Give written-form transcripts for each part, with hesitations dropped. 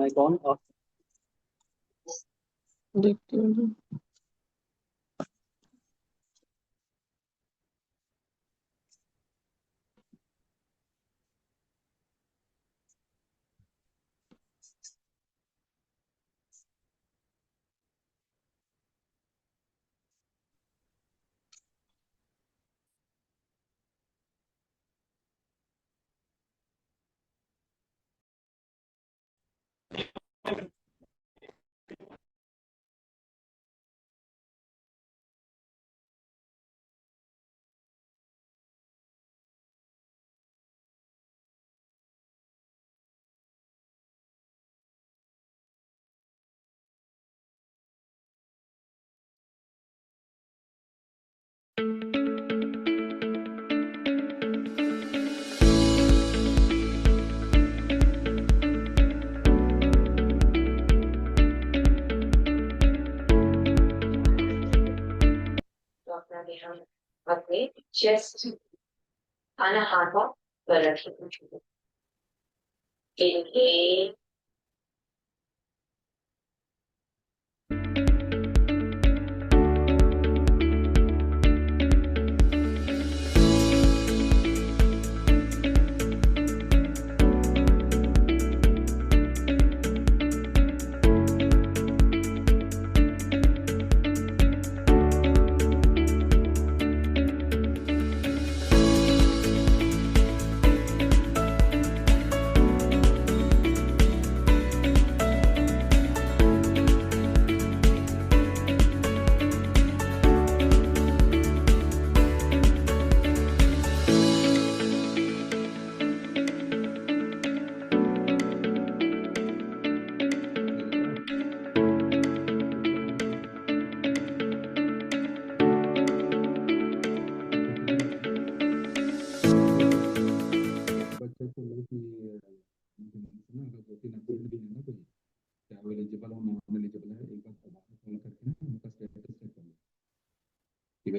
Mic on off देखते हैं। अपने चेस्ट अनाहाता पर रखें। Inhale.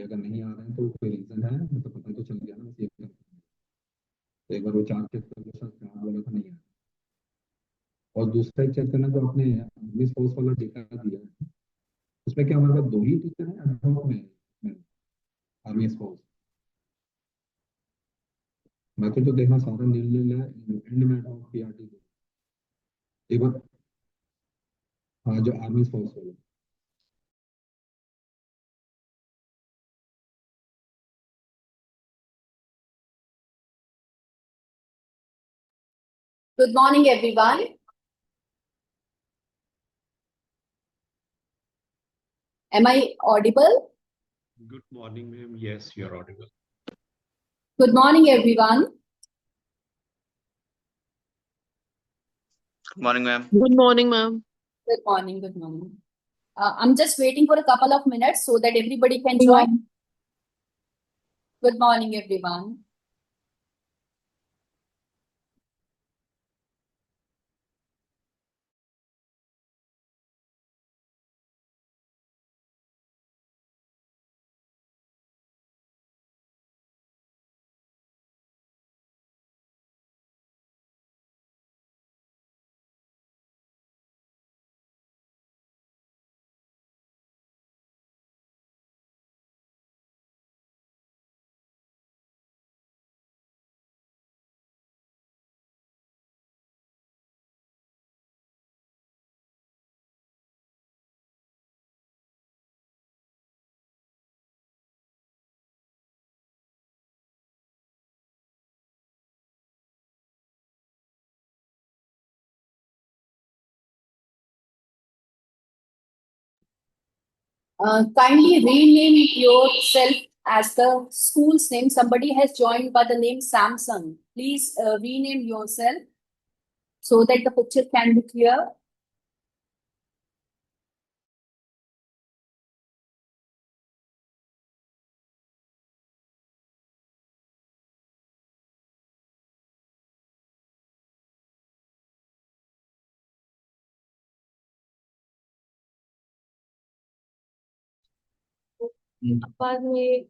अगर नहीं आ रहे हैं तो कोई रीजन है तो पता तो चल गया ना। तो एक बार वो चार्ट चेक कर लो, सर क्या बोला था नहीं है। और दूसरा एक चेक करना जो आपने मिस पोस्ट वाला डेटा दिया है उसमें क्या हमारे पास दो ही टीचर हैं अनुभव में आर्मी स्पोर्ट्स। मैं तो देखना सारा नील है एंड में ऑफ पीआरटी एक बार। हाँ जो आर्मी स्पोर्ट्स वाला Good morning, everyone. Am I audible? Good morning, ma'am. Yes, you're audible. Good morning, everyone. Good morning, ma'am. Good morning ma'am. Good morning. Good morning. I'm just waiting for a couple of minutes so that everybody can join. Good morning, everyone. Kindly rename yourself as the school's name. Somebody has joined by the name Samsung. Please rename yourself so that the picture can be clear. बाद में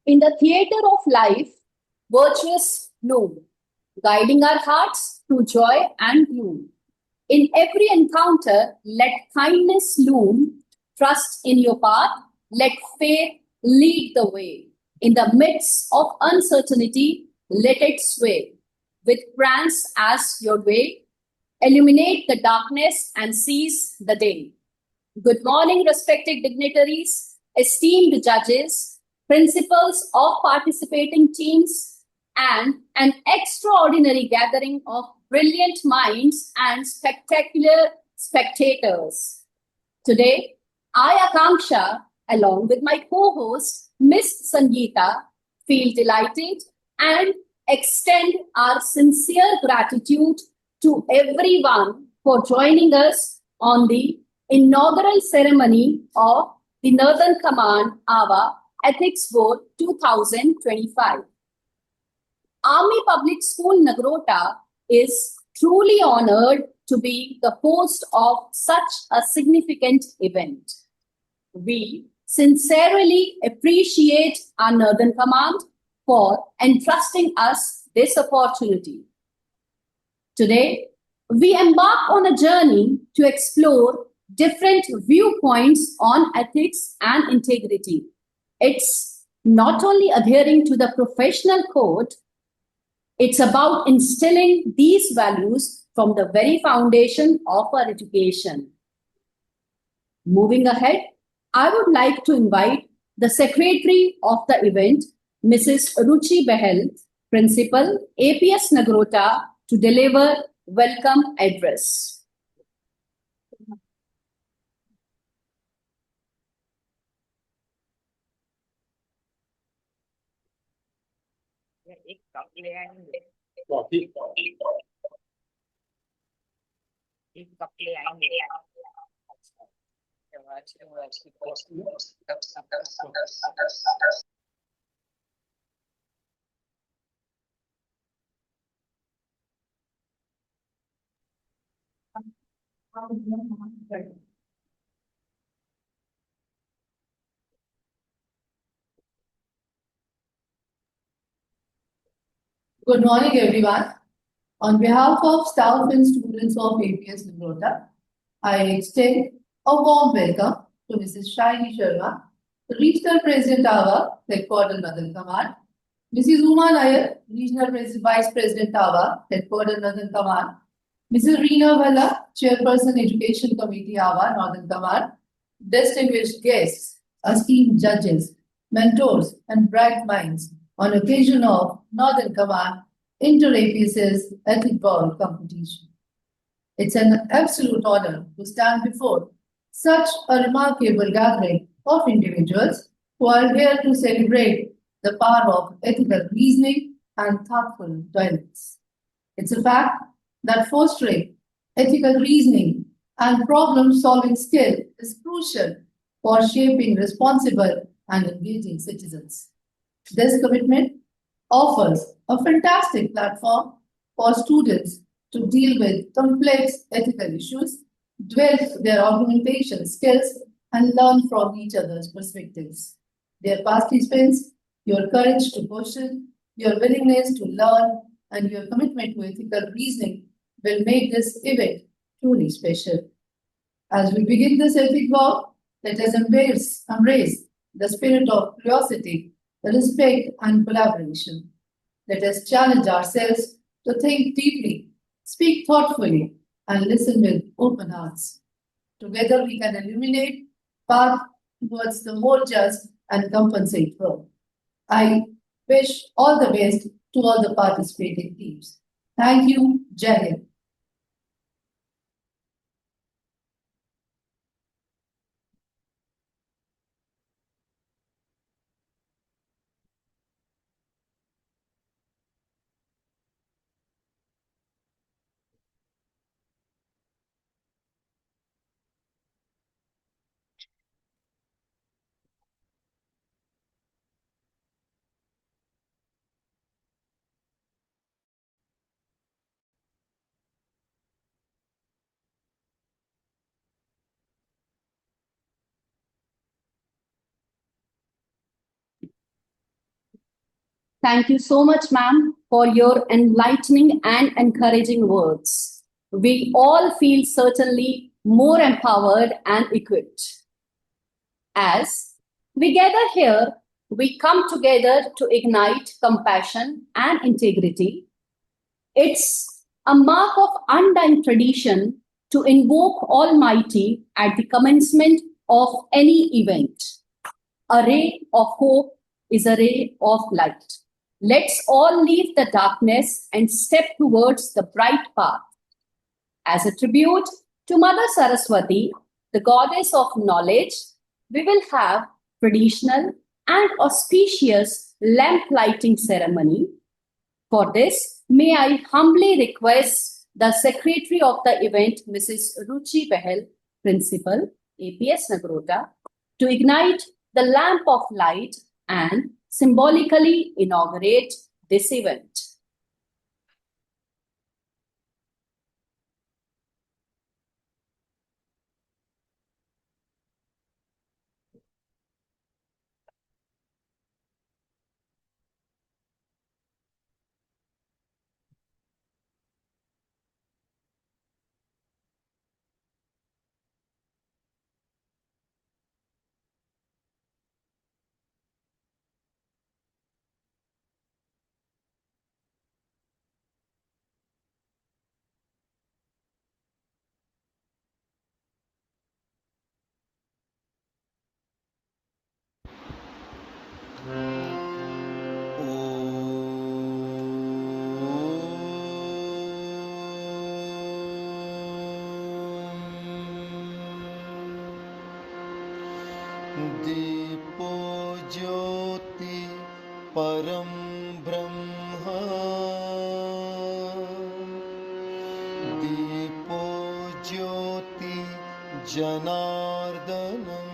In the theater of life, virtuous loom, guiding our hearts to joy and gloom. In every encounter, let kindness loom, trust in your path, let faith lead the way. In the midst of uncertainty, let it sway. With prance as your way, illuminate the darkness and seize the day. Good morning, respected dignitaries, esteemed judges, principals of participating teams, and an extraordinary gathering of brilliant minds and spectacular spectators. Today, I, Akanksha, along with my co-host, Miss Sangeeta, feel delighted and extend our sincere gratitude to everyone for joining us on the inaugural ceremony of the Northern Command Awwa Ethics Board 2025. Army Public School Nagrota is truly honored to be the host of such a significant event. We sincerely appreciate our Northern Command for entrusting us this opportunity. Today, we embark on a journey to explore different viewpoints on ethics and integrity. It's not only adhering to the professional code, it's about instilling these values from the very foundation of our education. Moving ahead, I would like to invite the secretary of the event, Mrs. Ruchi Behel, Principal, APS Nagrota, to deliver welcome address. Good morning, everyone. On behalf of staff and students of APS Nagrota, I extend a warm welcome to Mrs. Shaini Sharma, Regional President Awwa, Headquarters Northern Command, Mrs. Uma Nair, Regional Vice President Awwa, Headquarters Northern Command, Mrs. Reena Bhalla, Chairperson Education Committee Awwa, Northern Command, distinguished guests, esteemed judges, mentors, and bright minds on occasion of Northern Command Inter-APS's Ethic Ball competition. It's an absolute honor to stand before such a remarkable gathering of individuals who are here to celebrate the power of ethical reasoning and thoughtful tolerance. It's a fact that fostering ethical reasoning and problem-solving skill is crucial for shaping responsible and engaging citizens. This commitment offers a fantastic platform for students to deal with complex ethical issues, develop their argumentation skills, and learn from each other's perspectives. Dear participants, your courage to question, your willingness to learn, and your commitment to ethical reasoning will make this event truly special. As we begin this epic walk, let us embrace the spirit of curiosity, respect, and collaboration. Let us challenge ourselves to think deeply, speak thoughtfully, and listen with open hearts. Together, we can illuminate path towards the more just and compensate world. I wish all the best to all the participating teams. Thank you, Jai Hind. Thank you so much, ma'am, for your enlightening and encouraging words. We all feel certainly more empowered and equipped. As we gather here, we come together to ignite compassion and integrity. It's a mark of undying tradition to invoke Almighty at the commencement of any event. A ray of hope is a ray of light. Let's all leave the darkness and step towards the bright path. As a tribute to Mother Saraswati, the goddess of knowledge, we will have traditional and auspicious lamp lighting ceremony. For this, may I humbly request the Secretary of the event, Mrs. Ruchi Behel, Principal, APS Nagrota, to ignite the lamp of light and symbolically inaugurate this event. दीपो ज्योति परं ब्रह्म दीपो ज्योति जनार्दनम्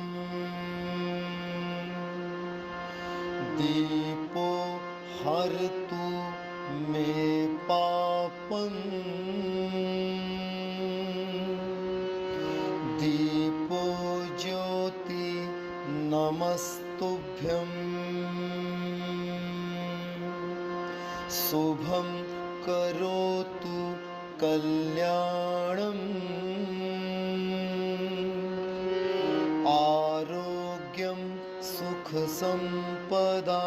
दीपो हरतु मे पापम् दीपो ज्योति नमस्तुभ्यं शुभं करोतु कल्याणम् आरोग्यं सुख संपदा।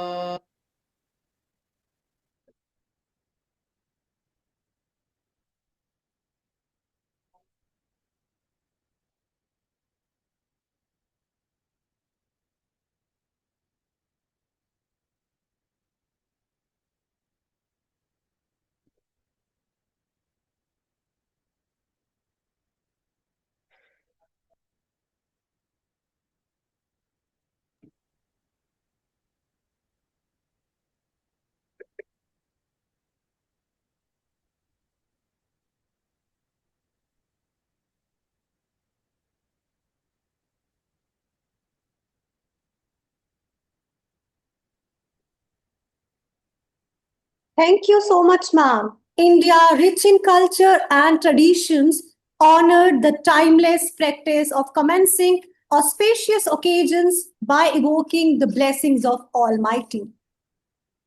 Thank you so much, ma'am. India, rich in culture and traditions, honored the timeless practice of commencing auspicious occasions by evoking the blessings of Almighty.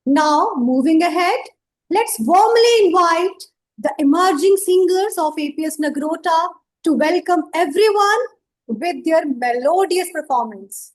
Now, moving ahead, let's warmly invite the emerging singers of APS Nagrota to welcome everyone with their melodious performance.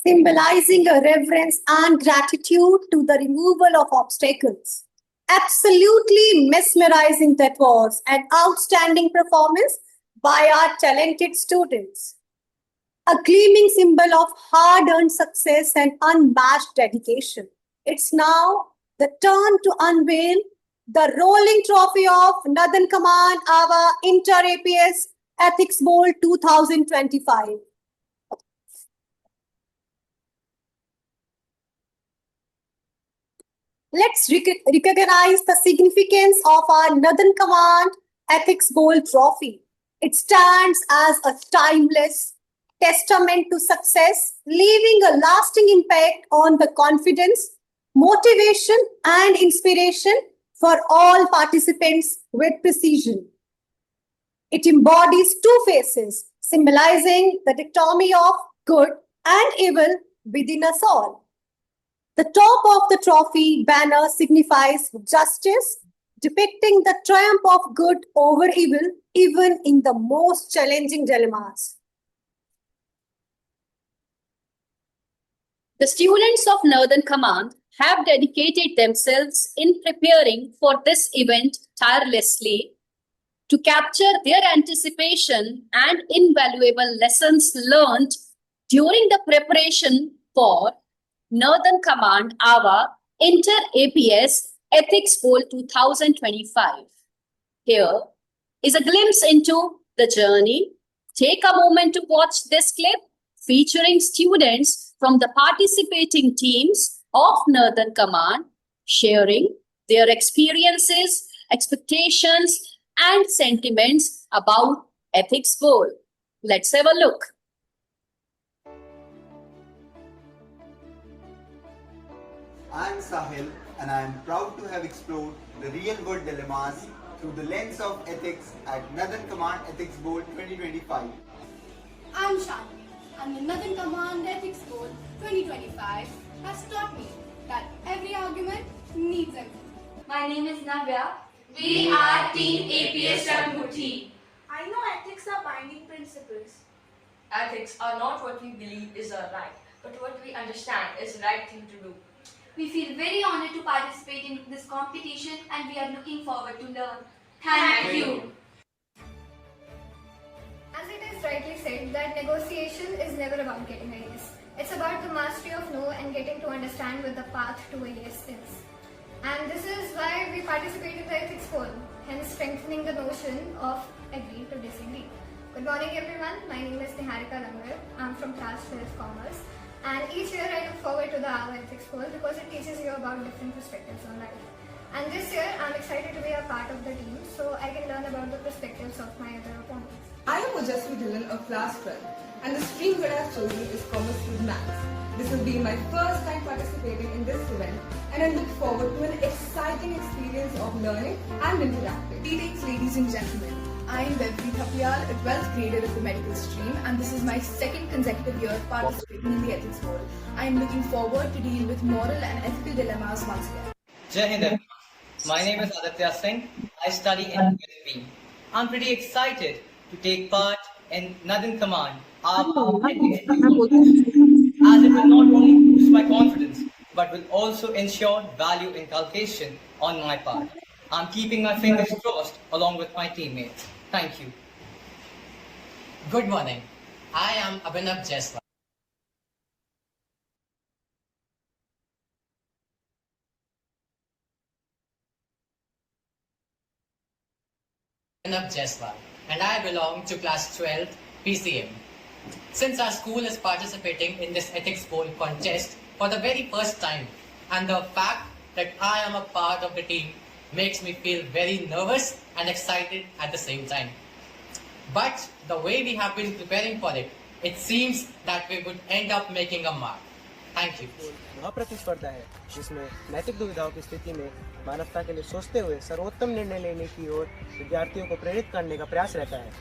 Symbolizing a reverence and gratitude to the removal of obstacles. Absolutely mesmerizing that was an outstanding performance by our talented students. A gleaming symbol of hard-earned success and unmatched dedication. It's now the turn to unveil the rolling trophy of Northern Command Awwa Inter-APS Ethics Bowl 2025. Let's recognize the significance of our Northern Command Ethics Bowl trophy. It stands as a timeless testament to success, leaving a lasting impact on the confidence, motivation, and inspiration for all participants with precision. It embodies two faces, symbolizing the dichotomy of good and evil within us all. The top of the trophy banner signifies justice, depicting the triumph of good over evil, even in the most challenging dilemmas. The students of Northern Command have dedicated themselves in preparing for this event tirelessly to capture their anticipation and invaluable lessons learned during the preparation for Northern Command Awwa Inter APS Ethics Bowl 2025. Here is a glimpse into the journey. Take a moment to watch this clip featuring students from the participating teams of Northern Command sharing their experiences, expectations, and sentiments about Ethics Bowl. Let's have a look. I am Sahil and I am proud to have explored the real-world dilemmas through the lens of ethics at Northern Command Ethics Bowl 2025. I'm Shanvi, and the Northern Command Ethics Bowl 2025 has taught me that every argument needs empathy. My name is Navya. We are Team APS Rambuti. I know ethics are binding principles. Ethics are not what we believe is our right, but what we understand is the right thing to do. We feel very honored to participate in this competition and we are looking forward to learn. Thank you. As it is rightly said that negotiation is never about getting a yes. It's about the mastery of no and getting to understand what the path to a yes is. And this is why we participate in the ethics forum, hence strengthening the notion of agree to disagree. Good morning everyone, my name is Niharika Rangal. I'm from class 12 Commerce. And each year I look forward to the Awwa Ethics Bowl because it teaches you about different perspectives on life. And this year I'm excited to be a part of the team so I can learn about the perspectives of my other opponents. I am Ojasvi Dhillon of class 12 and the stream that I have chosen is Commerce with Maths. This will be my first time participating in this event and I look forward to an exciting experience of learning and interacting. Greetings ladies and gentlemen. I am Devpreet Thapiyal, a 12th grader of the medical stream and this is my second consecutive year of participating in the Ethics Bowl. I am looking forward to deal with moral and ethical dilemmas once again. Jai Hind everyone. My name is Aditya Singh. I study in USP. I'm pretty excited to take part in Northern Command, as it will not only boost my confidence but will also ensure value inculcation on my part. I'm keeping my fingers crossed along with my teammates. Thank you. Good morning. I am Abhinav Jaiswal. And I belong to class 12 PCM. Since our school is participating in this Ethics Bowl contest for the very first time, and the fact that I am a part of the team makes me feel very nervous and excited at the same time. But the way we have been preparing for it, it seems that we would end up making a mark. Thank you. वह प्रतिस्पर्धा है जिसमें नैतिक दुविधाओं की स्थिति में मानवता के लिए सोचते हुए सर्वोत्तम निर्णय लेने की ओर विद्यार्थियों को प्रेरित करने का प्रयास रहता है.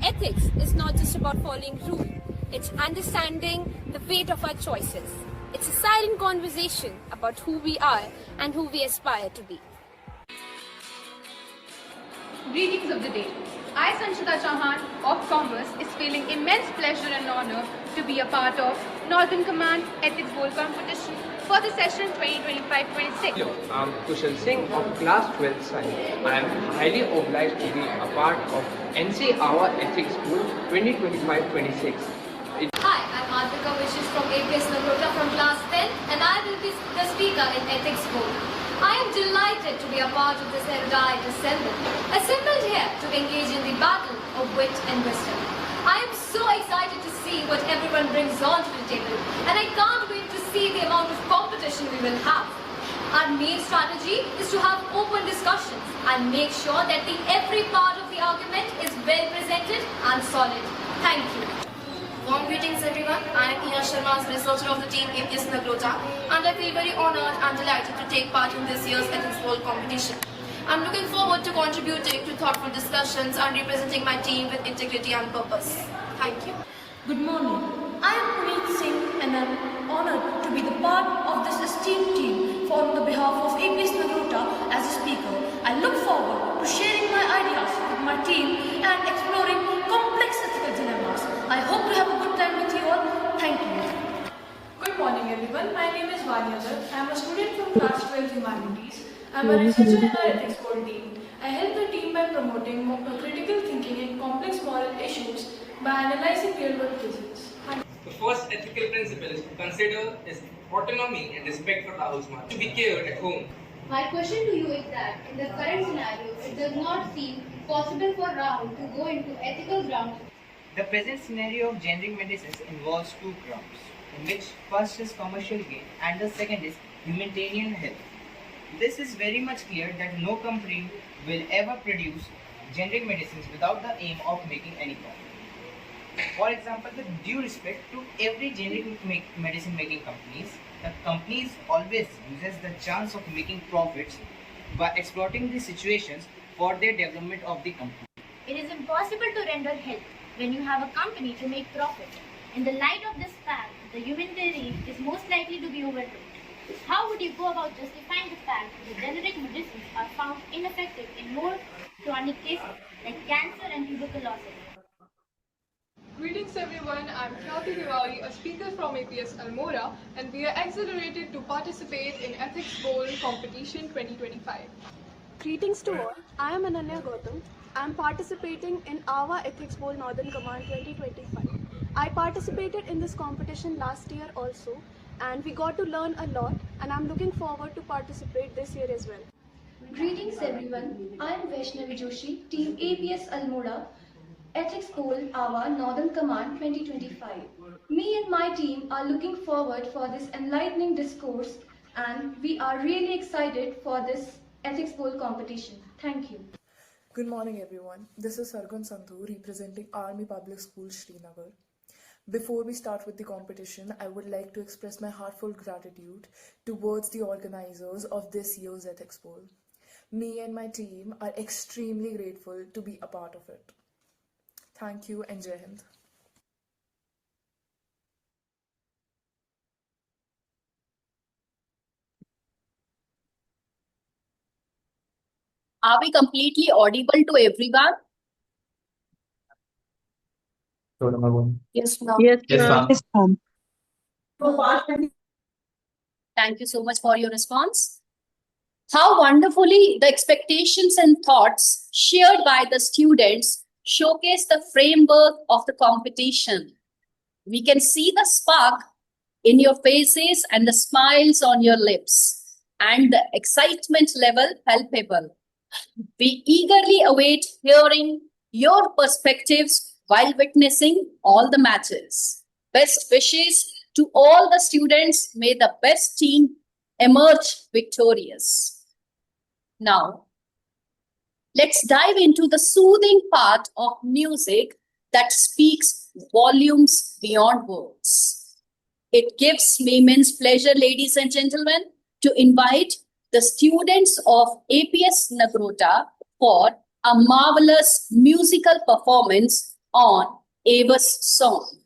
Ethics is not just about following rules, it's understanding the fate of our choices. It's a silent conversation about who we are and who we aspire to be. Greetings of the day. I, Sanchita Chauhan of Commerce, is feeling immense pleasure and honor to be a part of Northern Command Ethics Bowl competition for the session 2025-26. Hello, I'm Kushal Singh of class 12 Science. I am highly obliged to be a part of NC Awwa Ethics Bowl 2025-26. Hi, I'm Advika Vishis from APS Nagrota from class 10 and I will be the speaker in Ethics Bowl. I am delighted to be a part of this erudite assembled here to engage in the battle of wit and wisdom. I am so excited to see what everyone brings onto the table and I can't wait to see the amount of competition we will have. Our main strategy is to have open discussions and make sure that every part of the argument is well presented and solid. Thank you. Warm greetings everyone. I am Ina Sharma, researcher of the team APS Nagrota, and I feel very honored and delighted to take part in this year's Ethics Bowl competition. I'm looking forward to contributing to thoughtful discussions and representing my team with integrity and purpose. Thank you. Good morning. I am Puneet Singh and I am honored to be the part of this esteemed team on the behalf of APS Nagrota as a speaker. I look forward to sharing my ideas with my team and exploring complex ethical dilemmas. I hope to have a good time with you all. Thank you. Good morning everyone. My name is Vanya I'm a researcher in our ethics board team. I help the team by promoting critical thinking in complex moral issues by analyzing real-world cases. The first ethical principle is to consider is autonomy and respect for the houseman to be cared at home. My question to you is that in the current scenario, it does not seem possible for Rahul to go into ethical grounds. The present scenario of generic medicines involves two grounds, in which first is commercial gain and the second is humanitarian health. This is very much clear that no company will ever produce generic medicines without the aim of making any profit. For example, with due respect to every generic medicine making companies, the companies always uses the chance of making profits by exploiting the situations for their development of the company. It is impossible to render help when you have a company to make profit. In the light of this fact, the humanitarian is most likely to be overlooked. How would you go about justifying the fact that generic medicines are found ineffective in more chronic cases like cancer and tuberculosis? Greetings everyone, I'm Khyati Tiwari, a speaker from APS Almora, and we are exhilarated to participate in Ethics Bowl Competition 2025. Greetings to all, I am Ananya Gautam. I am participating in Awwa Ethics Bowl Northern Command 2025. I participated in this competition last year also, and we got to learn a lot, and I'm looking forward to participate this year as well. Greetings everyone, I am Vaishnavi Joshi, Team APS Almora, Ethics Bowl Awwa Northern Command 2025. Me and my team are looking forward for this enlightening discourse, and we are really excited for this Ethics Bowl competition. Thank you. Good morning everyone, this is Sargun Sandhu representing Army Public School Srinagar. Before we start with the competition, I would like to express my heartfelt gratitude towards the organizers of this year's Ethics Bowl. Me and my team are extremely grateful to be a part of it. Thank you and Jai Hind. Are we completely audible to everyone? So number one. Yes, ma'am. Yes, Yes, ma'am. ma'am. Thank you so much for your response. How wonderfully the expectations and thoughts shared by the students showcase the framework of the competition. We can see the spark in your faces and the smiles on your lips, and the excitement level palpable. We eagerly await hearing your perspectives while witnessing all the matches. Best wishes to all the students. May the best team emerge victorious. Now, let's dive into the soothing part of music that speaks volumes beyond words. It gives me immense pleasure, ladies and gentlemen, to invite the students of APS Nagrota for a marvelous musical performance on Ava's song.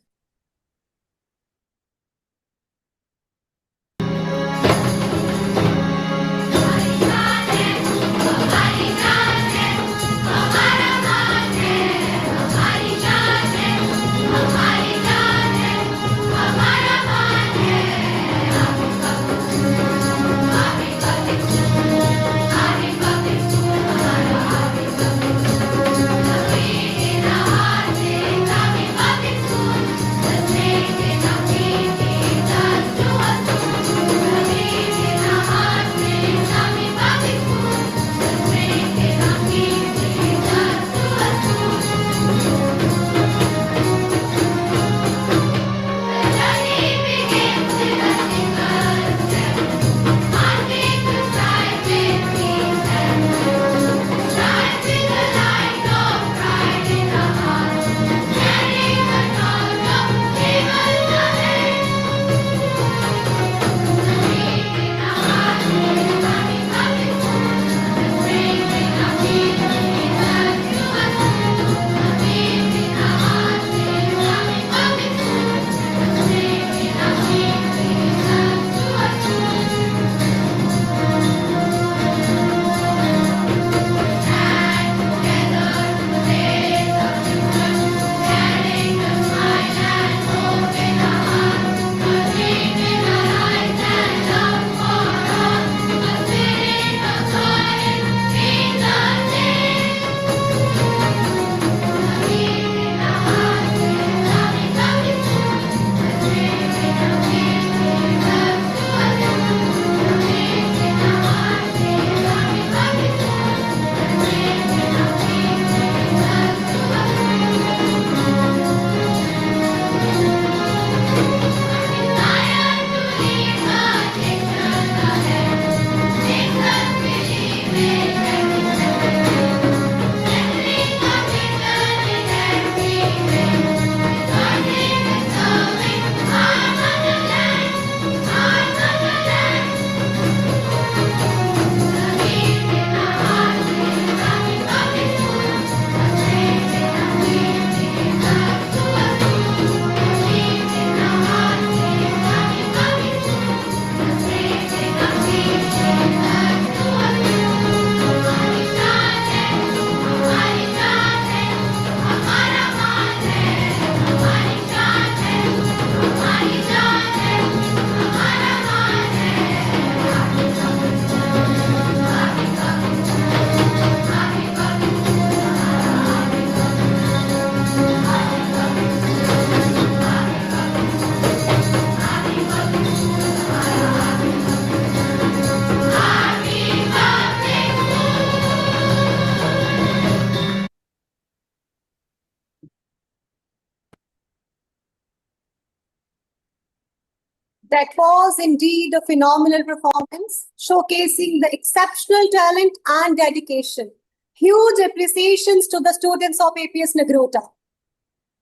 That was indeed a phenomenal performance, showcasing the exceptional talent and dedication. Huge appreciations to the students of APS Nagrota.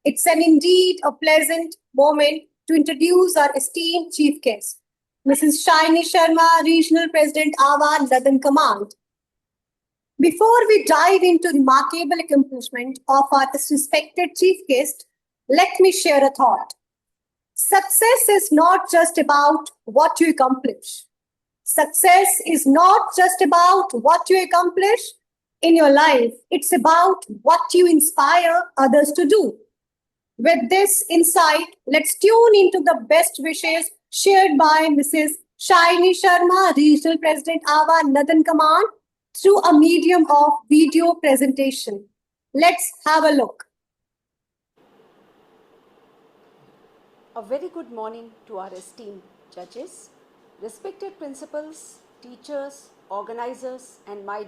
It's indeed a pleasant moment to introduce our esteemed chief guest, Mrs. Shaini Sharma, Regional President, Awwa Nadan Command. Before we dive into the remarkable accomplishment of our respected chief guest, let me share a thought. Success is not just about what you accomplish. Success is not just about what you accomplish in your life. It's about what you inspire others to do. With this insight, let's tune into the best wishes shared by Mrs. Shaini Sharma, Regional President, Awwa Nadan Command, through a medium of video presentation. Let's have a look. A very good morning to our esteemed judges, respected principals, teachers, organizers, and my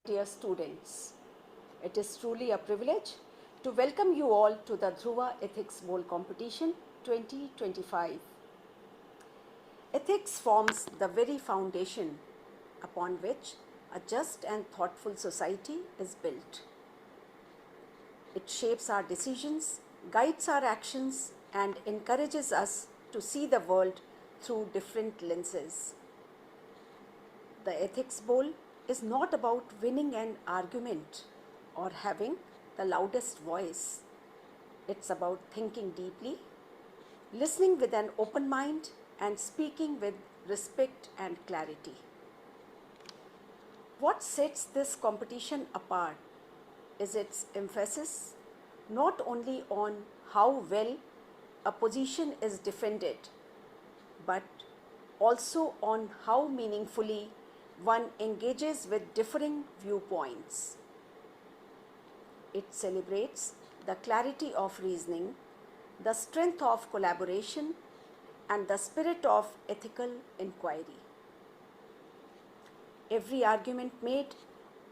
dear students. It is truly a privilege to welcome you all to the Dhruva Ethics Bowl Competition 2025. Ethics forms the very foundation upon which a just and thoughtful society is built. It shapes our decisions, guides our actions, and encourages us to see the world through different lenses. The Ethics Bowl is not about winning an argument or having the loudest voice. It's about thinking deeply, listening with an open mind, and speaking with respect and clarity. What sets this competition apart is its emphasis not only on how well a position is defended, but also on how meaningfully one engages with differing viewpoints. It celebrates the clarity of reasoning, the strength of collaboration, and the spirit of ethical inquiry. Every argument made,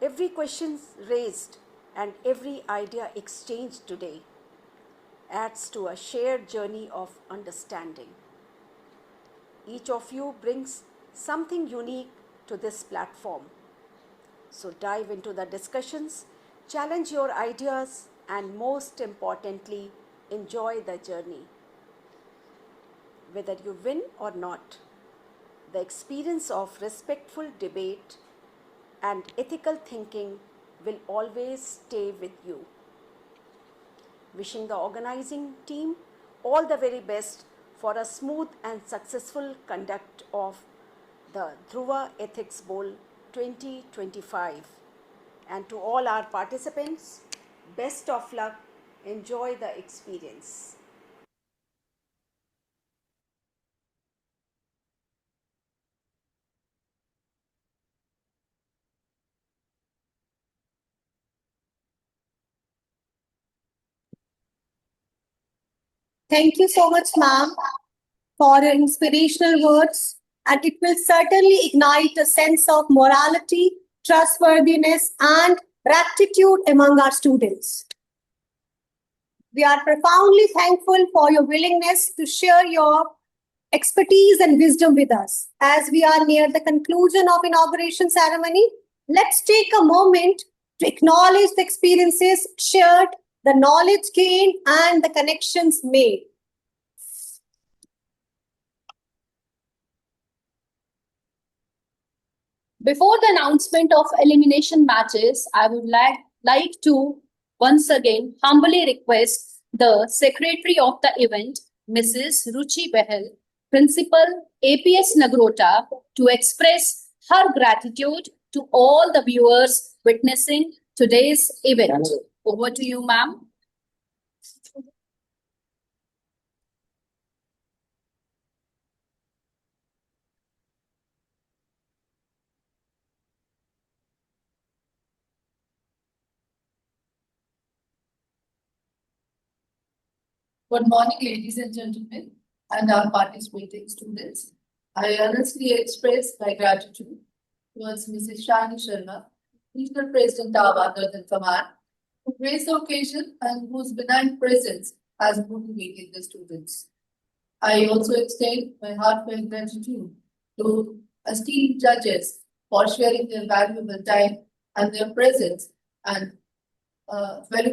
every question raised, and every idea exchanged today adds to a shared journey of understanding. Each of you brings something unique to this platform. So dive into the discussions, challenge your ideas, and most importantly, enjoy the journey. Whether you win or not, the experience of respectful debate and ethical thinking will always stay with you. Wishing the organizing team all the very best for a smooth and successful conduct of the Dhruva Ethics Bowl 2025. And to all our participants, best of luck, enjoy the experience. Thank you so much, ma'am, for your inspirational words. And it will certainly ignite a sense of morality, trustworthiness, and gratitude among our students. We are profoundly thankful for your willingness to share your expertise and wisdom with us. As we are near the conclusion of inauguration ceremony, let's take a moment to acknowledge the experiences shared, the knowledge gained, and the connections made. Before the announcement of elimination matches, I would like to once again humbly request the secretary of the event, Mrs. Ruchi Behel, Principal APS Nagrota, to express her gratitude to all the viewers witnessing today's event. Over to you, ma'am. Good morning, ladies and gentlemen, and our participating students. I earnestly express my gratitude towards Mrs. Shaini Sharma, Regional President, Awwa Nadan Command, who grace the occasion and whose benign presence has motivated the students. I also extend my heartfelt gratitude to esteemed judges for sharing their valuable time and their presence and their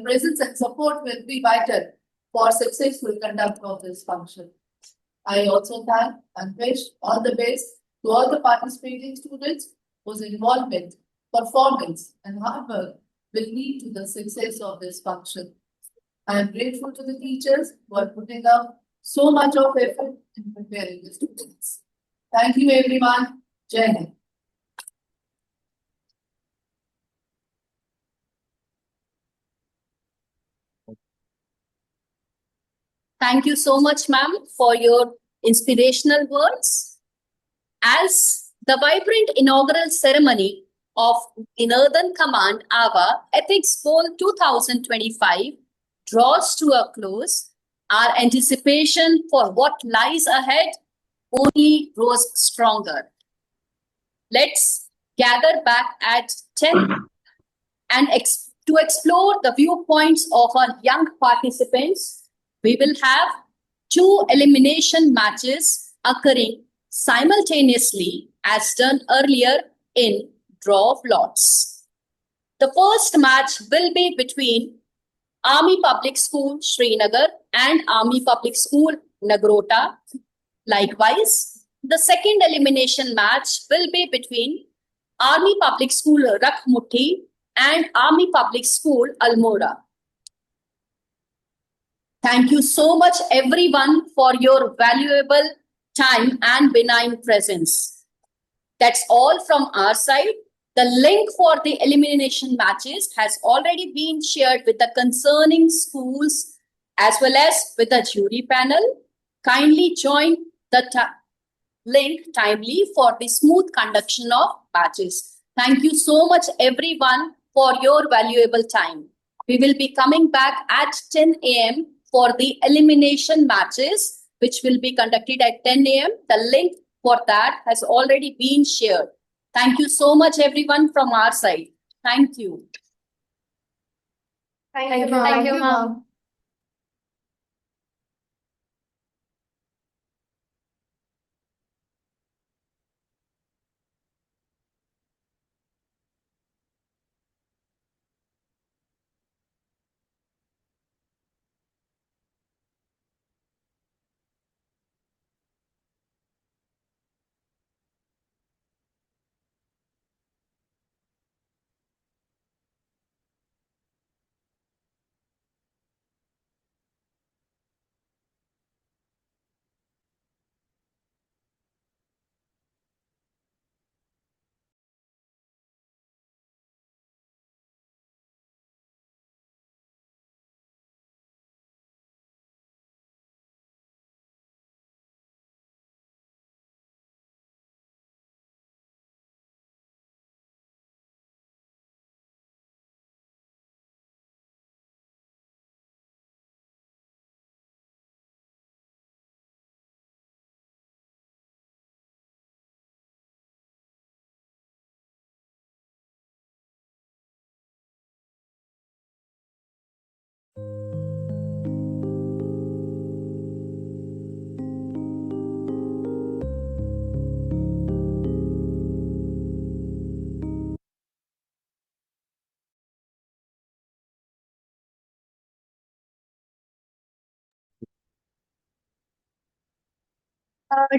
presence and support will be vital for successful conduct of this function. I also thank and wish all the best to all the participating students whose involvement, performance, and hard work will lead to the success of this function. I am grateful to the teachers who are putting up so much of effort in preparing the students. Thank you, everyone. Jai Hind. Thank you so much, ma'am, for your inspirational words. As the vibrant inaugural ceremony of the Northern Command Awwa Ethics Bowl 2025 draws to a close, our anticipation for what lies ahead only grows stronger. Let's gather back at 10 and to explore the viewpoints of our young participants. We will have 2 elimination matches occurring simultaneously as done earlier in draw of lots. The first match will be between Army Public School Srinagar and Army Public School Nagrota. Likewise, the second elimination match will be between Army Public School Rakhmuthi and Army Public School Almora. Thank you so much, everyone, for your valuable time and benign presence. That's all from our side. The link for the elimination matches has already been shared with the concerning schools as well as with the jury panel. Kindly join the link timely for the smooth conduction of matches. Thank you so much, everyone, for your valuable time. We will be coming back at 10 a.m. for the elimination matches, which will be conducted at 10 a.m. The link for that has already been shared. Thank you so much, everyone, from our side. Thank you. Thank you, ma'am.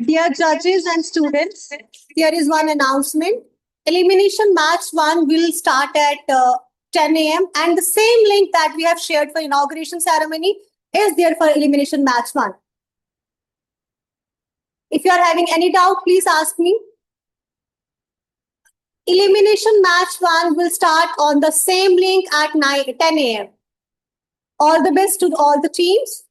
Dear judges and students, here is one announcement. Elimination match 1 will start at 10 a.m. and the same link that we have shared for inauguration ceremony is there for elimination match 1. If you are having any doubt, please ask me. Elimination match 1 will start on the same link at 10 a.m. All the best to all the teams.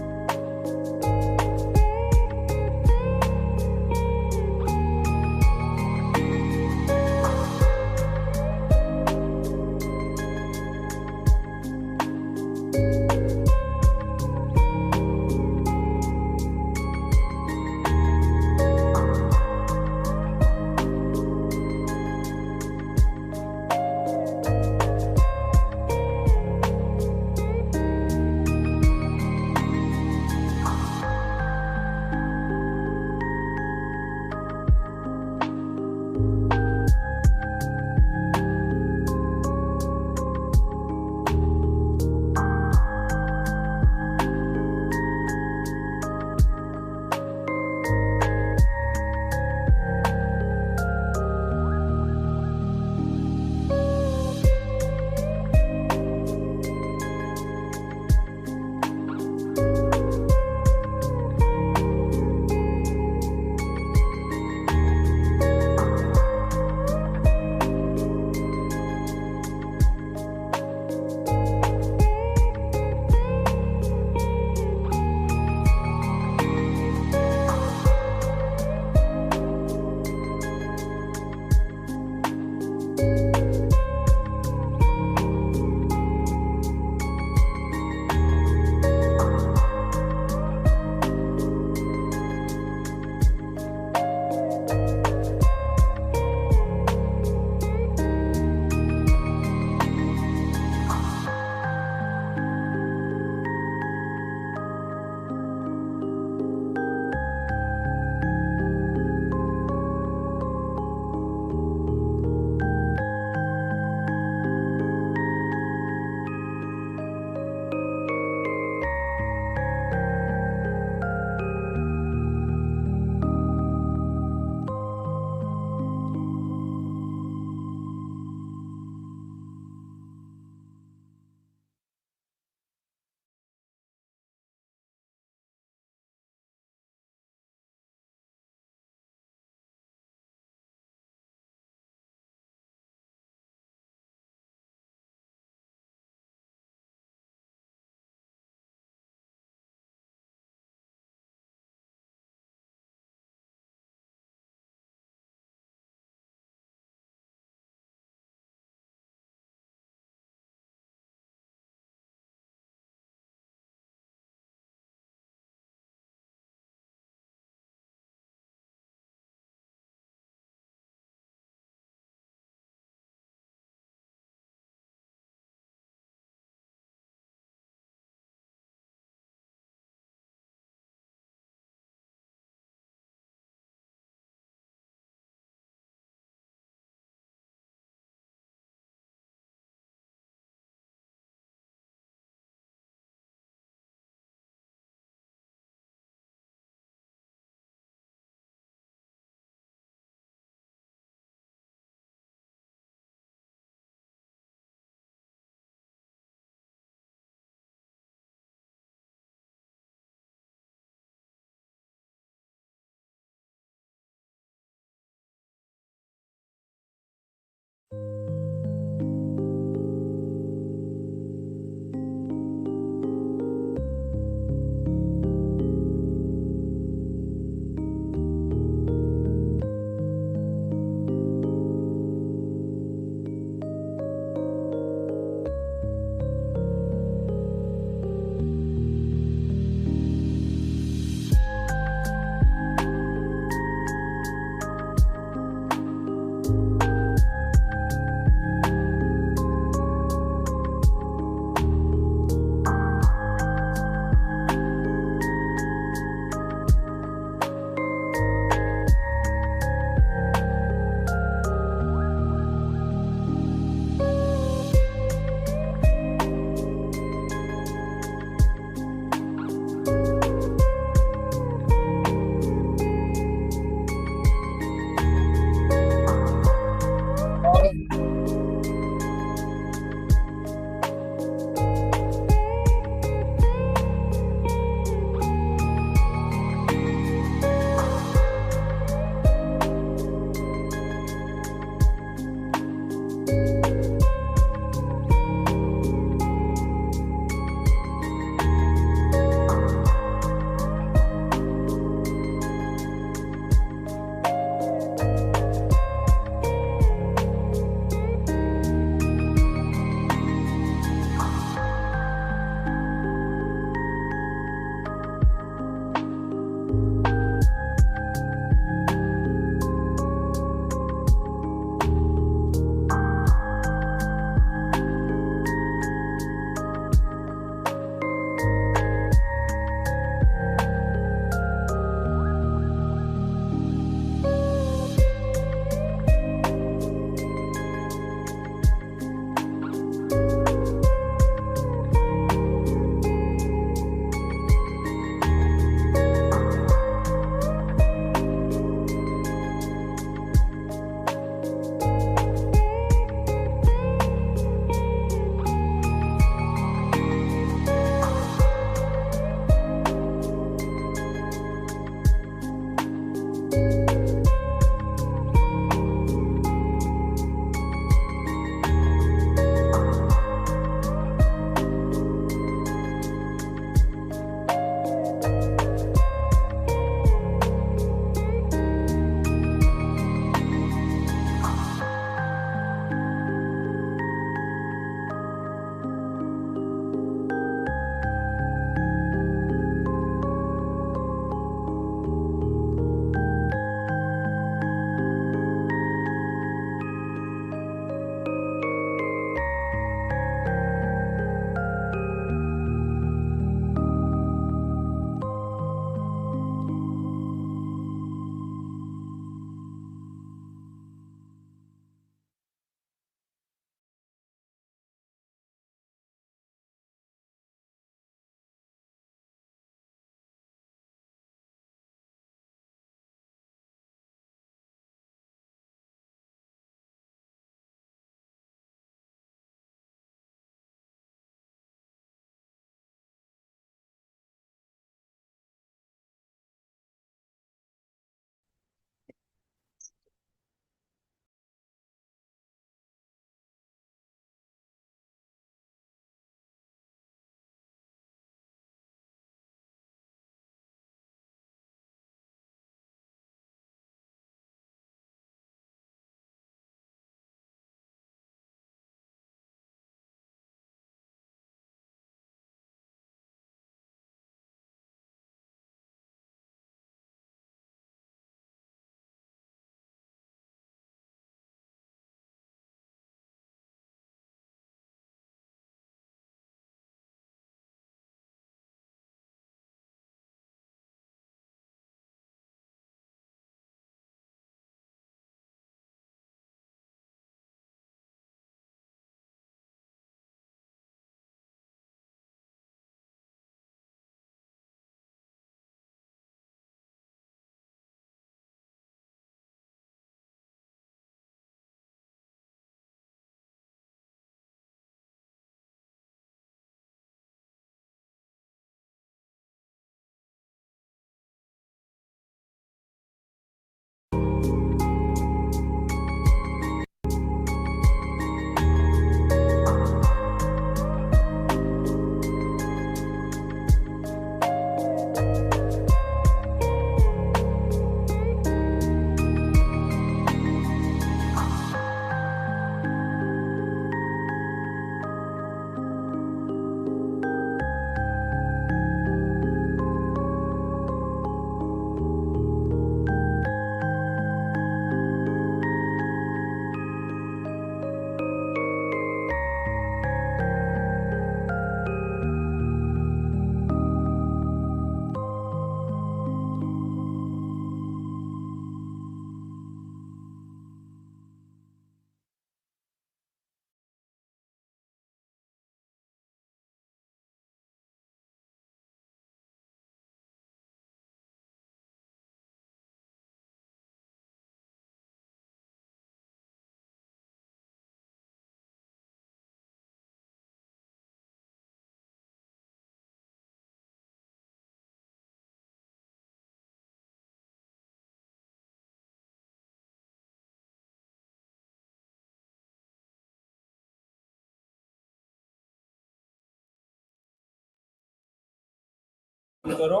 करो।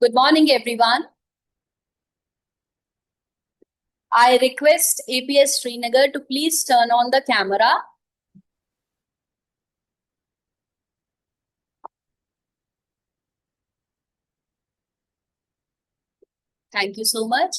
Good morning, everyone. I request APS Srinagar to please turn on the camera. Thank you so much.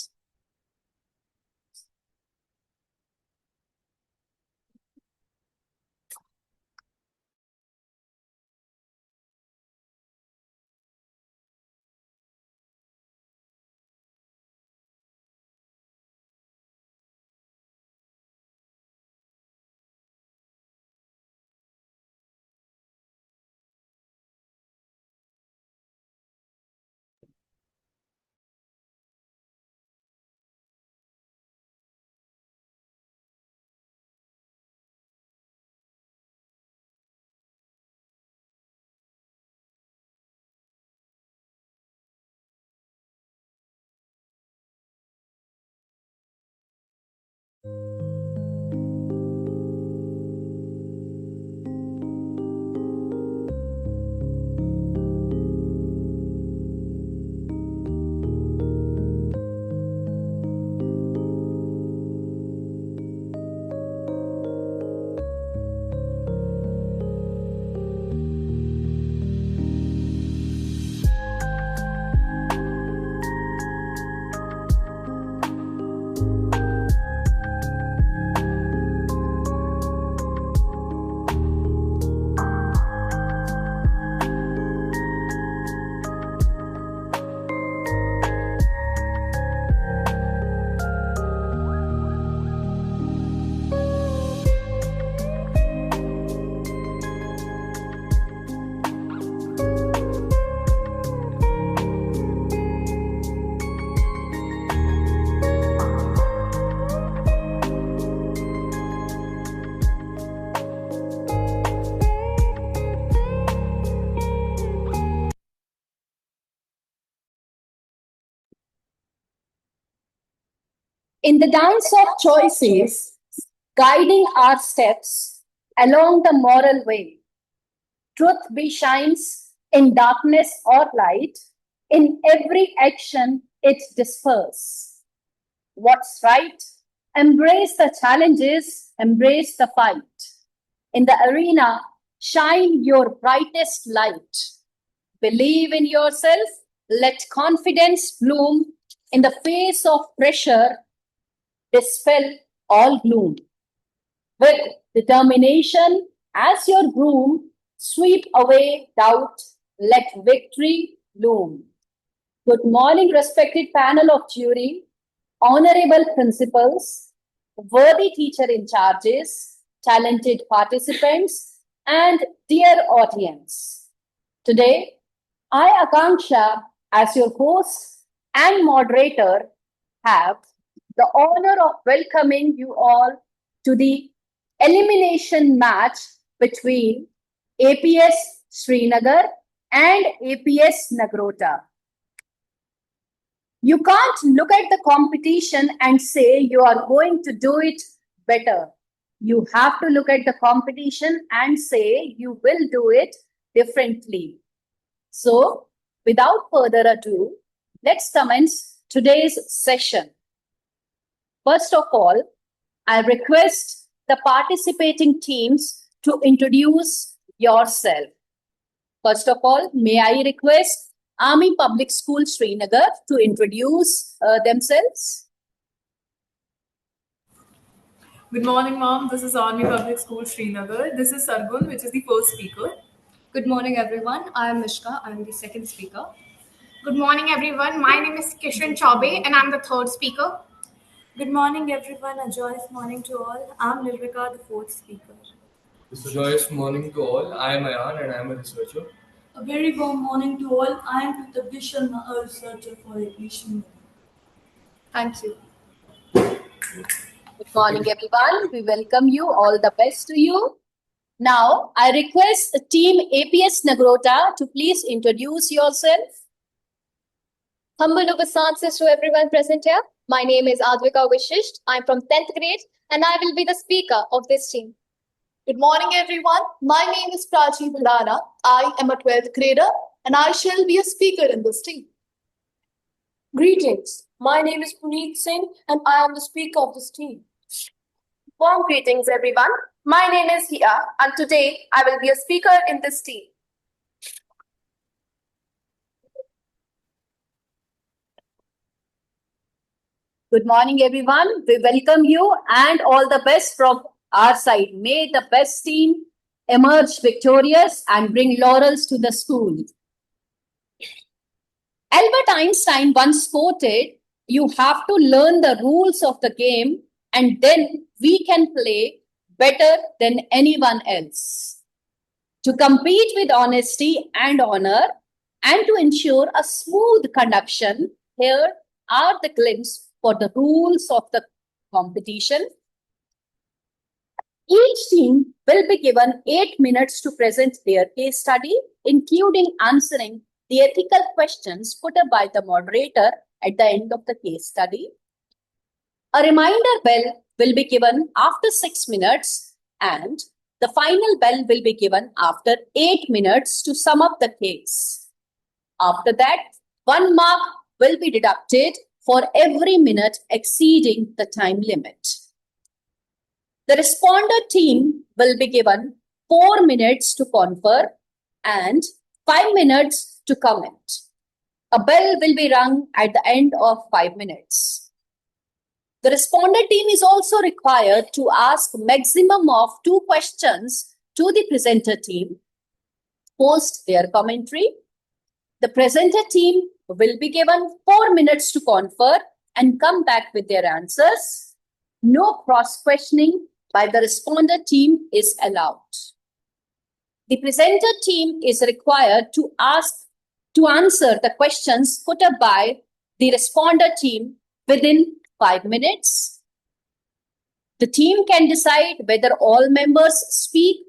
In the dance of choices, guiding our steps along the moral way, truth be shines in darkness or light, in every action it disperses. What's right? Embrace the challenges, embrace the fight. In the arena, shine your brightest light. Believe in yourself, let confidence bloom. In the face of pressure, dispel all gloom. With determination as your broom, sweep away doubt, let victory loom. Good morning, respected panel of jury, honorable principals, worthy teacher in charges, talented participants, and dear audience. Today, I, Akanksha, as your host and moderator, have the honor of welcoming you all to the elimination match between APS Srinagar and APS Nagrota. You can't look at the competition and say you are going to do it better. You have to look at the competition and say you will do it differently. So, without further ado, let's commence today's session. First of all, I request the participating teams to introduce yourself. First of all, may I request Army Public School Srinagar to introduce themselves? Good morning, Mom. This is Army Public School Srinagar. This is Sargun, which is the first speaker. Good morning, everyone. I am Mishka. I am the second speaker. Good morning, everyone. My name is Kishan Chaube, and I'm the third speaker. Good morning, everyone. A joyous morning to all. I'm Nilrika, the fourth speaker. It's a joyous morning to all. I am Ayan and I am a researcher. A very warm morning to all. I am Prithavi Sharma, a researcher for aviation. Thank you. Good morning, everyone. We welcome you. All the best to you. Now, I request Team APS Nagrota to please introduce yourself. Humble obeisances to everyone present here. My name is Advika Vishisht. I'm from 10th grade and I will be the speaker of this team. Good morning, everyone. My name is Prachi Bhadana. I am a 12th grader and I shall be a speaker in this team. Greetings. My name is Puneet Singh and I am the speaker of this team. Warm greetings, everyone. My name is Hia and today I will be a speaker in this team. Good morning, everyone. We welcome you and all the best from our side. May the best team emerge victorious and bring laurels to the school. Albert Einstein once quoted, "You have to learn the rules of the game and then we can play better than anyone else." To compete with honesty and honor and to ensure a smooth conduction, here are the glimpses for the rules of the competition. Each team will be given 8 minutes to present their case study, including answering the ethical questions put up by the moderator at the end of the case study. A reminder bell will be given after 6 minutes and the final bell will be given after 8 minutes to sum up the case. After that, 1 mark will be deducted for every minute exceeding the time limit. The responder team will be given 4 minutes to confer and 5 minutes to comment. A bell will be rung at the end of 5 minutes. The responder team is also required to ask maximum of 2 questions to the presenter team, post their commentary. The presenter team will be given 4 minutes to confer and come back with their answers. No cross-questioning by the responder team is allowed. The presenter team is required to answer the questions put up by the responder team within 5 minutes. The team can decide whether all members speak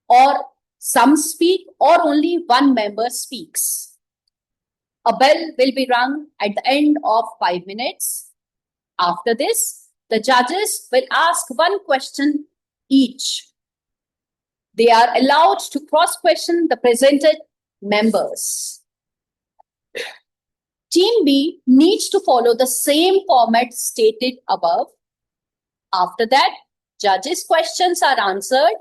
or some speak or only one member speaks. A bell will be rung at the end of 5 minutes. After this, the judges will ask 1 question each. They are allowed to cross-question the presented members. Team B needs to follow the same format stated above. After that, judges' questions are answered.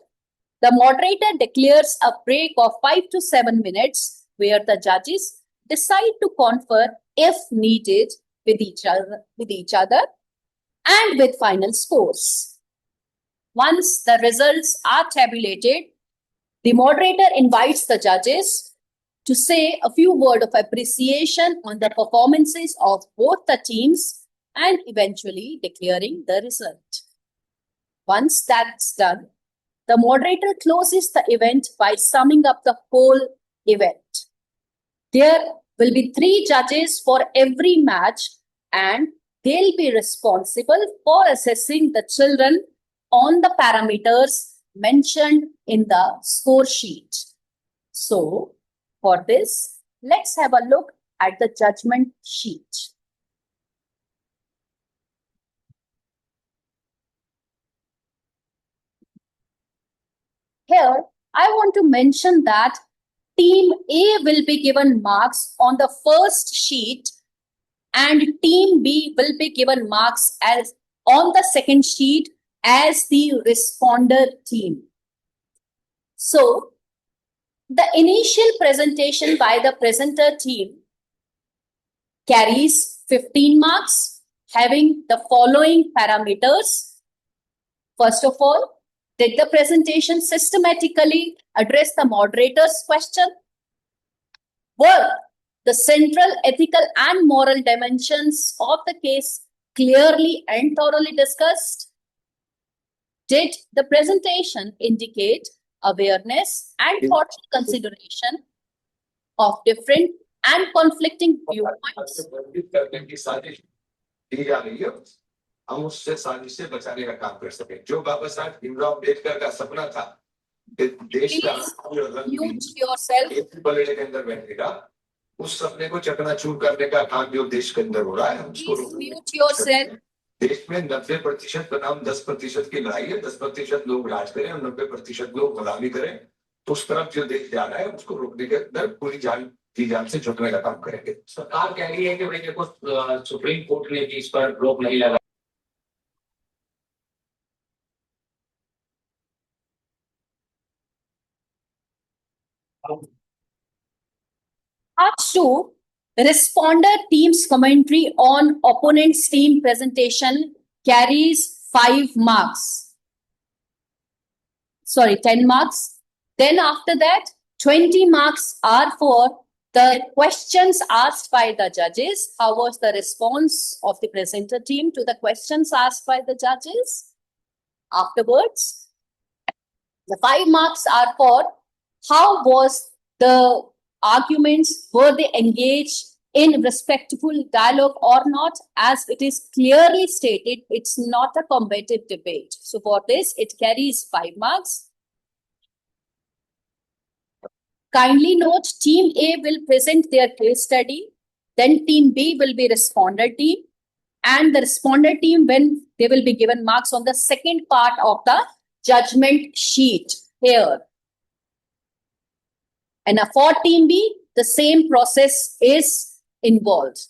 The moderator declares a break of 5 to 7 minutes where the judges decide to confer if needed with each other and with final scores. Once the results are tabulated, the moderator invites the judges to say a few words of appreciation on the performances of both the teams and eventually declaring the result. Once that's done, the moderator closes the event by summing up the whole event. There will be 3 judges for every match and they'll be responsible for assessing the children on the parameters mentioned in the score sheet. So, for this, let's have a look at the judgment sheet. Here, I want to mention that Team A will be given marks on the first sheet and Team B will be given marks as on the second sheet as the responder team. So, the initial presentation by the presenter team carries 15 marks, having the following parameters. First of all, did the presentation systematically address the moderator's question? Were the central ethical and moral dimensions of the case clearly and thoroughly discussed? Did the presentation indicate awareness and thoughtful consideration of different and conflicting viewpoints? हम उससे साजिश से बचाने का काम कर सके जो बाबा साहब भीमराव अम्बेडकर का सपना था कि देश का पलड़े के अंदर बैठेगा उस सपने को चकनाचूर करने का काम जो देश के अंदर हो रहा है उसको देश में 90% बनाम 10% की लड़ाई है 10% लोग राज करें और 90% लोग गुलामी करें तो उस तरफ जो देश जा रहा है उसको रोकने के अंदर पूरी जान की जान से झुकने का काम करेंगे। सरकार कह रही है कि भाई देखो सुप्रीम कोर्ट ने भी इस पर रोक नहीं लगा। Part 2, responder team's commentary on opponent's team presentation carries 5 marks. Sorry, 10 marks. Then after that, 20 marks are for the questions asked by the judges. How was the response of the presenter team to the questions asked by the judges? Afterwards, the 5 marks are for how was the arguments, were they engaged in respectful dialogue or not? As it is clearly stated, it's not a combative debate. So for this, it carries 5 marks. Kindly note, Team A will present their case study, then Team B will be responder team, and the responder team, when they will be given marks on the second part of the judgment sheet here. And for Team B, the same process is involved.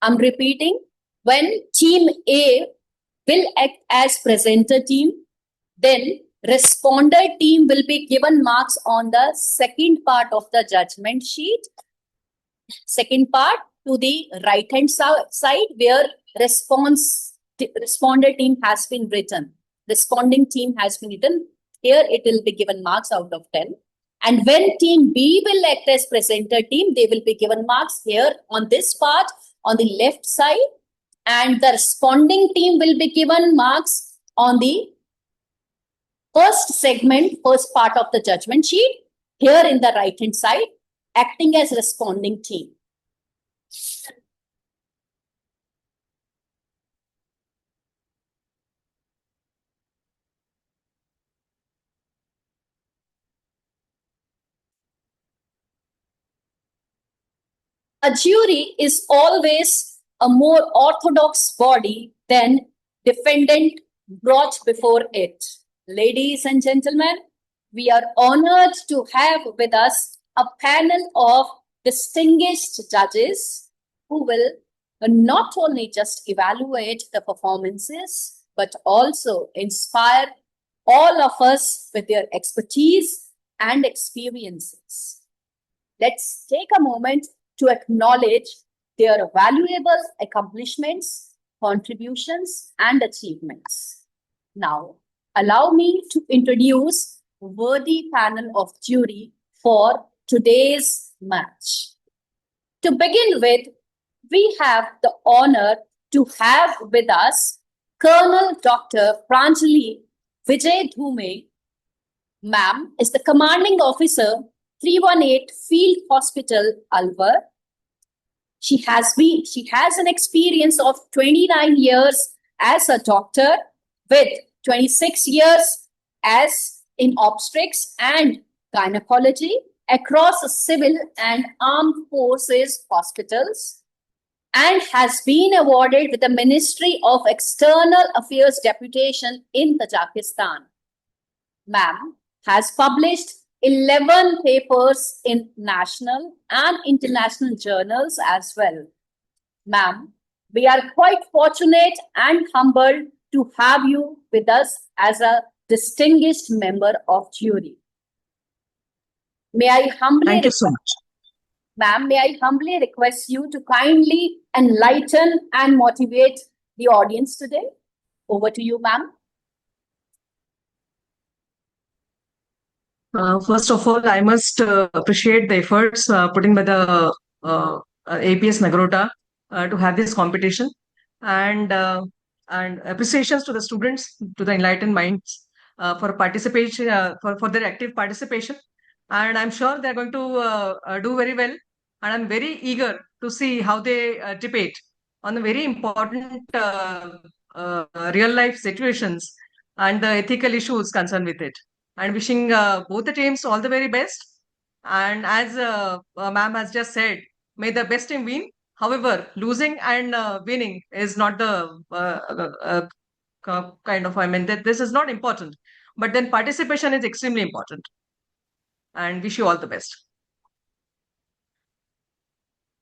I'm repeating, when Team A will act as presenter team, then responder team will be given marks on the second part of the judgment sheet. Second part to the right hand side where responder team has been written. Responding team has been written. Here it will be given marks out of 10. And when Team B will act as presenter team, they will be given marks here on this part on the left side. And the responding team will be given marks on the first segment, first part of the judgment sheet, here in the right hand side, acting as responding team. A jury is always a more orthodox body than defendant brought before it. Ladies and gentlemen, we are honored to have with us a panel of distinguished judges who will not only just evaluate the performances, but also inspire all of us with their expertise and experiences. Let's take a moment to acknowledge their valuable accomplishments, contributions, and achievements. Now, allow me to introduce a worthy panel of jury for today's match. To begin with, we have the honor to have with us Colonel Dr. Pranjali Vijay Dhume. Ma'am is the commanding officer, 318 Field Hospital, Alwar. She has an experience of 29 years as a doctor with 26 years as in obstetrics and gynecology across civil and armed forces hospitals, and has been awarded with the Ministry of External Affairs Deputation in Tajikistan. Ma'am has published 11 papers in national and international journals as well. Ma'am, we are quite fortunate and humbled to have you with us as a distinguished member of jury. May I humbly Thank you so much. Ma'am, may I humbly request you to kindly enlighten and motivate the audience today? Over to you, ma'am. First of all, I must appreciate the efforts put in by the APS Nagrota to have this competition, and appreciations to the students, to the enlightened minds for participation, for their active participation. And I'm sure they're going to do very well. And I'm very eager to see how they debate on the very important real life situations and the ethical issues concerned with it. And wishing both the teams all the very best. And as ma'am has just said, may the best team win. However, losing and winning is not the kind of, I mean, that this is not important. But then participation is extremely important. And wish you all the best.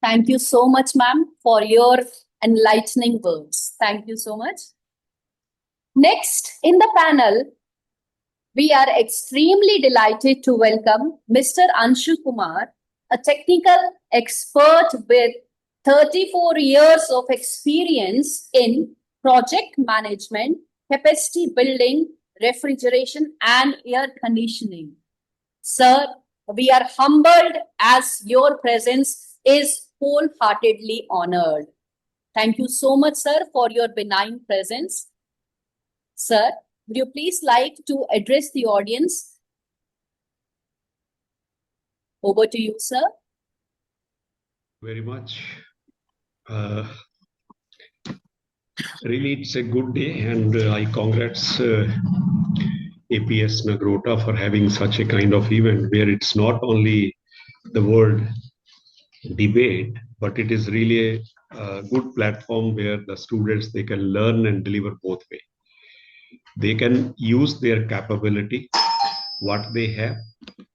Thank you so much, ma'am, for your enlightening words. Thank you so much. Next in the panel, we are extremely delighted to welcome Mr. Anshu Kumar, a technical expert with 34 years of experience in project management, capacity building, refrigeration, and air conditioning. Sir, we are humbled as your presence is wholeheartedly honored. Thank you so much, sir, for your benign presence. Sir, would you please like to address the audience? Over to you, sir. Very much. Really, it's a good day, and I congrats APS Nagrota for having such a kind of event where it's not only the word debate, but it is really a good platform where the students, they can learn and deliver both ways. They can use their capability, what they have.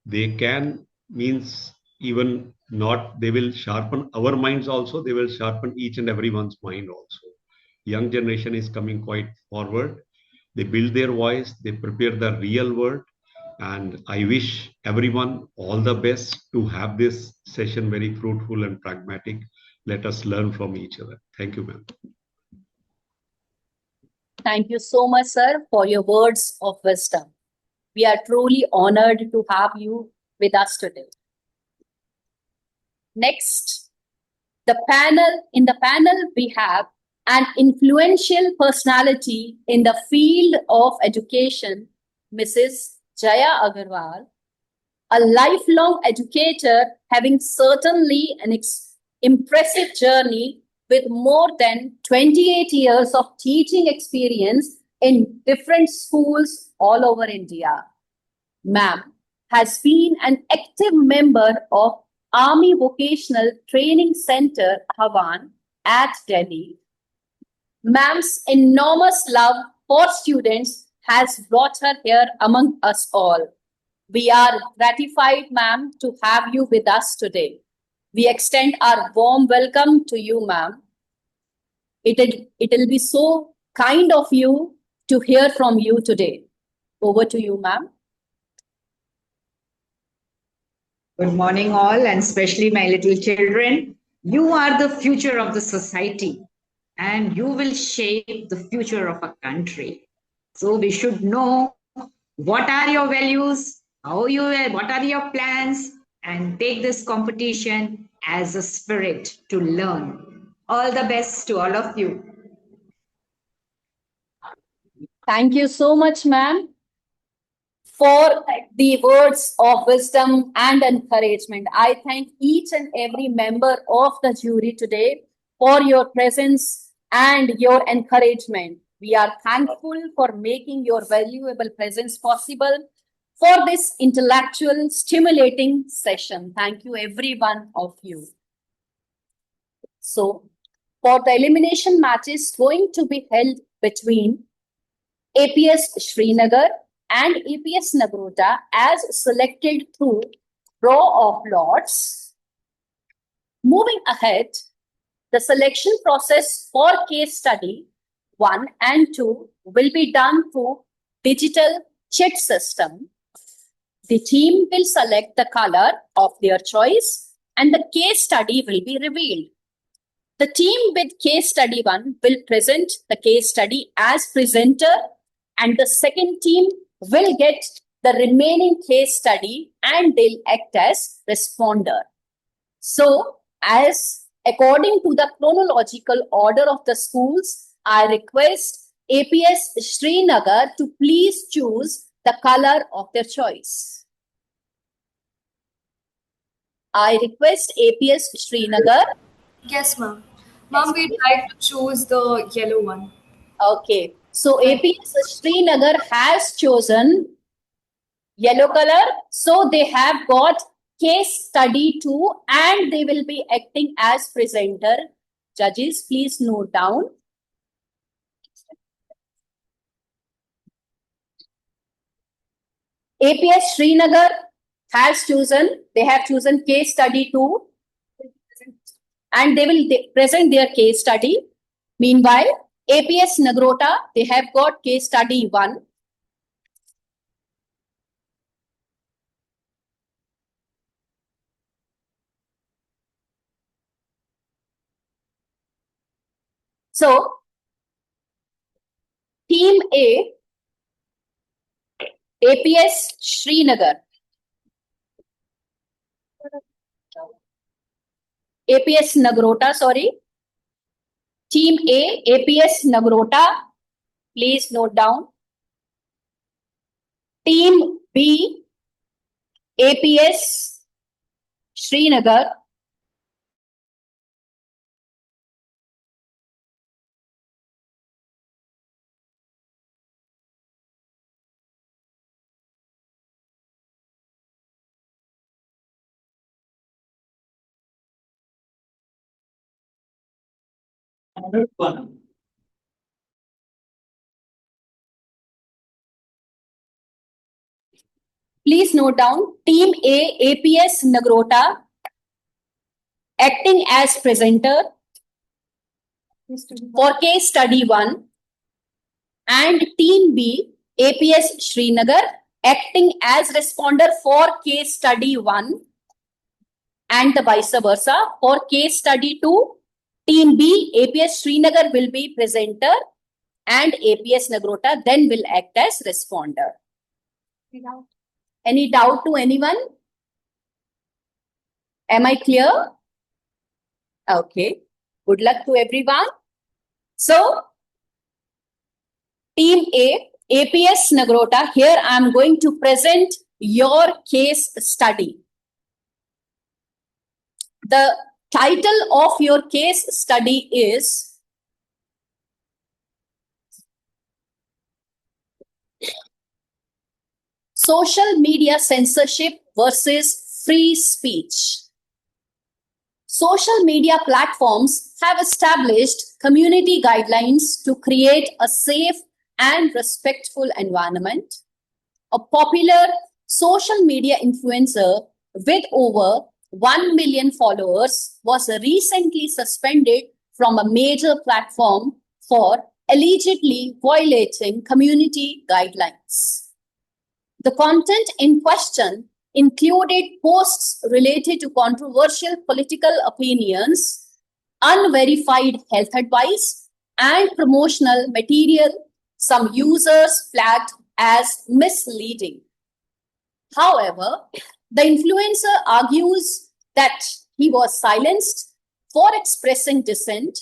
They can means even not, they will sharpen our minds also, they will sharpen each and everyone's mind also. Young generation is coming quite forward. They build their voice, they prepare the real world. And I wish everyone all the best to have this session very fruitful and pragmatic. Let us learn from each other. Thank you, ma'am. Thank you so much, sir, for your words of wisdom. We are truly honored to have you with us today. Next, in the panel, we have an influential personality in the field of education, Mrs. Jaya Agarwal, a lifelong educator having certainly an impressive journey with more than 28 years of teaching experience in different schools all over India. Ma'am has been an active member of Army Vocational Training Center, Havan, at Delhi. Ma'am's enormous love for students has brought her here among us all. We are gratified, ma'am, to have you with us today. We extend our warm welcome to you, ma'am. It'll be so kind of you to hear from you today. Over to you, ma'am. Good morning, all, and especially my little children. You are the future of the society, and you will shape the future of a country. So we should know what are your values, what are your plans, and take this competition as a spirit to learn. All the best to all of you. Thank you so much, ma'am, for the words of wisdom and encouragement. I thank each and every member of the jury today for your presence and your encouragement. We are thankful for making your valuable presence possible. for this intellectual stimulating session. Thank you, every one of you. So, for the elimination matches going to be held between APS Srinagar and APS Nagrota as selected through draw of lots. Moving ahead, the selection process for case study 1 and 2 will be done through digital chit system. The team will select the color of their choice and the case study will be revealed. The team with case study 1 will present the case study as presenter, and the second team will get the remaining case study and they'll act as responder. So, as according to the chronological order of the schools, I request APS Srinagar to please choose the color of their choice. I request APS Srinagar. Yes, ma'am. Ma'am, we'd like to choose the yellow one. Okay. So APS Srinagar has chosen yellow color. So they have got case study 2 and they will be acting as presenter. Judges, please note down. APS Srinagar has chosen, they have chosen case study 2 and they will present their case study. Meanwhile, APS Nagrota, they have got case study 1. So, Team A, APS Srinagar. APS Nagrota, sorry. Team A, APS Nagrota, please note down. Team B, APS Srinagar. Please note down, Team A, APS Nagrota, acting as presenter for case study 1, and Team B, APS Srinagar, acting as responder for case study 1, and the vice versa. For case study 2, Team B, APS Srinagar will be presenter and APS Nagrota then will act as responder. Any doubt to anyone? Am I clear? Okay. Good luck to everyone. So, Team A, APS Nagrota, here I am going to present your case study. The title of your case study is Social Media Censorship versus Free Speech. Social media platforms have established community guidelines to create a safe and respectful environment. A popular social media influencer with over 1 million followers was recently suspended from a major platform for allegedly violating community guidelines. The content in question included posts related to controversial political opinions, unverified health advice, and promotional material some users flagged as misleading. However, the influencer argues that he was silenced for expressing dissent.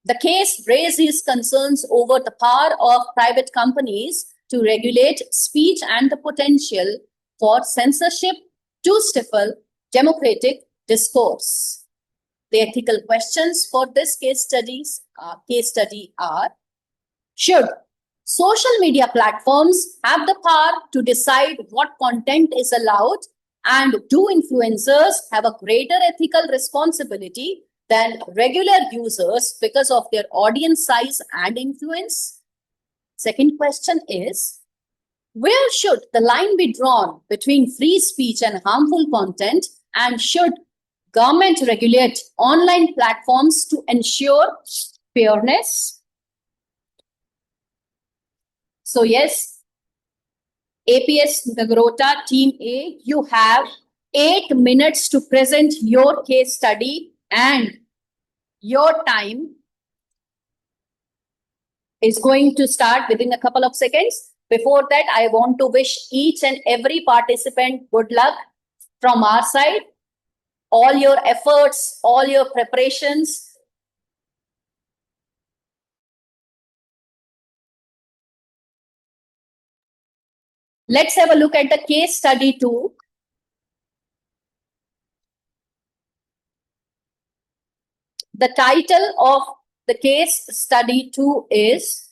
The case raises concerns over the power of private companies to regulate speech and the potential for censorship to stifle democratic discourse. The ethical questions for this case study are: should Social media platforms have the power to decide what content is allowed, and do influencers have a greater ethical responsibility than regular users because of their audience size and influence? Second question is, where should the line be drawn between free speech and harmful content, and should government regulate online platforms to ensure fairness? So yes, APS Nagrota Team A, you have 8 minutes to present your case study, and your time is going to start within a couple of seconds. Before that, I want to wish each and every participant good luck from our side. All your efforts, all your preparations. Let's have a look at the case study 2. The title of the case study 2 is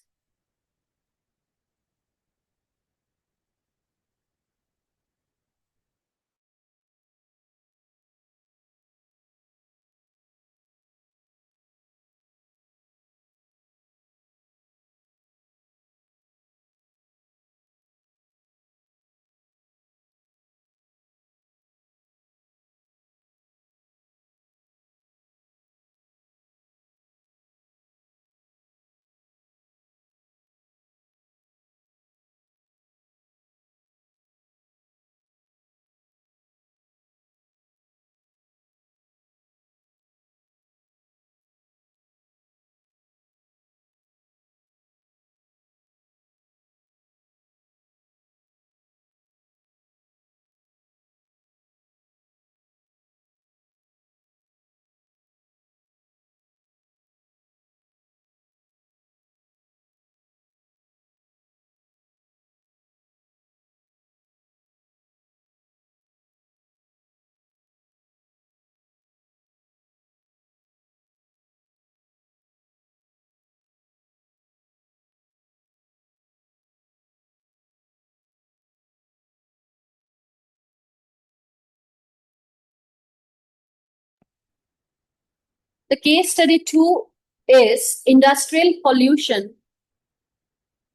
the case study 2 is industrial pollution.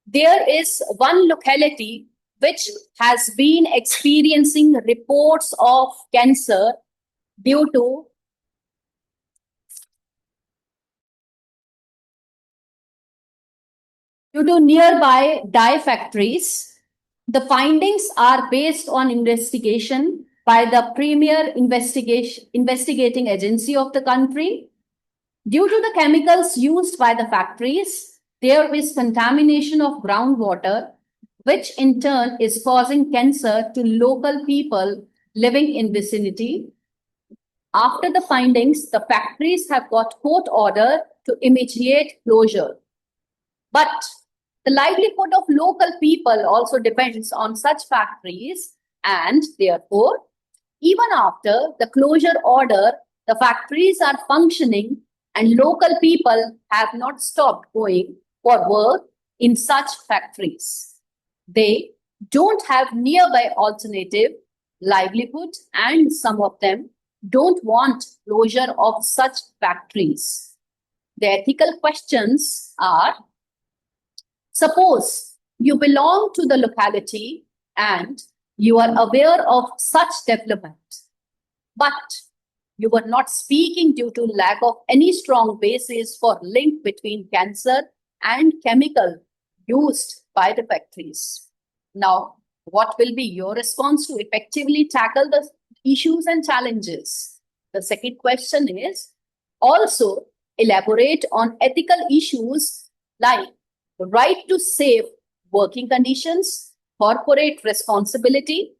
There is one locality which has been experiencing reports of cancer due to nearby dye factories. The findings are based on investigation by the premier investigating agency of the country. Due to the chemicals used by the factories, there is contamination of groundwater, which in turn is causing cancer to local people living in vicinity. After the findings, the factories have got court order to immediate closure. But the livelihood of local people also depends on such factories, and therefore, even after the closure order, the factories are functioning and local people have not stopped going for work in such factories. They don't have nearby alternative livelihood, and some of them don't want closure of such factories. The ethical questions are, suppose you belong to the locality and you are aware of such development, but you were not speaking due to lack of any strong basis for link between cancer and chemical used by the factories. Now, what will be your response to effectively tackle the issues and challenges? The second question is, also elaborate on ethical issues like the right to safe working conditions, corporate responsibility,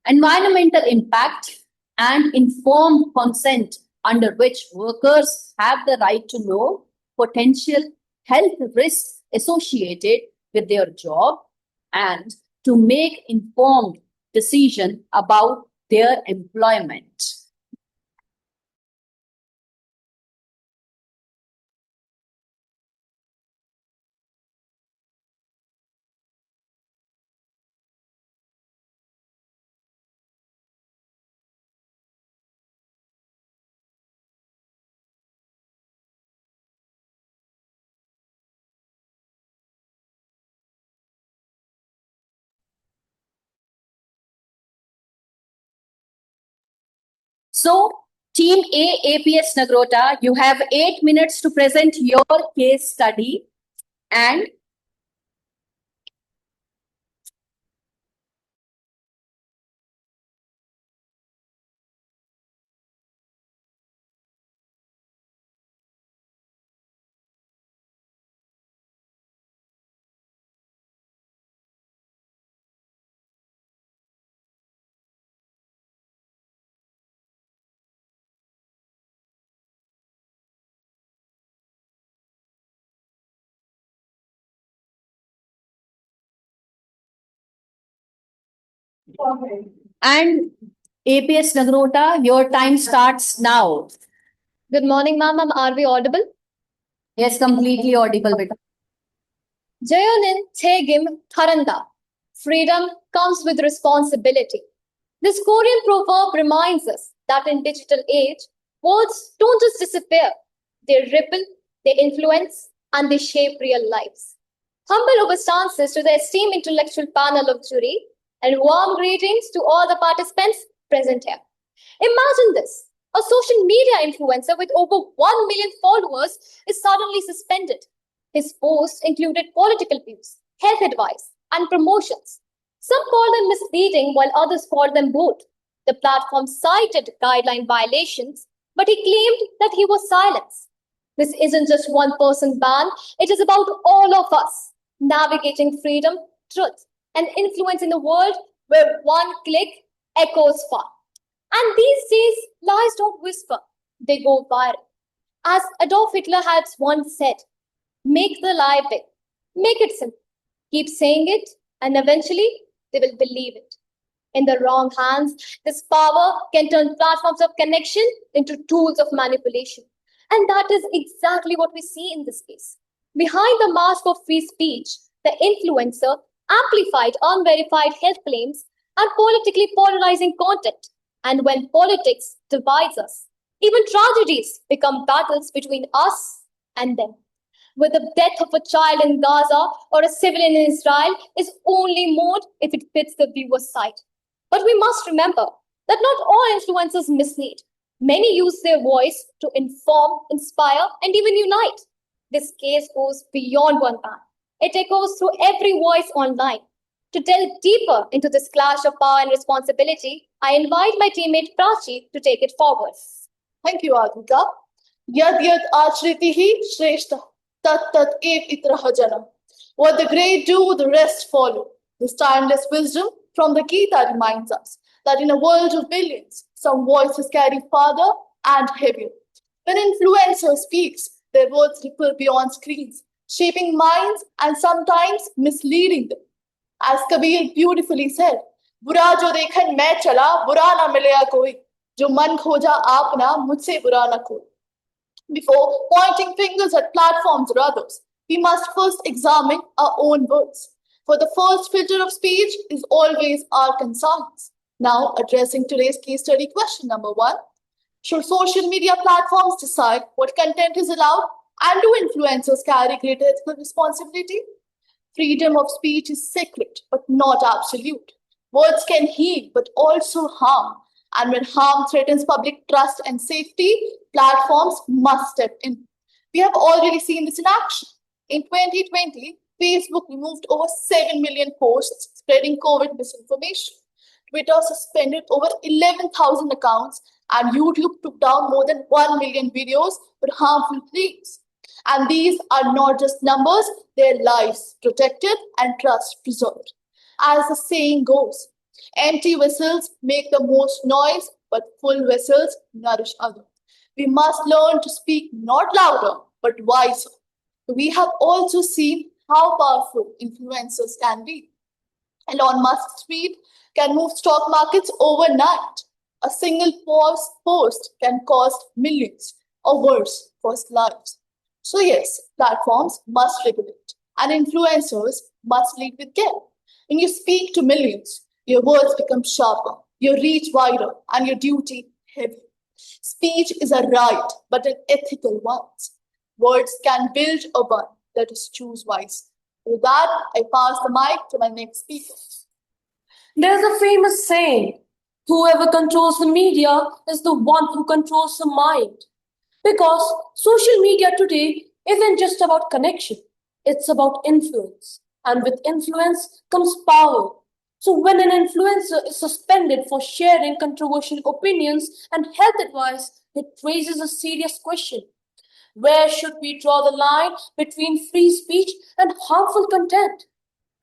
environmental impact, and informed consent, under which workers have the right to know potential health risks associated with their job and to make informed decision about their employment. So, Team A, APS Nagrota, you have 8 minutes to present your case study and APS Nagrota, your time starts now. Good morning, ma'am. Are we audible? Yes, completely audible, beta. Jayonin Tegim Tharanda. Freedom comes with responsibility. This Korean proverb reminds us that in digital age, words don't just disappear. They ripple, they influence, and they shape real lives. Humble obeisance to the esteemed intellectual panel of jury and warm greetings to all the participants present here. Imagine this. A social media influencer with over 1 million followers is suddenly suspended. His posts included political views, health advice, and promotions. Some call them misleading while others call them both. The platform cited guideline violations, but he claimed that he was silenced. This isn't just one person's ban, it is about all of us navigating freedom, truth, and influence in a world where one click echoes far. And these days, lies don't whisper, they go viral. As Adolf Hitler had once said, make the lie big, make it simple, keep saying it, and eventually they will believe it. In the wrong hands, this power can turn platforms of connection into tools of manipulation. And that is exactly what we see in this case. Behind the mask of free speech, the influencer amplified unverified health claims and politically polarizing content. And when politics divides us, even tragedies become battles between us and them. With the death of a child in Gaza or a civilian in Israel is only mourned if it fits the viewer's side. But we must remember that not all influencers mislead. Many use their voice to inform, inspire, and even unite. This case goes beyond one man. It echoes through every voice online. To delve deeper into this clash of power and responsibility, I invite my teammate Prachi to take it forward. Thank you, Advika. Yad yad achritihi shreshta tat tat ev itraha jana. What the great do, the rest follow. This timeless wisdom from the Gita reminds us that in a world of billions, some voices carry farther and heavier. When influencers speaks, their words ripple beyond screens, shaping minds and sometimes misleading them. As Kabir beautifully said, बुरा जो देखन मैं चला बुरा ना मिलेगा कोई जो मन खोजा आपना मुझसे बुरा ना कोई. Before pointing fingers at platforms or others, we must first examine our own words. For the first filter of speech is always our conscience. Now, addressing today's case study question number 1, should social media platforms decide what content is allowed, and do influencers carry greater ethical responsibility? Freedom of speech is sacred, but not absolute. Words can heal, but also harm. And when harm threatens public trust and safety, platforms must step in. We have already seen this in action. In 2020, Facebook removed over 7 million posts spreading COVID misinformation. Twitter suspended over 11,000 accounts, and YouTube took down more than 1 million videos with harmful claims. And these are not just numbers, they're lives protected and trust preserved. As the saying goes, empty vessels make the most noise, but full vessels nourish others. We must learn to speak not louder, but wiser. We have also seen how powerful influencers can be. Elon Musk's tweet can move stock markets overnight. A single post can cost millions, or worse, cost lives. So yes, platforms must regulate, and influencers must lead with care. When you speak to millions, your words become sharper, your reach wider, and your duty heavier. Speech is a right, but an ethical one. Words can build or burn. Let us choose wisely. With that, I pass the mic to my next speaker. There's a famous saying, Whoever controls the media is the one who controls the mind. Because social media today isn't just about connection, it's about influence. And with influence comes power. So when an influencer is suspended for sharing controversial opinions and health advice, it raises a serious question. Where should we draw the line between free speech and harmful content?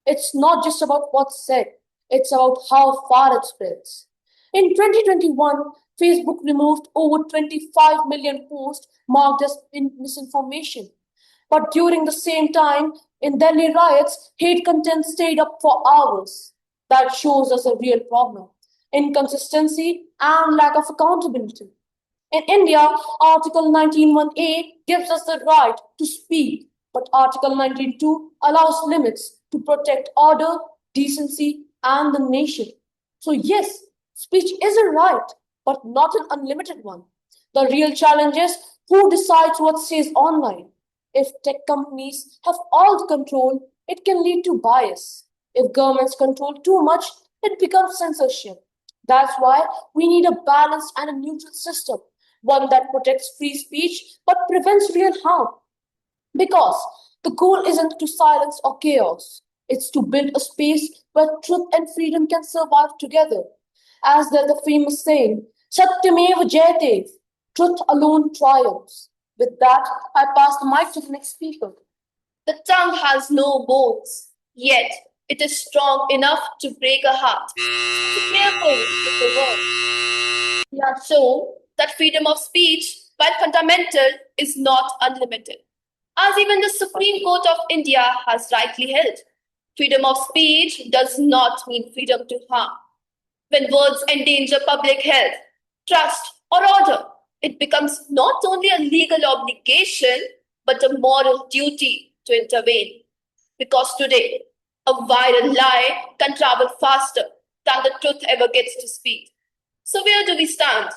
It's not just about what's said, it's about how far it spreads. In 2021, Facebook removed over 25 million posts marked as misinformation. But during the same time, in Delhi riots, hate content stayed up for hours. That shows us a real problem: inconsistency and lack of accountability. In India, Article 19(1)(a) gives us the right to speak, but Article 19(2) allows limits to protect order, decency, and the nation. So, yes, speech is a right, but not an unlimited one. The real challenge is who decides what stays online. If tech companies have all the control, it can lead to bias. If governments control too much, it becomes censorship. That's why we need a balanced and a neutral system, one that protects free speech but prevents real harm. Because the goal isn't to silence or chaos, it's to build a space where truth and freedom can survive together. As there's the famous saying, Satyameva Jayate, truth alone triumphs. With that, I pass the mic to the next speaker. The tongue has no bones, yet it is strong enough to break a heart. Be careful with the word. We have shown that freedom of speech, while fundamental, is not unlimited. As even the Supreme Court of India has rightly held, freedom of speech does not mean freedom to harm. When words endanger public health, trust, or order, it becomes not only a legal obligation, but a moral duty to intervene. Because today, a viral lie can travel faster than the truth ever gets to speed. So where do we stand?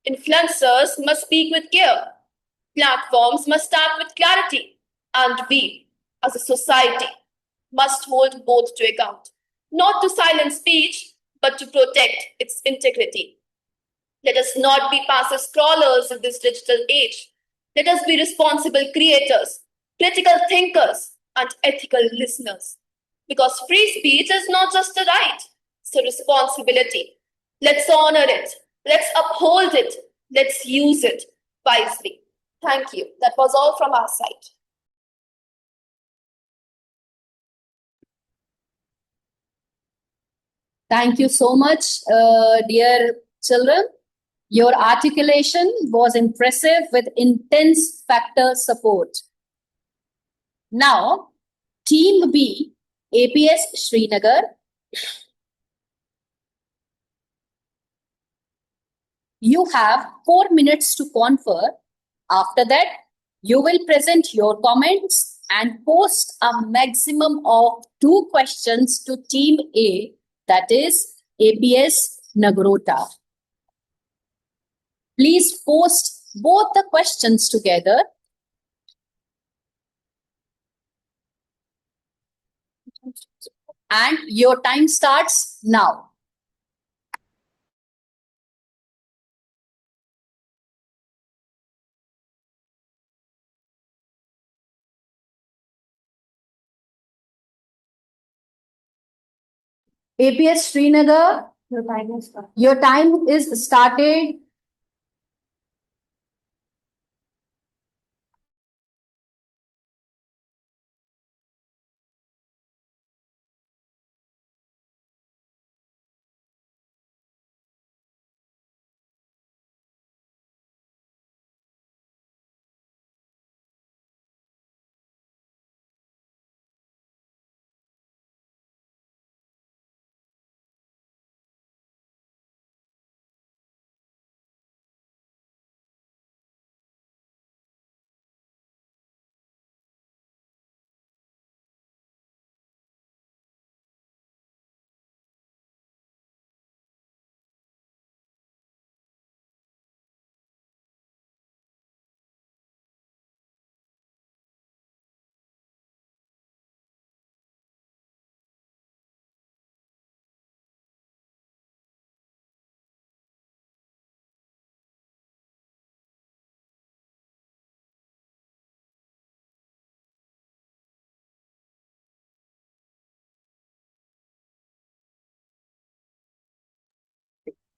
Influencers must speak with care. Platforms must act with clarity. And we, as a society, must hold both to account. Not to silence speech, but to protect its integrity. Let us not be passive scrollers in this digital age. Let us be responsible creators, critical thinkers, and ethical listeners. Because free speech is not just a right, it's a responsibility. Let's honor it. Let's uphold it. Let's use it wisely. Thank you. That was all from our side. Thank you so much, dear children. Your articulation was impressive with intense factor support. Now, Team B, APS Srinagar. You have 4 minutes to confer. After that, you will present your comments and post a maximum of 2 questions to Team A, that is APS Nagrota. Please post both the questions together. And your time starts now. APS Srinagar, your time is started.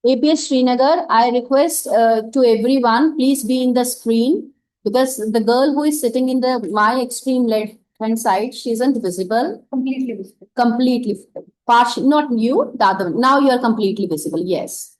APS Srinagar, I request to everyone, please be in the screen because the girl who is sitting in the my extreme left hand side, she isn't visible. Completely visible. Completely partial, not you, the other. Now you are completely visible. Yes.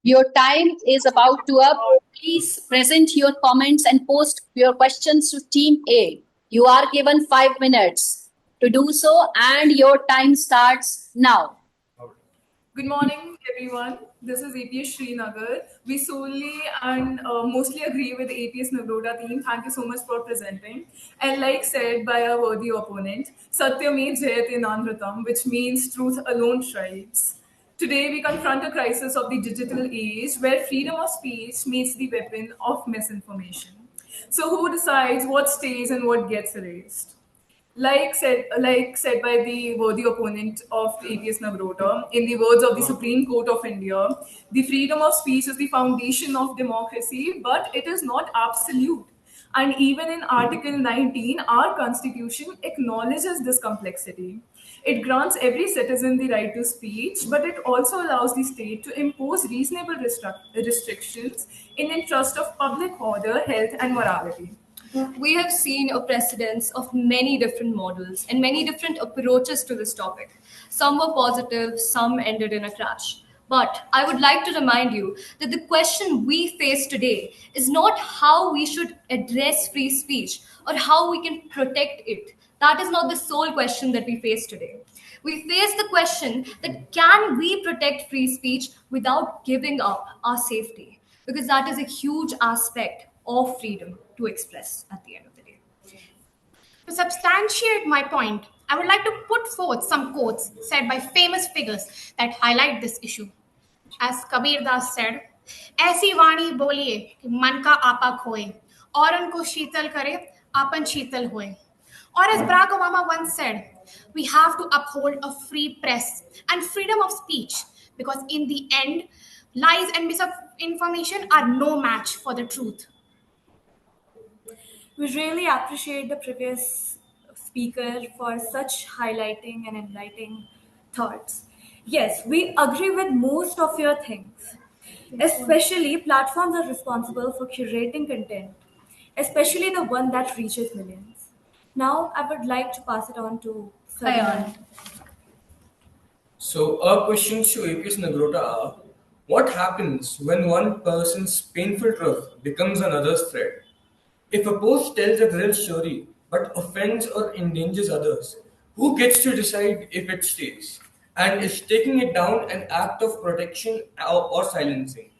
Your time is about to up. Please present your comments and post your questions to Team A. You are given 5 minutes to do so, and your time starts now. Good morning, everyone. This is APS Srinagar. We solely and mostly agree with the APS Nagroda team. Thank you so much for presenting. And like said by our worthy opponent, Satyame Jayate Nandratam, which means truth alone triumphs. Today, we confront a crisis of the digital age where freedom of speech meets the weapon of misinformation. So, who decides what stays and what gets erased? Like said by the worthy opponent of the APS Nagrota, in the words of the Supreme Court of India, the freedom of speech is the foundation of democracy, but it is not absolute. And even in Article 19, our constitution acknowledges this complexity. It grants every citizen the right to speech, but it also allows the state to impose reasonable restrictions in interest of public order, health, and morality. We have seen a precedence of many different models and many different approaches to this topic. Some were positive, some ended in a crash. But I would like to remind you that the question we face today is not how we should address free speech or how we can protect it. That is not the sole question that we face today. We face the question that can we protect free speech without giving up our safety? Because that is a huge aspect of freedom to express at the end of the day. To substantiate my point, I would like to put forth some quotes said by famous figures that highlight this issue. As Kabir Das said, ऐसी वाणी बोलिए कि मन का आपा खोए और उनको शीतल करे आपन शीतल होए. Or as Barack Obama once said, we have to uphold a free press and freedom of speech because in the end, lies and misinformation are no match for the truth. We really appreciate the previous speaker for such highlighting and enlightening thoughts. Yes, we agree with most of your things. Especially, platforms are responsible for curating content, especially the one that reaches millions. Now, I would like to pass it on to Sayan. So our questions to APS Nagrota are: what happens when one person's painful truth becomes another's threat? If a post tells a real story but offends or endangers others, who gets to decide if it stays? And is taking it down an act of protection or silencing?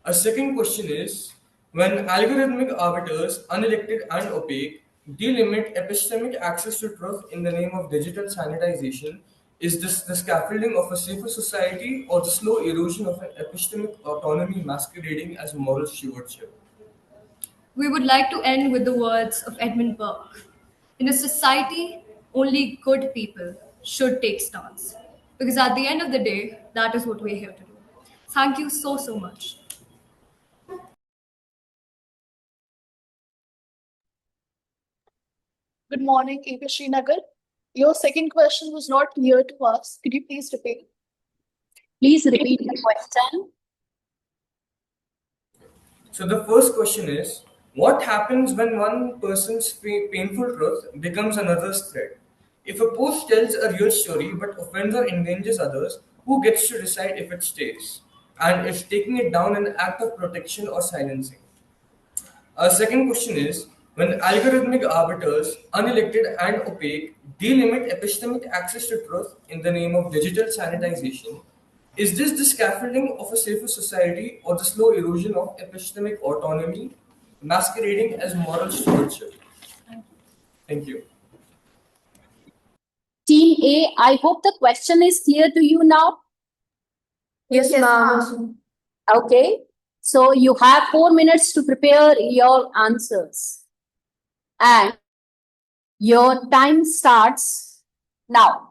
A second question is, when algorithmic arbiters, unelected and opaque, delimit epistemic access to truth in the name of digital sanitization, is this the scaffolding of a safer society or the slow erosion of an epistemic autonomy masquerading as moral stewardship? We would like to end with the words of Edmund Burke. In a society, only good people should take stance. Because at the end of the day, that is what we're here to do. Thank you so, so much. Good morning, AP Srinagar. Your second question was not clear to us. Could you please repeat? Please repeat the question. So the first question is, what happens when one person's painful truth becomes another's threat? If a post tells a real story but offends or endangers others, who gets to decide if it stays? And is taking it down an act of protection or silencing? Our second question is, when algorithmic arbiters, unelected and opaque, delimit epistemic access to truth in the name of digital sanitization, is this the scaffolding of a safer society or the slow erosion of epistemic autonomy masquerading as moral stewardship? Thank you. Team A, I hope the question is clear to you now. Yes, ma'am. Okay. So you have 4 minutes to prepare your answers. And your time starts now.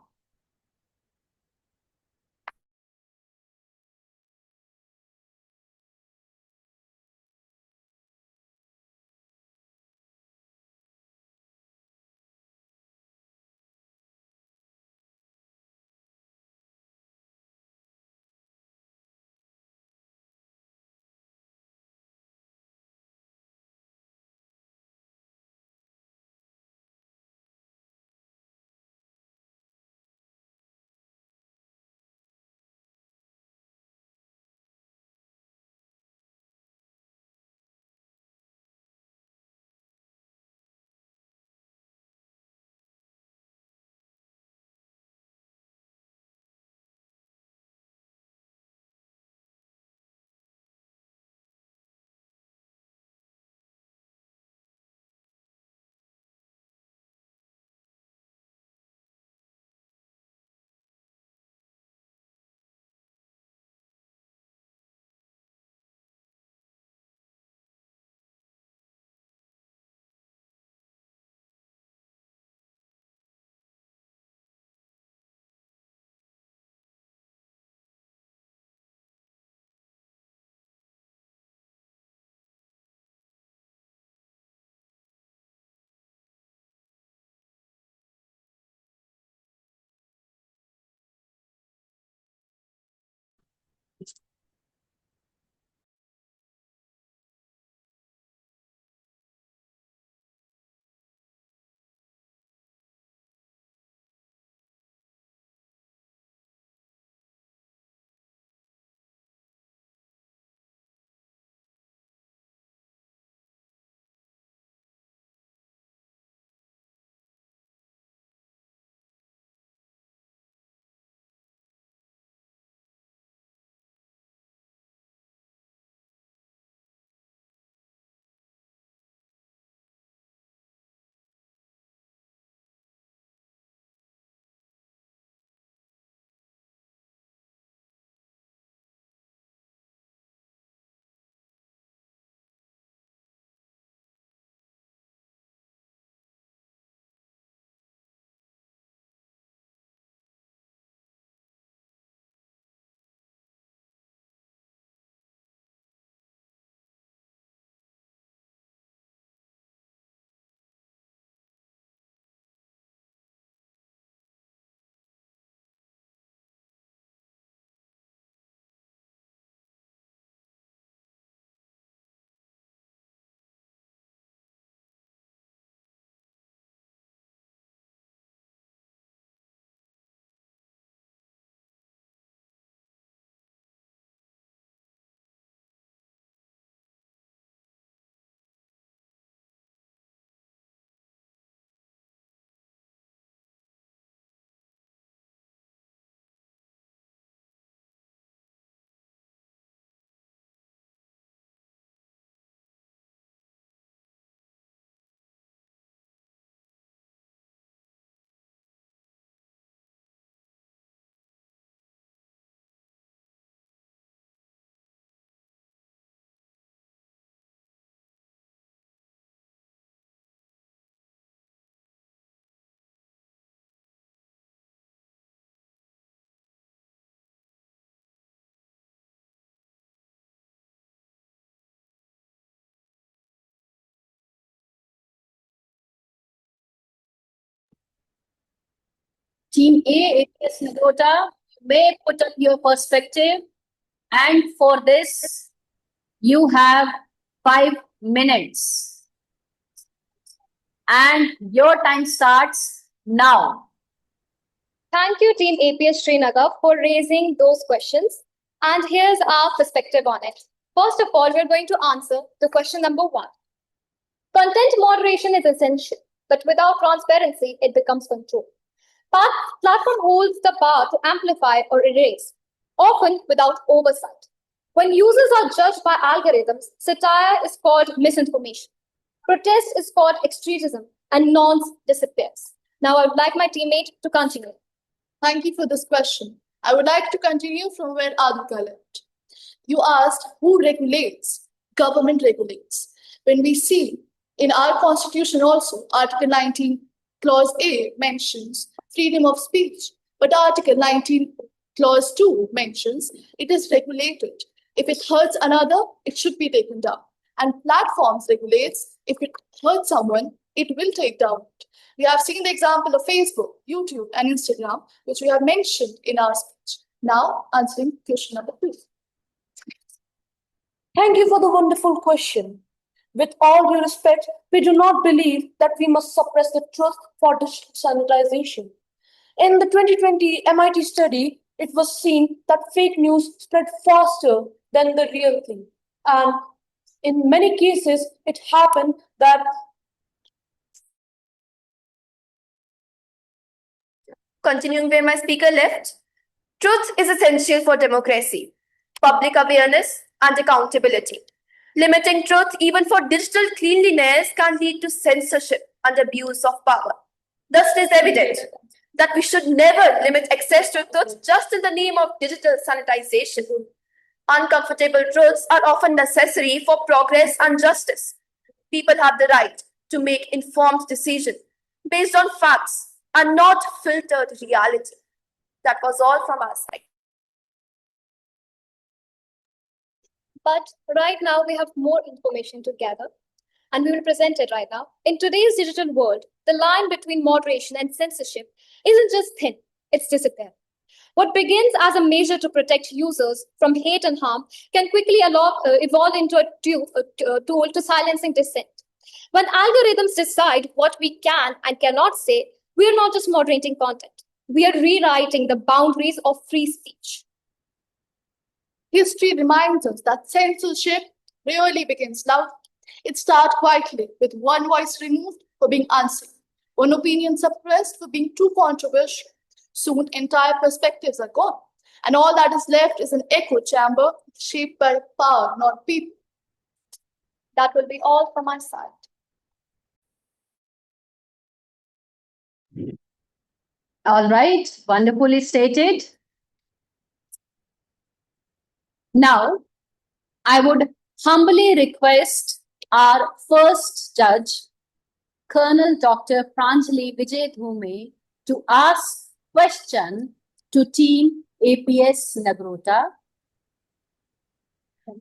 Team A, APS Nagota, may put up your perspective. And for this, you have 5 minutes. And your time starts now. Thank you, Team APS Srinagar, for raising those questions. And here's our perspective on it. First of all, we're going to answer the question number 1. Content moderation is essential, but without transparency, it becomes control. Platform holds the power to amplify or erase, often without oversight. When users are judged by algorithms, satire is called misinformation. Protest is called extremism, and nonce disappears. Now, I would like my teammate to continue. Thank you for this question. I would like to continue from where Adhika left. You asked who regulates? Government regulates. When we see in our constitution also, Article 19, Clause A mentions freedom of speech, but Article 19, Clause 2 mentions it is regulated. If it hurts another, it should be taken down. And platforms regulates, if it hurts someone, it will take down. We have seen the example of Facebook, YouTube, and Instagram, which we have mentioned in our speech. Now, answering question number 2. Thank you for the wonderful question. With all due respect, we do not believe that we must suppress the truth for digital sanitization. In the 2020 MIT study, it was seen that fake news spread faster than the real thing. And in many cases, it happened that continuing where my speaker left, truth is essential for democracy, public awareness, and accountability. Limiting truth, even for digital cleanliness, can lead to censorship and abuse of power. Thus, it is evident that we should never limit access to truth just in the name of digital sanitization. Uncomfortable truths are often necessary for progress and justice. People have the right to make informed decisions based on facts and not filtered reality. That was all from our side. But right now, we have more information to gather, and we will present it right now. In today's digital world, the line between moderation and censorship isn't just thin, it's disappearing. What begins as a measure to protect users from hate and harm can quickly evolve into a tool to silencing dissent. When algorithms decide what we can and cannot say, we are not just moderating content. We are rewriting the boundaries of free speech. History reminds us that censorship rarely begins loud. It starts quietly, with one voice removed for being unseen, one opinion suppressed for being too controversial. Soon, entire perspectives are gone, and all that is left is an echo chamber shaped by power, not people. That will be all from my side. All right, wonderfully stated. Now, I would humbly request our first judge, Colonel Dr. Pranjali Vijay Dhume, to ask question to Team APS Nagrota.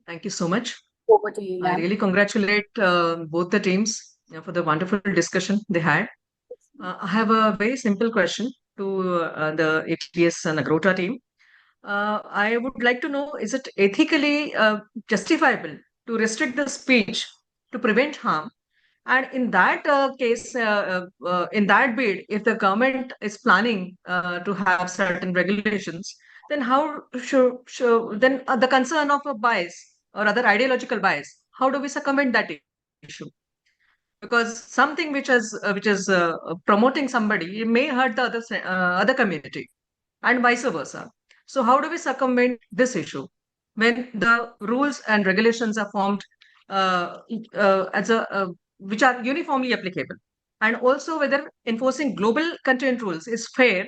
Thank you so much. Over to you, I ma'am. really congratulate both the teams for the wonderful discussion they had. I have a very simple question to the APS Nagrota team. I would like to know, is it ethically justifiable to restrict the speech to prevent harm? And in that case, in that bid, if the government is planning to have certain regulations, then how then the concern of a bias or other ideological bias, how do we circumvent that issue? Because something which is promoting somebody, it may hurt the other community, and vice versa. So how do we circumvent this issue when the rules and regulations are formed as which are uniformly applicable, and also whether enforcing global content rules is fair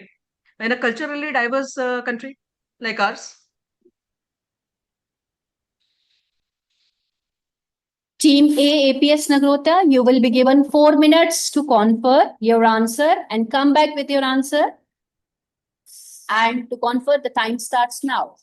in a culturally diverse country like ours? Team A, APS Nagrota, you will be given 4 minutes to confer your answer and come back with your answer. And to confer, the time starts now.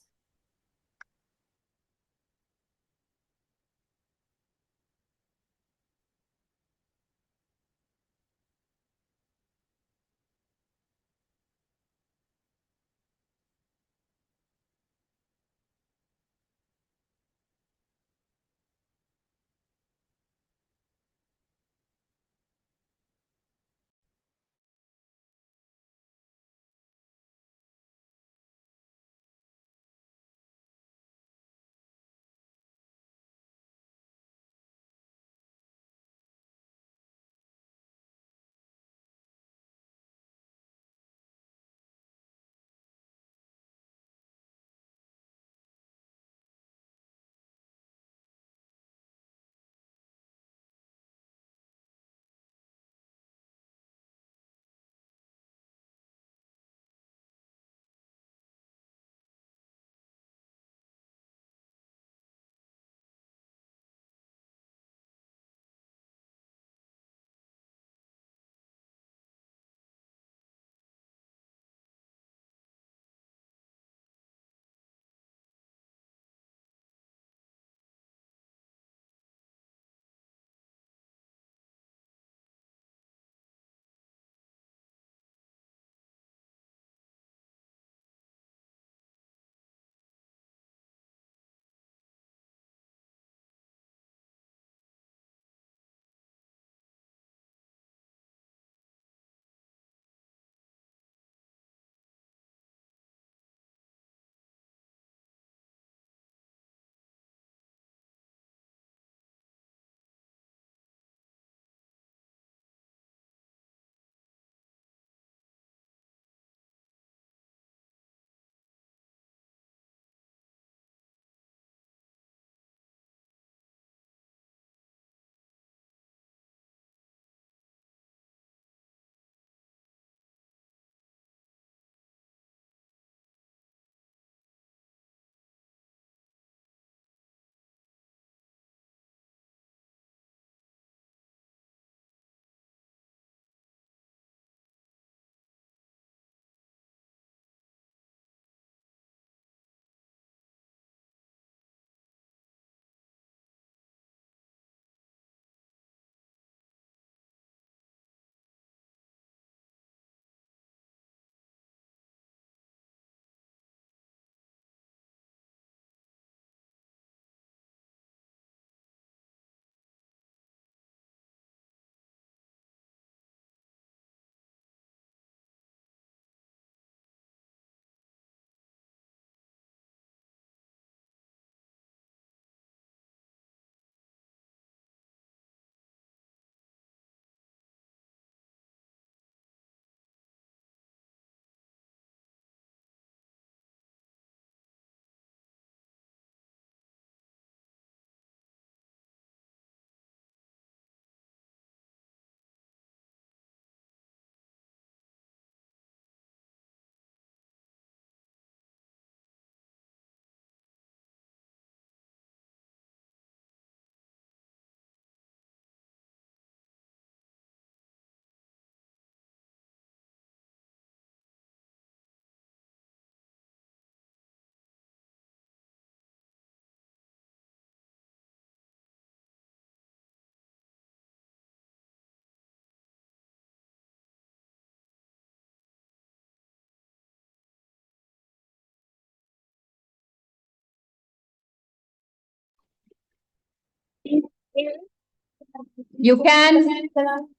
You can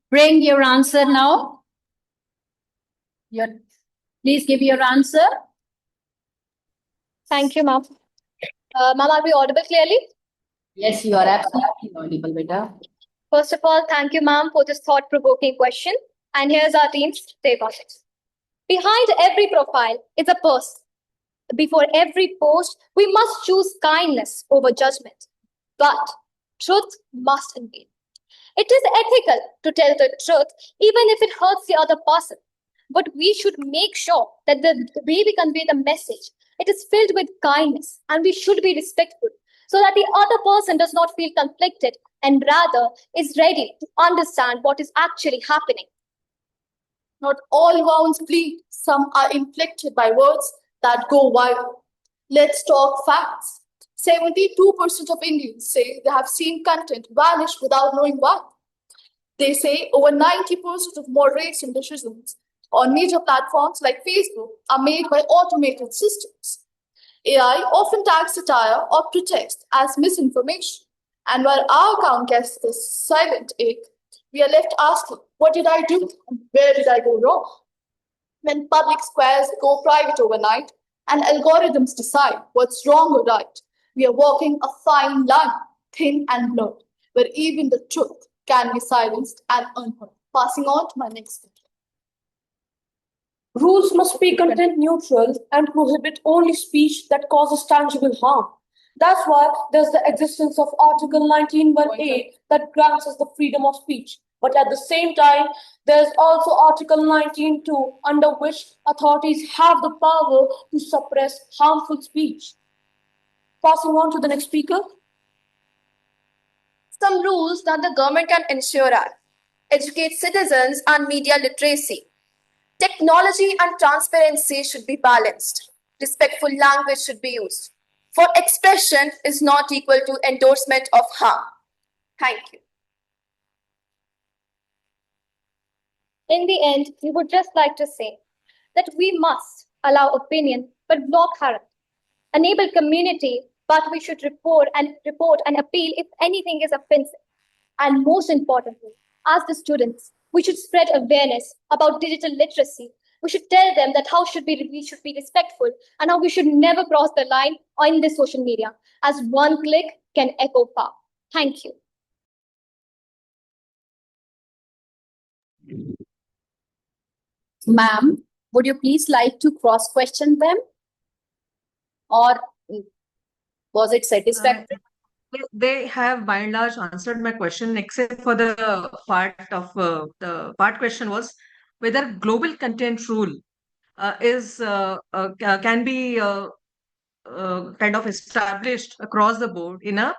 bring your answer now. Please give your answer. Thank you, ma'am. Ma'am, are we audible clearly? Yes, you are absolutely audible, beta. First of all, thank you, ma'am, for this thought-provoking question. And here's our team's take on it. Behind every profile is a person. Before every post, we must choose kindness over judgment. But truth must unveil. It is ethical to tell the truth, even if it hurts the other person. But we should make sure that the way we convey the message, it is filled with kindness, and we should be respectful so that the other person does not feel conflicted and rather is ready to understand what is actually happening. Not all wounds bleed. Some are inflicted by words that go viral. Let's talk facts. 72% of Indians say they have seen content vanish without knowing why. They say over 90% of moderation decisions on major platforms like Facebook are made by automated systems. AI often tags satire or pretext as misinformation. And while our account gets this silent ache, we are left asking, what did I do and where did I go wrong? When public squares go private overnight and algorithms decide what's wrong or right, we are walking a fine line, thin and blurred, where even the truth can be silenced and unheard. Passing on to my next speaker. Rules must be content neutral and prohibit only speech that causes tangible harm. That's why there's the existence of Article 19(1)(a) that grants us the freedom of speech. But at the same time, there's also Article 19(2), under which authorities have the power to suppress harmful speech. Passing on to the next speaker. Some rules that the government can ensure are: educate citizens on media literacy. Technology and transparency should be balanced. Respectful language should be used. For expression is not equal to endorsement of harm. Thank you. In the end, we would just like to say that we must allow opinion but block harm. Enable community, but we should report and appeal if anything is offensive. And most importantly, as the students, we should spread awareness about digital literacy. We should tell them that we should be respectful and how we should never cross the line on this social media, as one click can echo far. Thank you. Ma'am, would you please like to cross-question them? Or was it satisfactory? They have by and large answered my question, except for the part question was whether global content rule can be kind of established across the board in a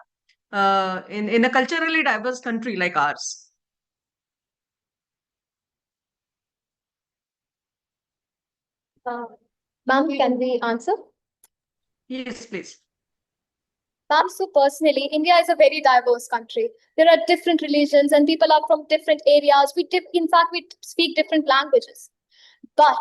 culturally diverse country like ours. Ma'am, can we answer? Yes, please. Ma'am, so personally, India is a very diverse country. There are different religions and people are from different areas. In fact, we speak different languages. But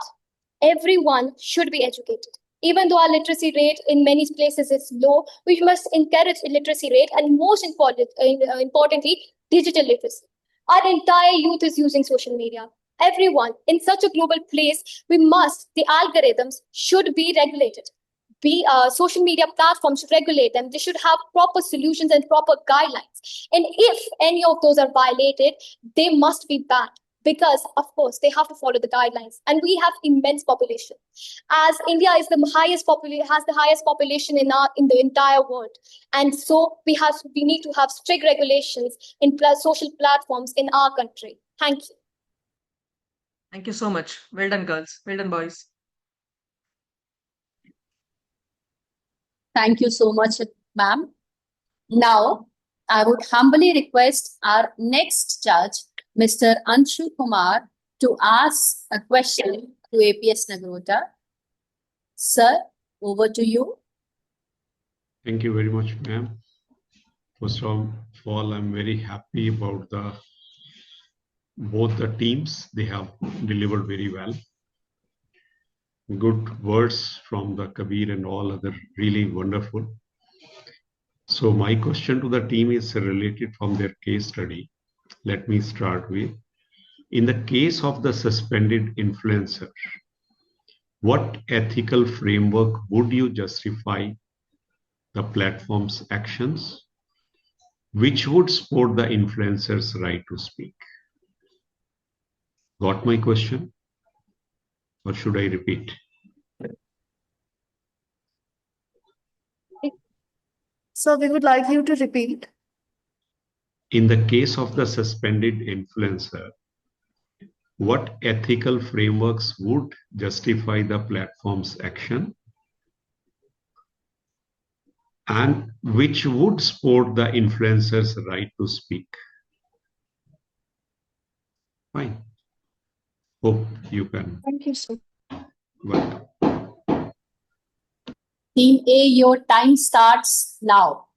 everyone should be educated. Even though our literacy rate in many places is low, we must encourage literacy rate and most importantly, digital literacy. Our entire youth is using social media. Everyone in such a global place, the algorithms should be regulated. Social media platforms should regulate them. They should have proper solutions and proper guidelines. And if any of those are violated, they must be banned. Because, of course, they have to follow the guidelines. And we have immense population. As India is has the highest population in the entire world. And so we need to have strict regulations in social platforms in our country. Thank you. Thank you so much. Well done, girls. Well done, boys. Thank you so much, ma'am. Now, I would humbly request our next judge, Mr. Anshu Kumar, to ask a question to APS Nagrota. Sir, over to you. Thank you very much, ma'am. First of all, I'm very happy about both the teams. They have delivered very well. Good words from the Kabir and all other, really wonderful. So my question to the team is related from their case study. Let me start with, in the case of the suspended influencer, what ethical framework would you justify the platform's actions, which would support the influencer's right to speak? Got my question? Or should I repeat? So we would like you to repeat. In the case of the suspended influencer, what ethical frameworks would justify the platform's action and which would support the influencer's right to speak? Fine. Hope you can. Thank you, sir. Welcome. Team A, your time starts now.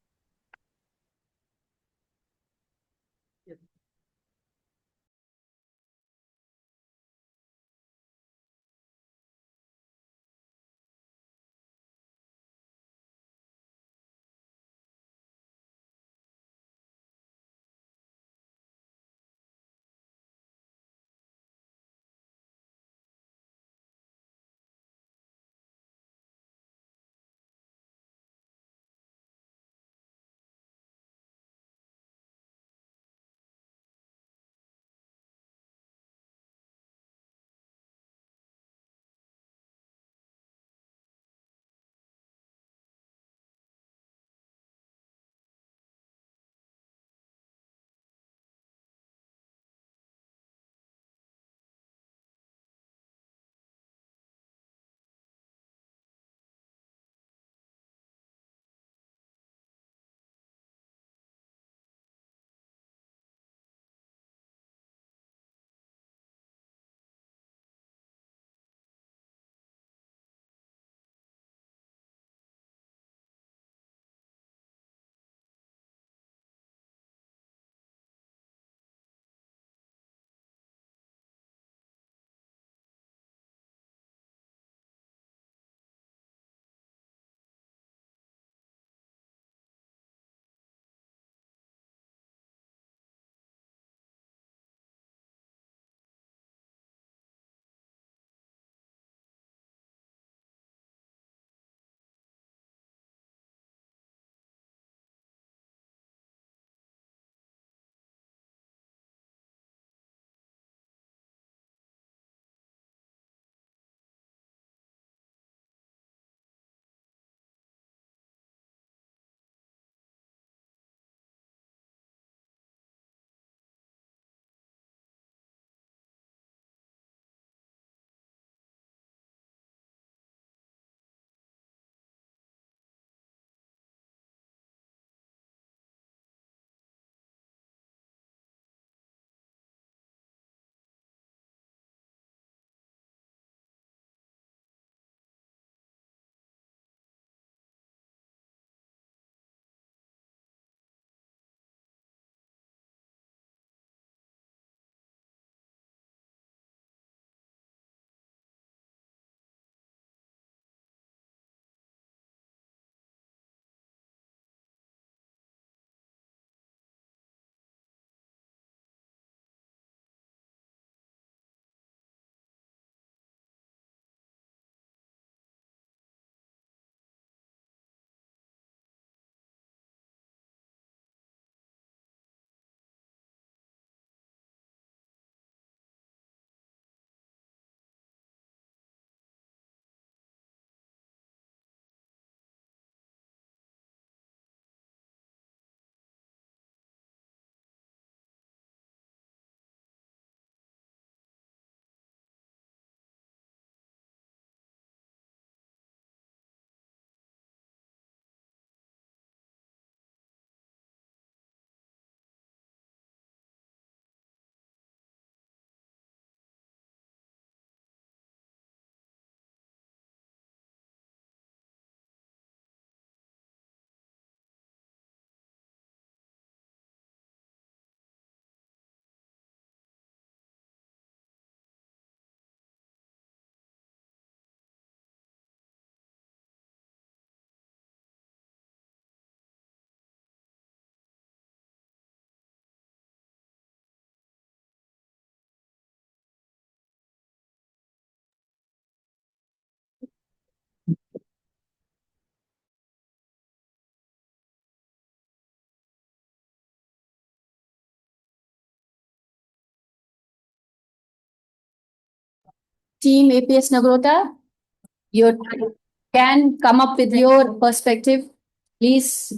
Team APS Nagrota, you can come up with your perspective, please.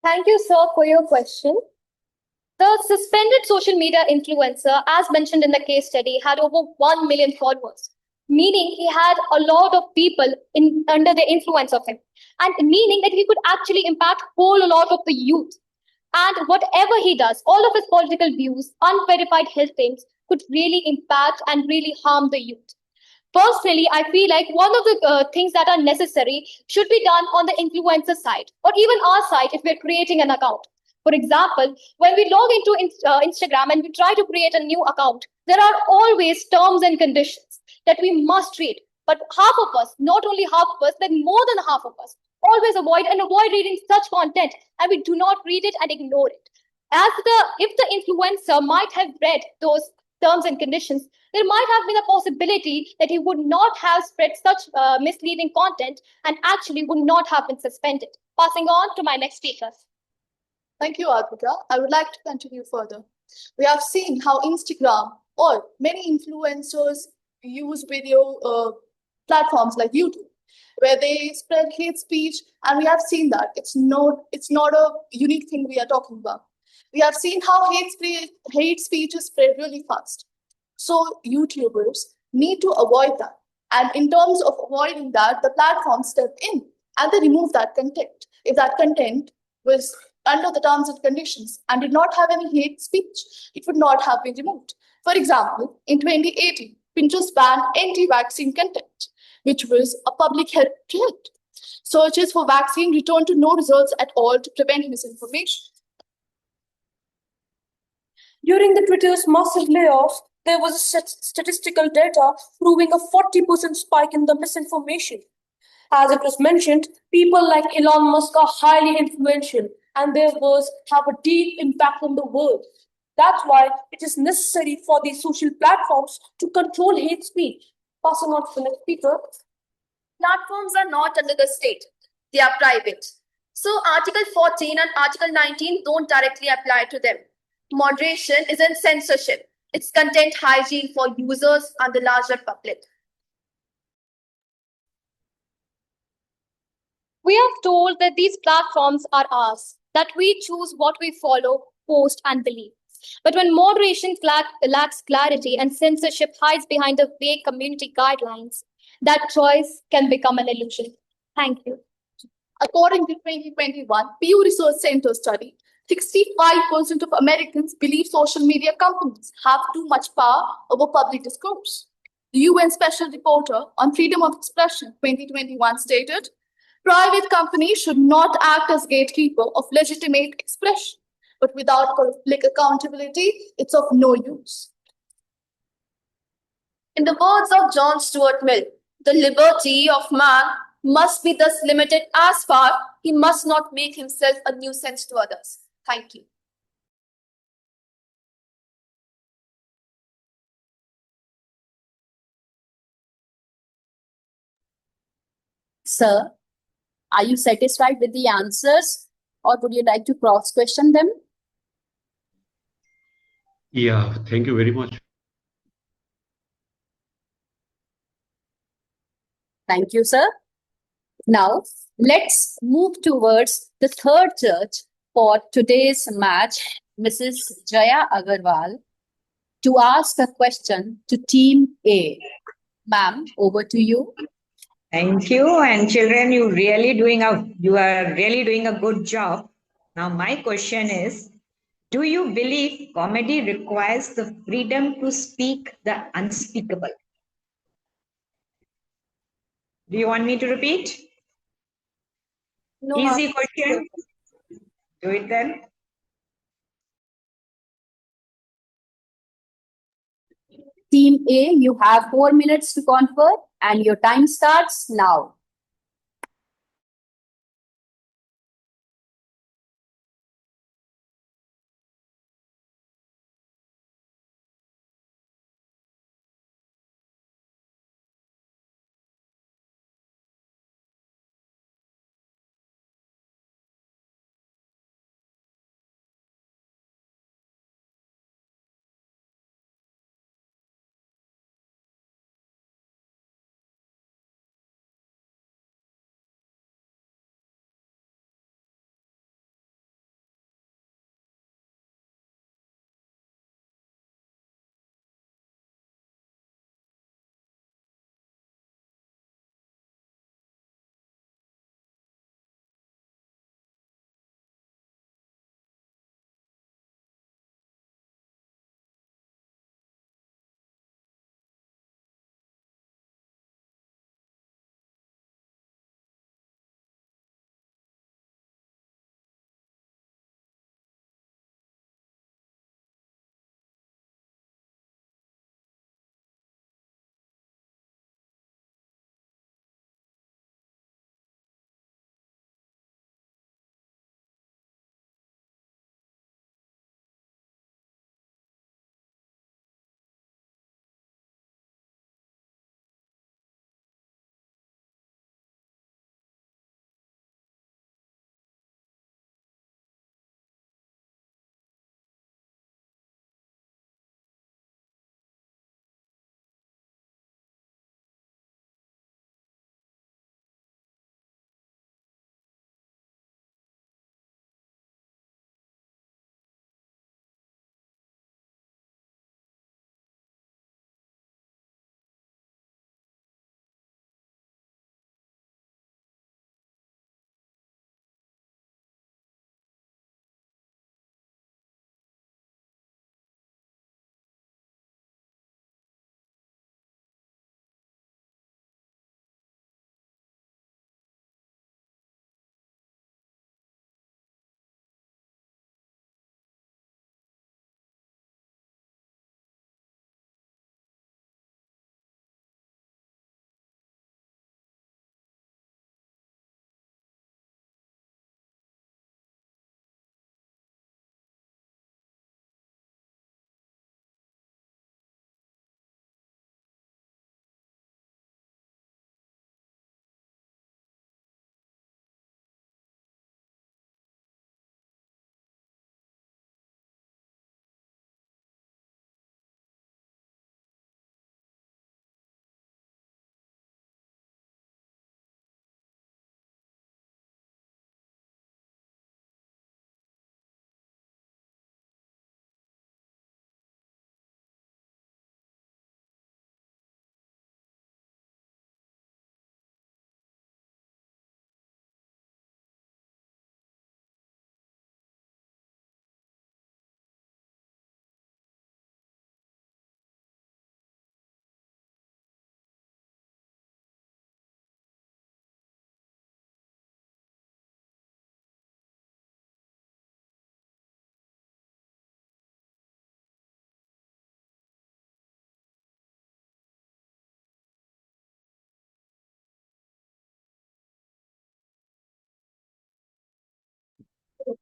Thank you, sir, for your question. The suspended social media influencer, as mentioned in the case study, had over 1 million followers, meaning he had a lot of people under the influence of him, and meaning that he could actually impact whole lot of the youth. And whatever he does, all of his political views, unverified health claims, could really impact and really harm the youth. Personally, I feel like one of the things that are necessary should be done on the influencer side, or even our side if we're creating an account. For example, when we log into Instagram and we try to create a new account, there are always terms and conditions that we must read. But half of us, not only half of us, but more than half of us, always avoid reading such content, and we do not read it and ignore it. If the influencer might have read those terms and conditions, there might have been a possibility that he would not have spread such misleading content and actually would not have been suspended. Passing on to my next speaker. Thank you, Advita. I would like to continue further. We have seen how Instagram or many influencers use video platforms like YouTube, where they spread hate speech, and we have seen that it's not a unique thing we are talking about. We have seen how hate speech is spread really fast. So YouTubers need to avoid that. And in terms of avoiding that, the platforms step in and they remove that content. If that content was under the terms and conditions and did not have any hate speech, it would not have been removed. For example, in 2018, Pinterest banned anti-vaccine content, which was a public health threat. Searches for vaccine returned to no results at all to prevent misinformation. During the Twitter's massive layoffs, there was statistical data proving a 40% spike in the misinformation. As it was mentioned, people like Elon Musk are highly influential and their words have a deep impact on the world. That's why it is necessary for these social platforms to control hate speech. Passing on to the next speaker. Platforms are not under the state, they are private. So Article 14 and Article 19 don't directly apply to them. Moderation isn't censorship, it's content hygiene for users and the larger public. We are told that these platforms are ours, that we choose what we follow, post, and believe. But when moderation lacks clarity and censorship hides behind the vague community guidelines, that choice can become an illusion. Thank you. According to 2021 Pew Research Center study, 65% of Americans believe social media companies have too much power over public discourse. The UN Special Reporter on Freedom of Expression 2021 stated, private companies should not act as gatekeeper of legitimate expression, but without public accountability, it's of no use. In the words of John Stuart Mill, the liberty of man must be thus limited as far he must not make himself a nuisance to others. Thank you. Sir, are you satisfied with the answers or would you like to cross-question them? Yeah, thank you very much. Thank you, sir. Now, let's move towards the third judge for today's match, Mrs. Jaya Agarwal, to ask a question to Team A. Ma'am, over to you. Thank you. And children, you are really doing a good job. Now, my question is, do you believe comedy requires the freedom to speak the unspeakable? Do you want me to repeat? No, easy question. Do it then. Team A, you have 4 minutes to confer and your time starts now.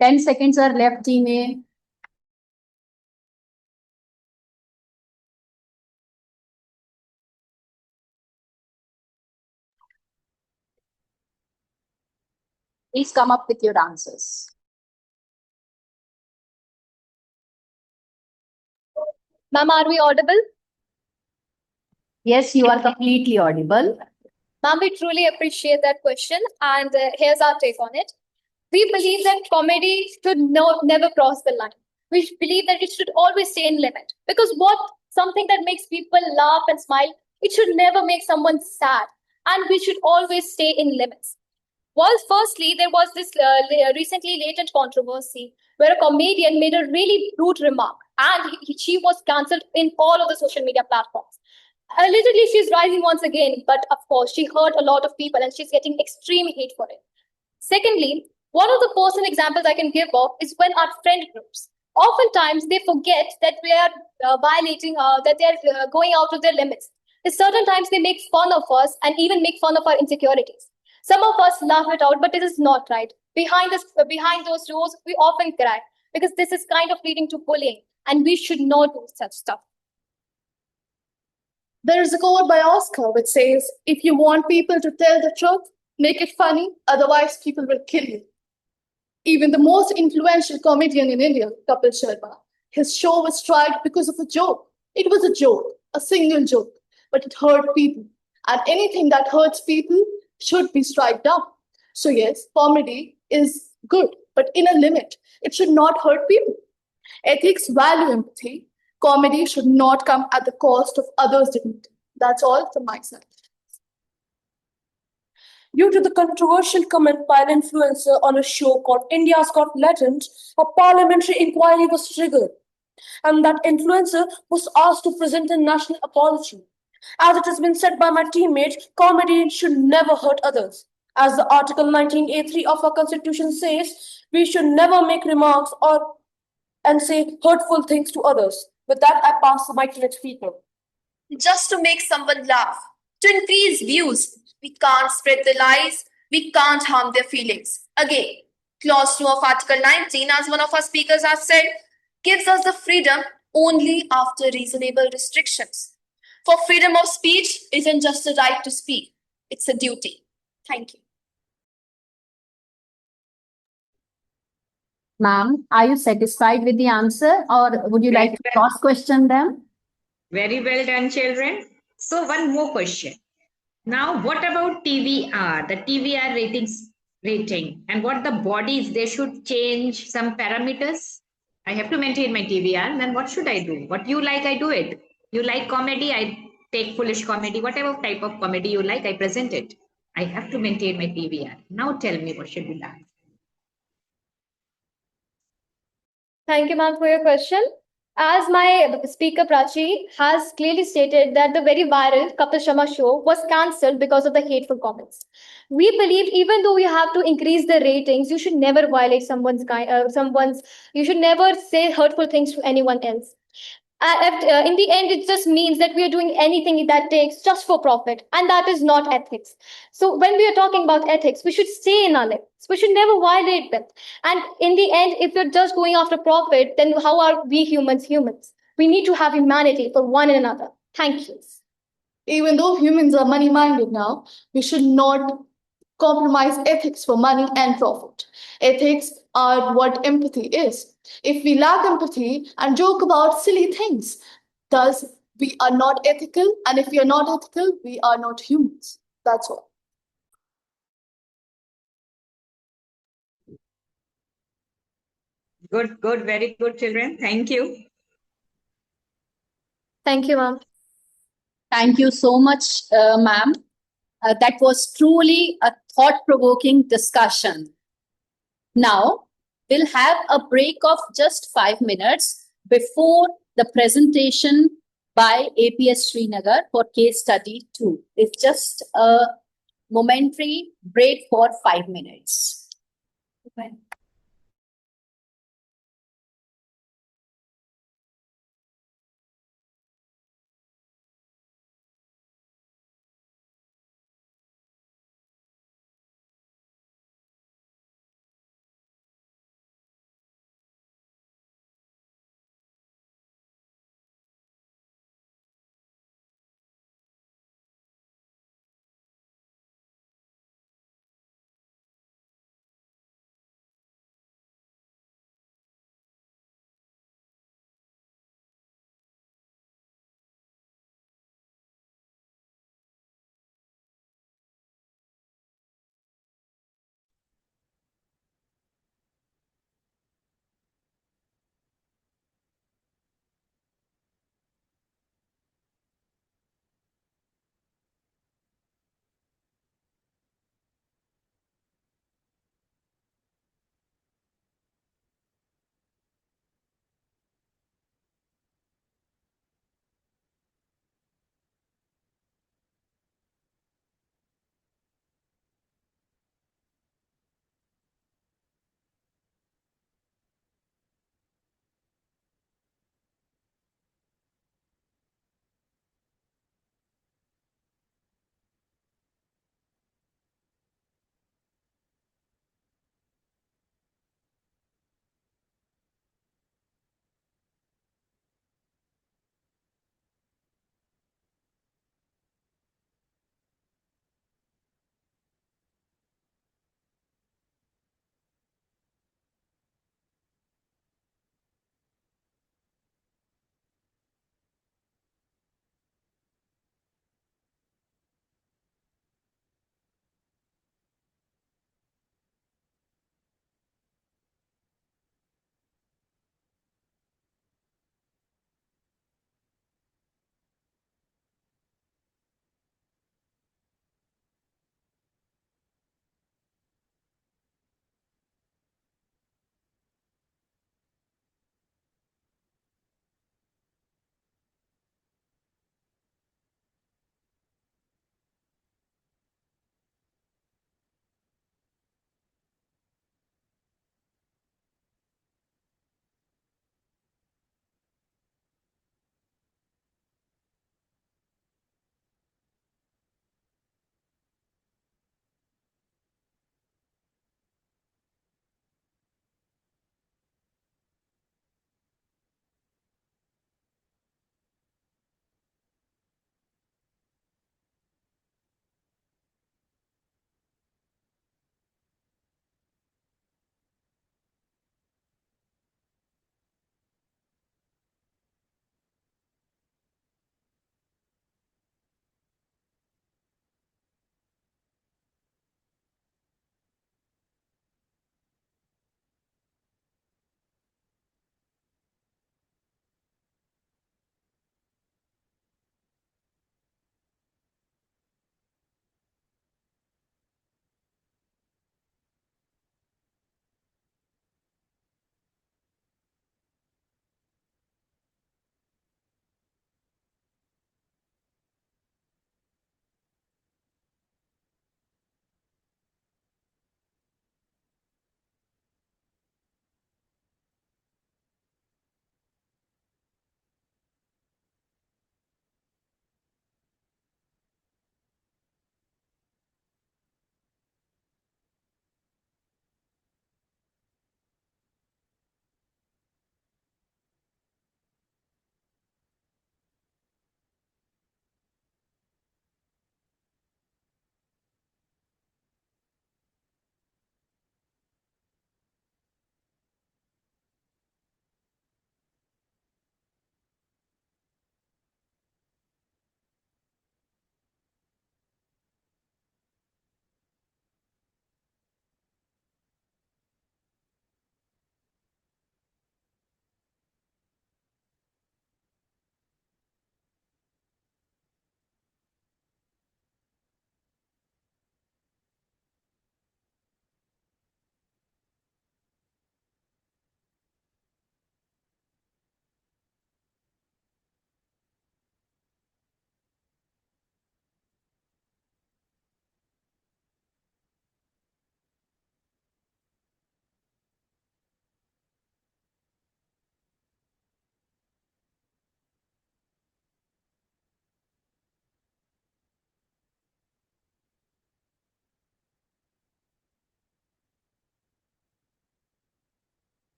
10 seconds are left, team. Please come up with your answers. Ma'am, are we audible? Yes, you are completely audible. Ma'am, we truly appreciate that question, and here's our take on it. We believe that comedy should never cross the line. We believe that it should always stay in limit. Because something that makes people laugh and smile, it should never make someone sad. And we should always stay in limits. Well, firstly, there was this recently latent controversy where a comedian made a really rude remark, and she was cancelled in all of the social media platforms. Allegedly, she's rising once again, but of course, she hurt a lot of people and she's getting extreme hate for it. Secondly, one of the personal examples I can give of is when our friend groups, oftentimes they forget that we are violating, that they are going out of their limits. At certain times they make fun of us and even make fun of our insecurities. Some of us laugh it out, but it is not right. Behind those doors, we often cry because this is kind of leading to bullying, and we should not do such stuff. There is a quote by Oscar which says, if you want people to tell the truth, make it funny, otherwise people will kill you. Even the most influential comedian in India, Kapil Sharma, his show was tried because of a joke. It was a joke, a single joke, but it hurt people. And anything that hurts people should be struck down. So yes, comedy is good, but in a limit. It should not hurt people. Ethics value empathy. Comedy should not come at the cost of others' dignity. That's all from my side. Due to the controversial comment by an influencer on a show called India's Got Legend, a parliamentary inquiry was triggered, and that influencer was asked to present a national apology. As it has been said by my teammate, comedy should never hurt others. As the Article 19A3 of our Constitution says, we should never make remarks and say hurtful things to others. With that, I pass the mic to the next speaker. Just to make someone laugh, to increase views. We can't spread the lies. We can't harm their feelings. Again, Clause 2 of Article 19, as one of our speakers has said, gives us the freedom only after reasonable restrictions. For freedom of speech isn't just a right to speak, it's a duty. Thank you. Ma'am, are you satisfied with the answer, or would you like to cross-question them? Very well done, children. So one more question. Now, what about TVR, the TVR rating, and what the bodies, they should change some parameters? I have to maintain my TVR, then what should I do? What you like, I do it. You like comedy, I take foolish comedy. Whatever type of comedy you like, I present it. I have to maintain my TVR. Now tell me what should be done. Thank you, ma'am, for your question. As my speaker Prachi has clearly stated that the very viral Kapil Sharma show was cancelled because of the hateful comments. We believe even though you have to increase the ratings, you should never violate you should never say hurtful things to anyone else. In the end, it just means that we are doing anything that takes just for profit, and that is not ethics. So when we are talking about ethics, we should stay in our limits. We should never violate them. And in the end, if you're just going after profit, then how are we humans humans? We need to have humanity for one another. Thank you. Even though humans are money-minded now, we should not compromise ethics for money and profit. Ethics are what empathy is. If we lack empathy and joke about silly things, thus we are not ethical, and if we are not ethical, we are not humans. That's all. Good, good, very good, children. Thank you. Thank you, ma'am. Thank you so much, ma'am. That was truly a thought-provoking discussion. Now, we'll have a break of just 5 minutes before the presentation by APS Srinagar for case study 2. It's just a momentary break for 5 minutes. Okay.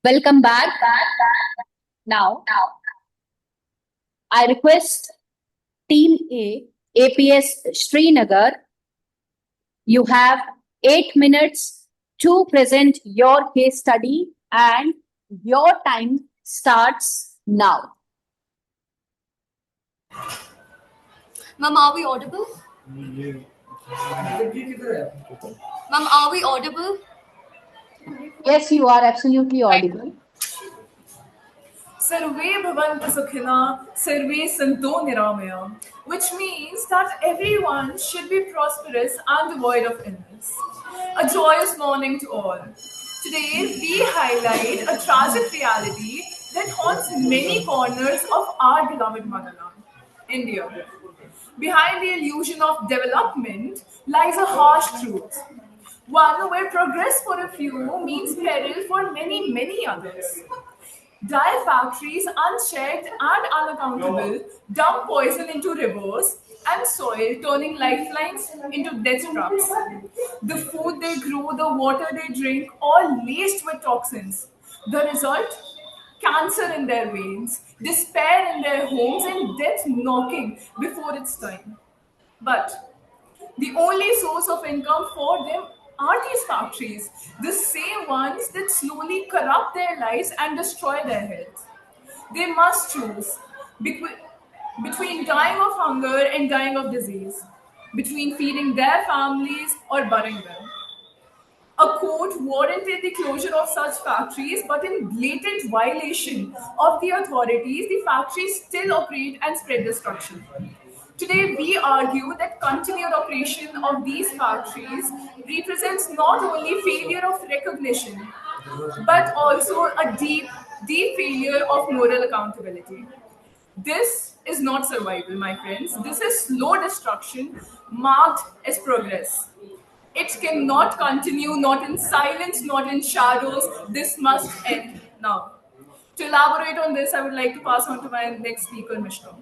Welcome back. Now, I request Team A, APS Srinagar, you have 8 minutes to present your case study and your time starts now. Ma'am, are we audible? Ma'am, are we audible? Yes, you are absolutely audible. Sarve bhavantu sukhina, sarve santo niramaya, which means that everyone should be prosperous and devoid of illness. A joyous morning to all. Today, we highlight a tragic reality that haunts many corners of our beloved motherland, India. Behind the illusion of development lies a harsh truth. One where progress for a few means peril for many, many others. Dye factories, unchecked and unaccountable, dump poison into rivers and soil, turning lifelines into death traps. The food they grow, the water they drink, all laced with toxins. The result? Cancer in their veins, despair in their homes, and death knocking before its time. But the only source of income for them are these factories, the same ones that slowly corrupt their lives and destroy their health. They must choose between dying of hunger and dying of disease, between feeding their families or burying them. A court warranted the closure of such factories, but in blatant violation of the authorities, the factories still operate and spread destruction. Today, we argue that continued operation of these factories represents not only failure of recognition, but also a deep, deep failure of moral accountability. This is not survival, my friends. This is slow destruction marked as progress. It cannot continue, not in silence, not in shadows. This must end now. To elaborate on this, I would like to pass on to my next speaker, Mishra.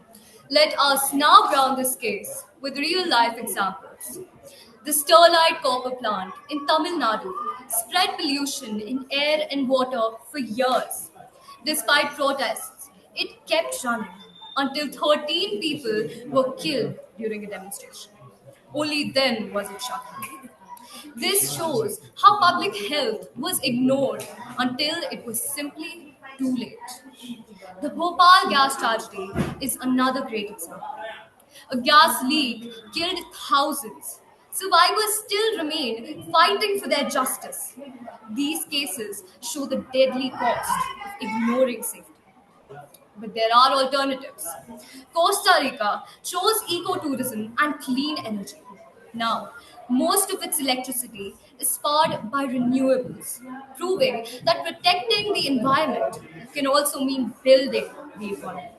Let us now ground this case with real life examples. The Sterlite copper plant in Tamil Nadu spread pollution in air and water for years. Despite protests, it kept running until 13 people were killed during a demonstration. Only then was it shut down. This shows how public health was ignored until it was simply too late. The Bhopal gas tragedy is another great example. A gas leak killed thousands. Survivors still remain fighting for their justice. These cases show the deadly cost of ignoring safety. But there are alternatives. Costa Rica chose ecotourism and clean energy. Now, most of its electricity is powered by renewables, proving that protecting the environment can also mean building the economy.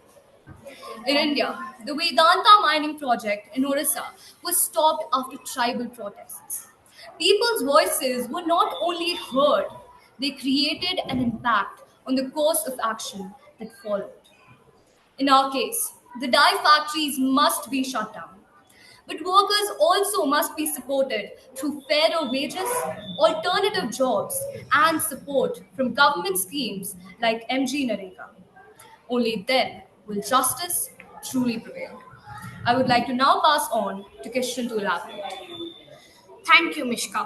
In India, the Vedanta mining project in Orissa was stopped after tribal protests. People's voices were not only heard, they created an impact on the course of action that followed. In our case, the dye factories must be shut down. But workers also must be supported through fairer wages, alternative jobs, and support from government schemes like MG Nareka. Only then will justice truly prevail. I would like to now pass on to Kishan to elaborate. Thank you Mishka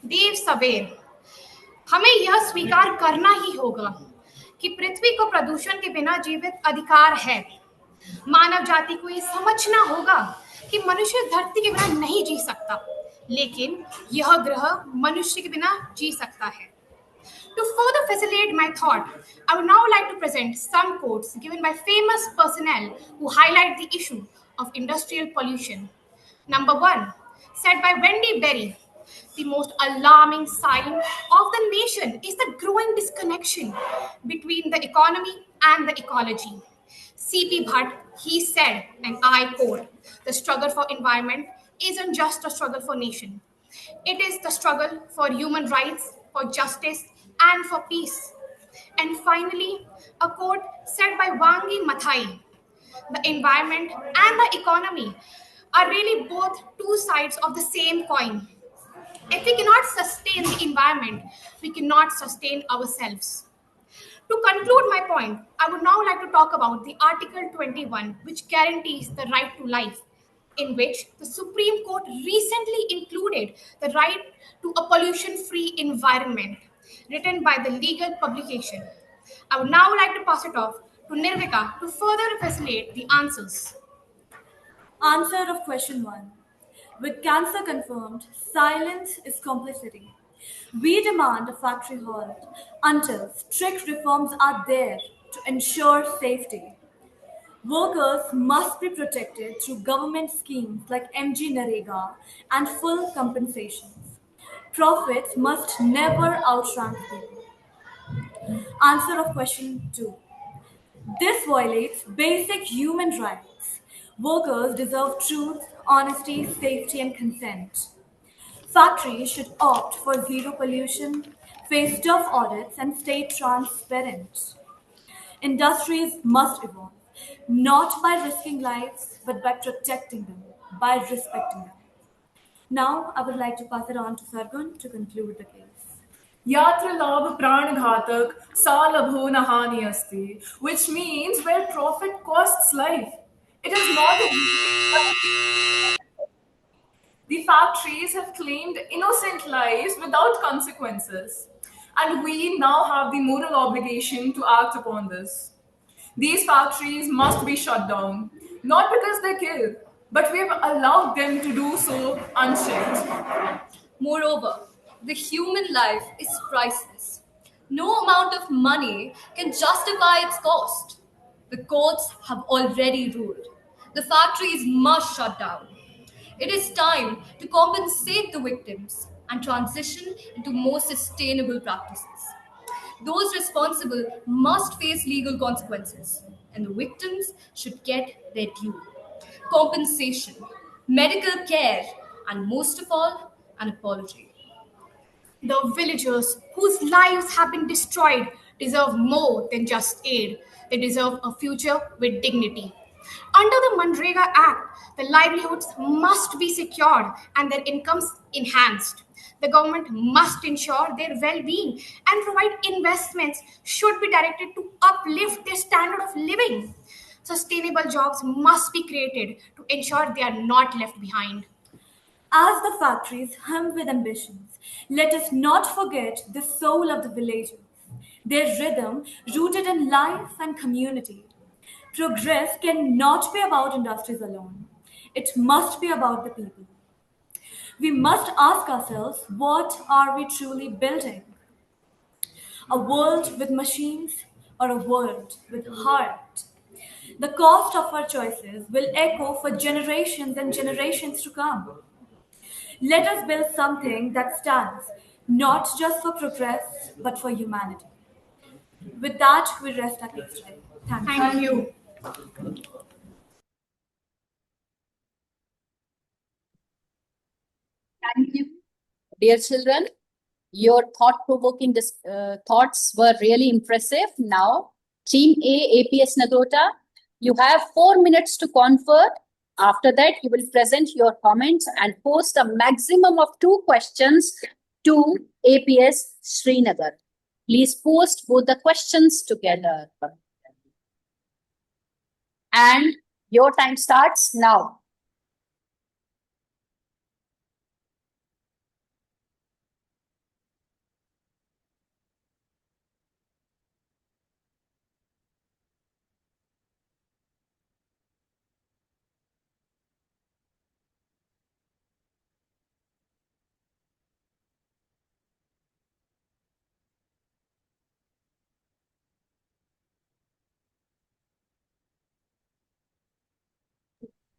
Dev सवेर हमें यह स्वीकार करना ही होगा कि पृथ्वी को प्रदूषण के बिना जीवित अधिकार है मानव जाति को यह समझना होगा कि मनुष्य धरती के बिना नहीं जी सकता लेकिन यह ग्रह मनुष्य के बिना जी सकता है To further facilitate my thought, I would now like to present some quotes given by famous personnel who highlight the issue of industrial pollution. Number 1, said by Wendy Berry, the most alarming sign of the nation is the growing disconnection between the economy and the ecology. C.P. Bhatt, he said, and I quote, the struggle for environment isn't just a struggle for nation. It is the struggle for human rights, for justice, and for peace. And finally, a quote said by Wangi Mathai, the environment and the economy are really both two sides of the same coin. If we cannot sustain the environment, we cannot sustain ourselves. To conclude my point, I would now like to talk about the Article 21, which guarantees the right to life, in which the Supreme Court recently included the right to a pollution free environment, written by the legal publication. I would now like to pass it off to Nirvika to further facilitate the answers. Answer of question 1. With cancer confirmed, silence is complicity. We demand a factory halt until strict reforms are there to ensure safety. Workers must be protected through government schemes like MG Narega and full compensations. Profits must never outrank people. Answer of question 2. This violates basic human rights. Workers deserve truth, honesty, safety, and consent. Factories should opt for zero pollution, face tough audits, and stay transparent. Industries must evolve, not by risking lives, but by protecting them, by respecting them. Now, I would like to pass it on to Sargun to conclude the case. Yatra labh pranaghatak salabho nahani asti, which means where profit costs life. It is not a the factories have claimed innocent lives without consequences, and we now have the moral obligation to act upon this. These factories must be shut down, not because they kill, but we have allowed them to do so unchecked. Moreover, the human life is priceless. No amount of money can justify its cost. The courts have already ruled. The factories must shut down. It is time to compensate the victims and transition into more sustainable practices. Those responsible must face legal consequences, and the victims should get their due. Compensation, medical care, and most of all, an apology. The villagers whose lives have been destroyed deserve more than just aid. They deserve a future with dignity. Under the Manrega Act, the livelihoods must be secured and their incomes enhanced. The government must ensure their well being and provide investments should be directed to uplift their standard of living. Sustainable jobs must be created to ensure they are not left behind. As the factories hum with ambitions, let us not forget the soul of the villagers, their rhythm rooted in life and community. Progress cannot be about industries alone. It must be about the people. We must ask ourselves, what are we truly building? A world with machines or a world with heart? The cost of our choices will echo for generations and generations to come. Let us build something that stands not just for progress, but for humanity. With that, we rest our case today. Thank you. Thank you. Dear children, your thought-provoking thoughts were really impressive. Now, Team A, APS Nagrota, you have 4 minutes to confer. After that, you will present your comments and post a maximum of 2 questions to APS Srinagar. Please post both the questions together. And your time starts now.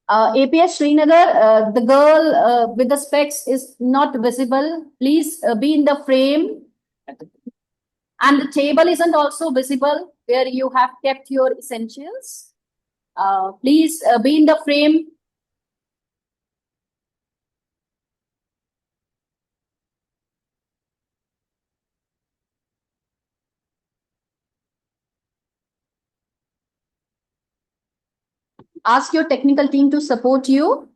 APS Srinagar, the girl with the specs is not visible. Please be in the frame. And the table isn't also visible where you have kept your essentials. Please be in the frame. Ask your technical team to support you.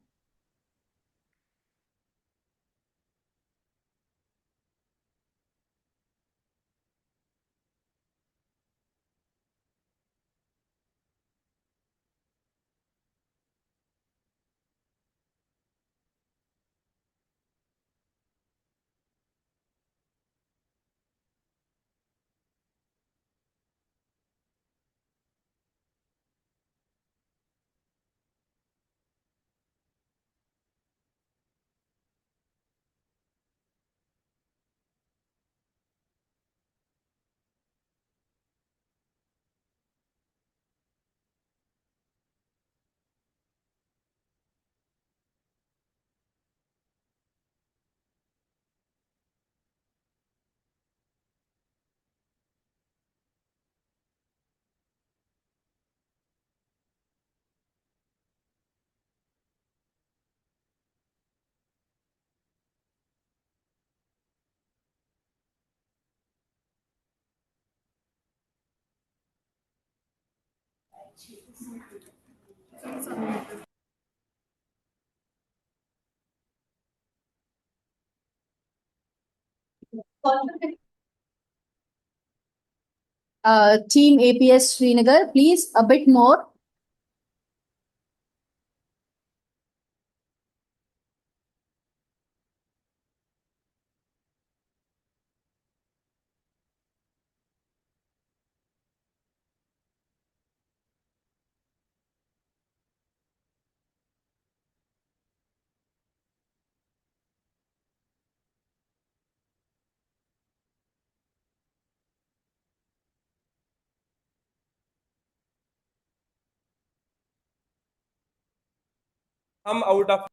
Team APS Srinagar, please a bit more. I'm out of.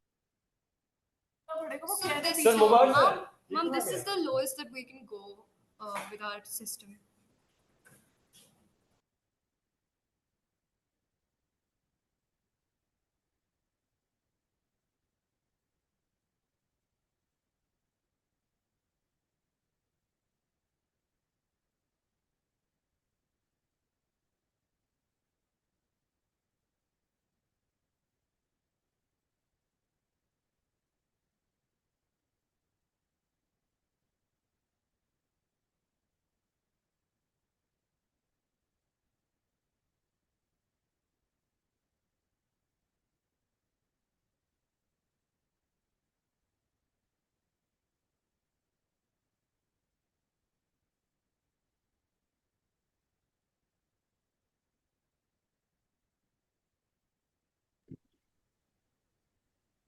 Sir, mobile phone. Mom, this is the lowest that we can go with our system.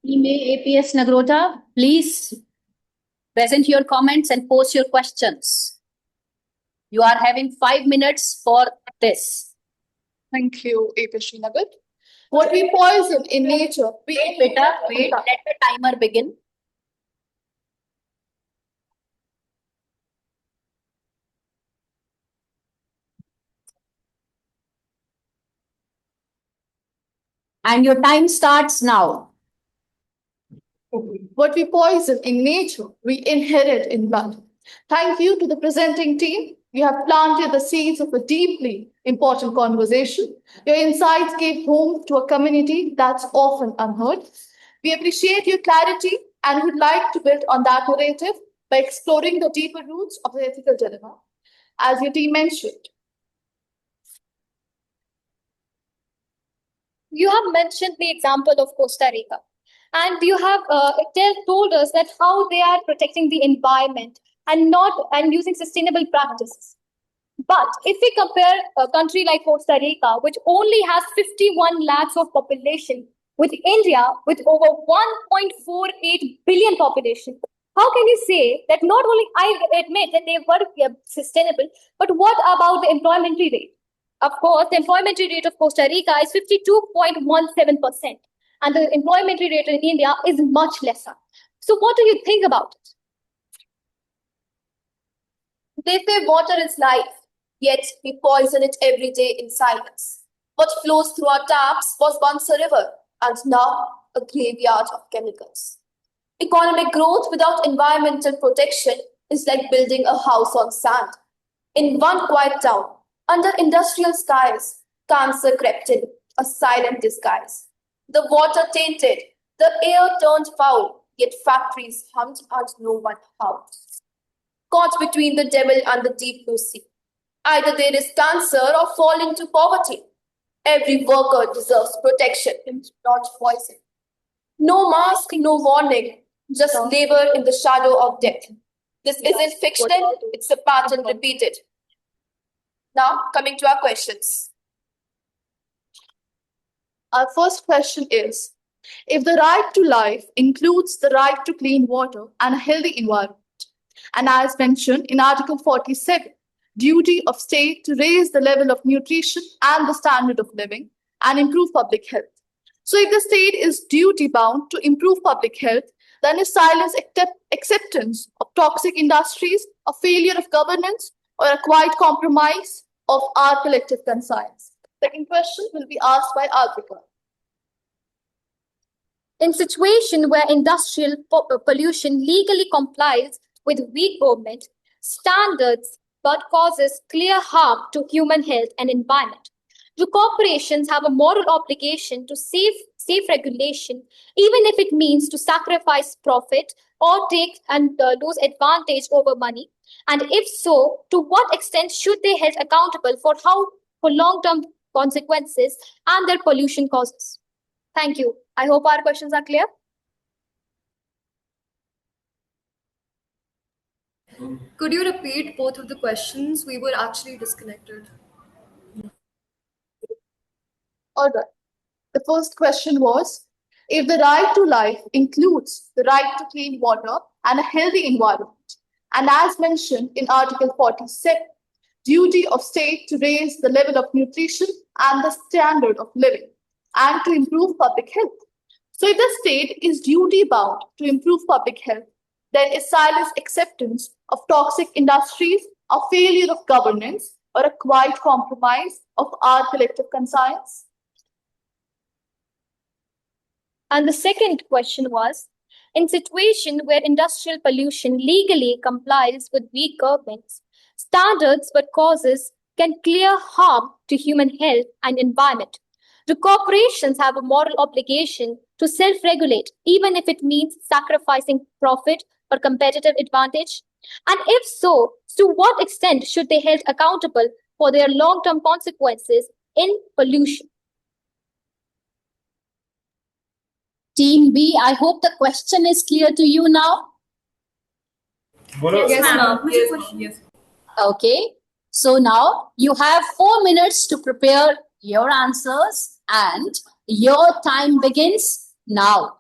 Team APS Nagrota, please present your comments and post your questions. You are having 5 minutes for this. Thank you, APS Srinagar. What we poison in nature, Wait, let the timer begin. And your time starts now. What we poison in nature, we inherit in blood. Thank you to the presenting team. You have planted the seeds of a deeply important conversation. Your insights gave home to a community that's often unheard. We appreciate your clarity and would like to build on that narrative by exploring the deeper roots of the ethical dilemma. As your team mentioned, You have mentioned the example of Costa Rica, and you have told us that how they are protecting the environment and using sustainable practices. But if we compare a country like Costa Rica, which only has 51 lakhs of population, with India with over 1.48 billion population, how can you say that not only I admit that they were sustainable, but what about the employment rate? Of course, the employment rate of Costa Rica is 52.17%, and the employment rate in India is much lesser. So, what do you think about it? They say water is life, yet we poison it every day in silence. What flows through our taps was once a river, and now a graveyard of chemicals. Economic growth without environmental protection is like building a house on sand. In one quiet town, under industrial skies, cancer crept in, a silent disguise. The water tainted, the air turned foul, yet factories hummed and no one howled. Caught between the devil and the deep blue sea. Either there is cancer or fall into poverty. Every worker deserves protection, not poison. No mask, no warning, just labor in the shadow of death. This isn't fiction, it's a pattern repeated. Now, coming to our questions. our first question is, if the right to life includes the right to clean water and a healthy environment, and as mentioned in Article 47, duty of state to raise the level of nutrition and the standard of living and improve public health. So if the state is duty bound to improve public health, then is silence acceptance of toxic industries, a failure of governance, or a quiet compromise of our collective conscience? Second question will be asked by Alpika. In situation where industrial pollution legally complies with weak government standards but causes clear harm to human health and environment, Do corporations have a moral obligation to safe regulation, even if it means to sacrifice profit or take and lose advantage over money? And if so, to what extent should they held accountable for long-term consequences and their pollution causes? Thank you. I hope our questions are clear. Could you repeat both of the questions? We were actually disconnected. All right. The first question was, if the right to life includes the right to clean water and a healthy environment, and as mentioned in Article 47, duty of state to raise the level of nutrition and the standard of living and to improve public health. So if the state is duty bound to improve public health, then is silence acceptance of toxic industries a failure of governance or a quiet compromise of our collective conscience? And the second question was, in situation where industrial pollution legally complies with weak governments, standards but causes can clear harm to human health and environment. Do corporations have a moral obligation to self-regulate, even if it means sacrificing profit or competitive advantage? And if so, to what extent should they be held accountable for their long-term consequences in pollution? Team B, I hope the question is clear to you now. Yes, ma'am. Yes. Okay. So now you have 4 minutes to prepare your answers and your time begins now.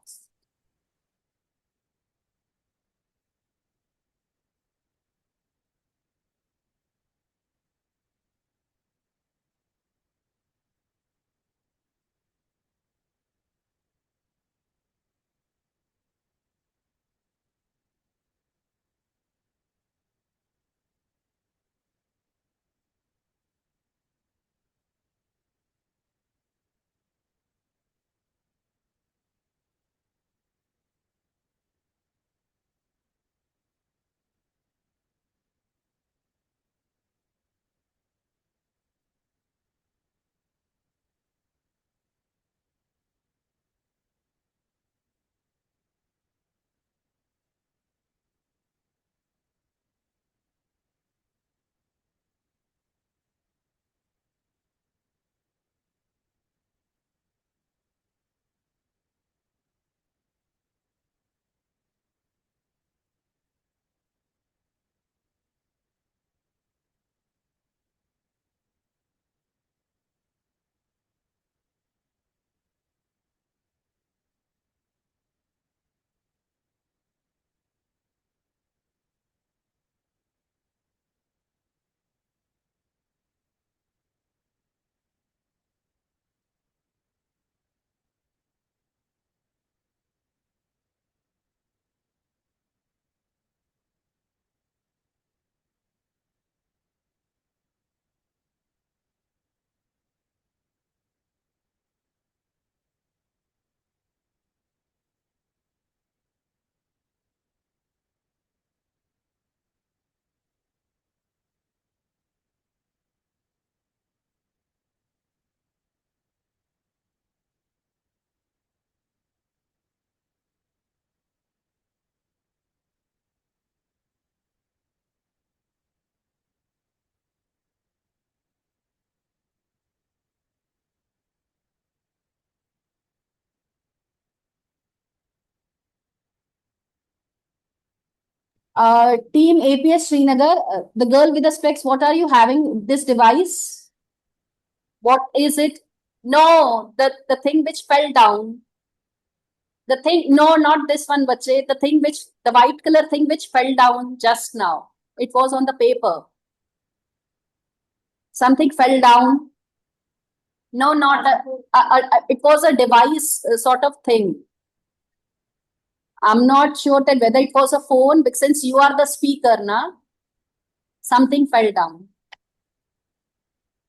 Team APS Srinagar, the girl with the specs, what are you having? This device? What is it? No, the thing which fell down. The thing, no, not this one, bache. The white color thing which fell down just now. It was on the paper. Something fell down. No, not it was a device sort of thing. I'm not sure that whether it was a phone, but since you are the speaker, na, something fell down.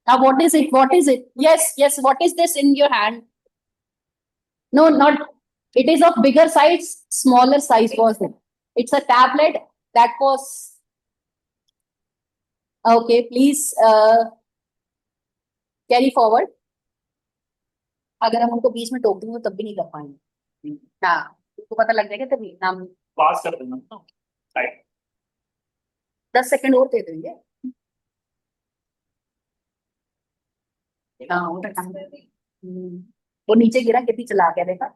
Now, what is it? What is it? Yes, yes. What is this in your hand? No, not. It is of bigger size, smaller size was it? It's a tablet that was. Okay, please carry forward. अगर हम उनको बीच में टोक देंगे तब भी नहीं कर पाएंगे। हाँ, उनको पता लग जाएगा तभी नाम पास कर देना। 10 सेकंड और दे देंगे। हाँ, उनका काम। वो नीचे गिरा, कितनी चला के देखा।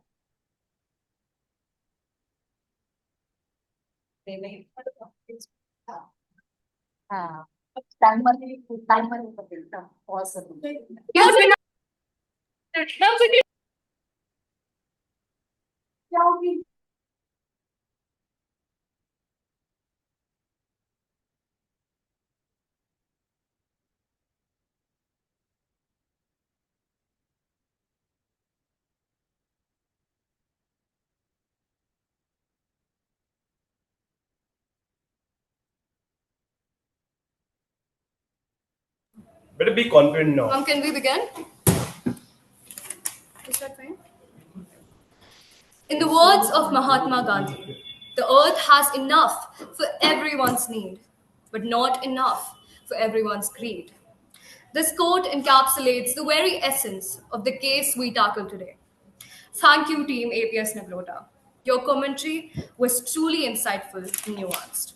हाँ, टाइमर पॉज कर दूंगी। Better be confident now. Can we begin? Is that fine? In the words of Mahatma Gandhi, the earth has enough for everyone's need, but not enough for everyone's greed. This quote encapsulates the very essence of the case we tackle today. Thank you, Team APS Nagrota. Your commentary was truly insightful and nuanced.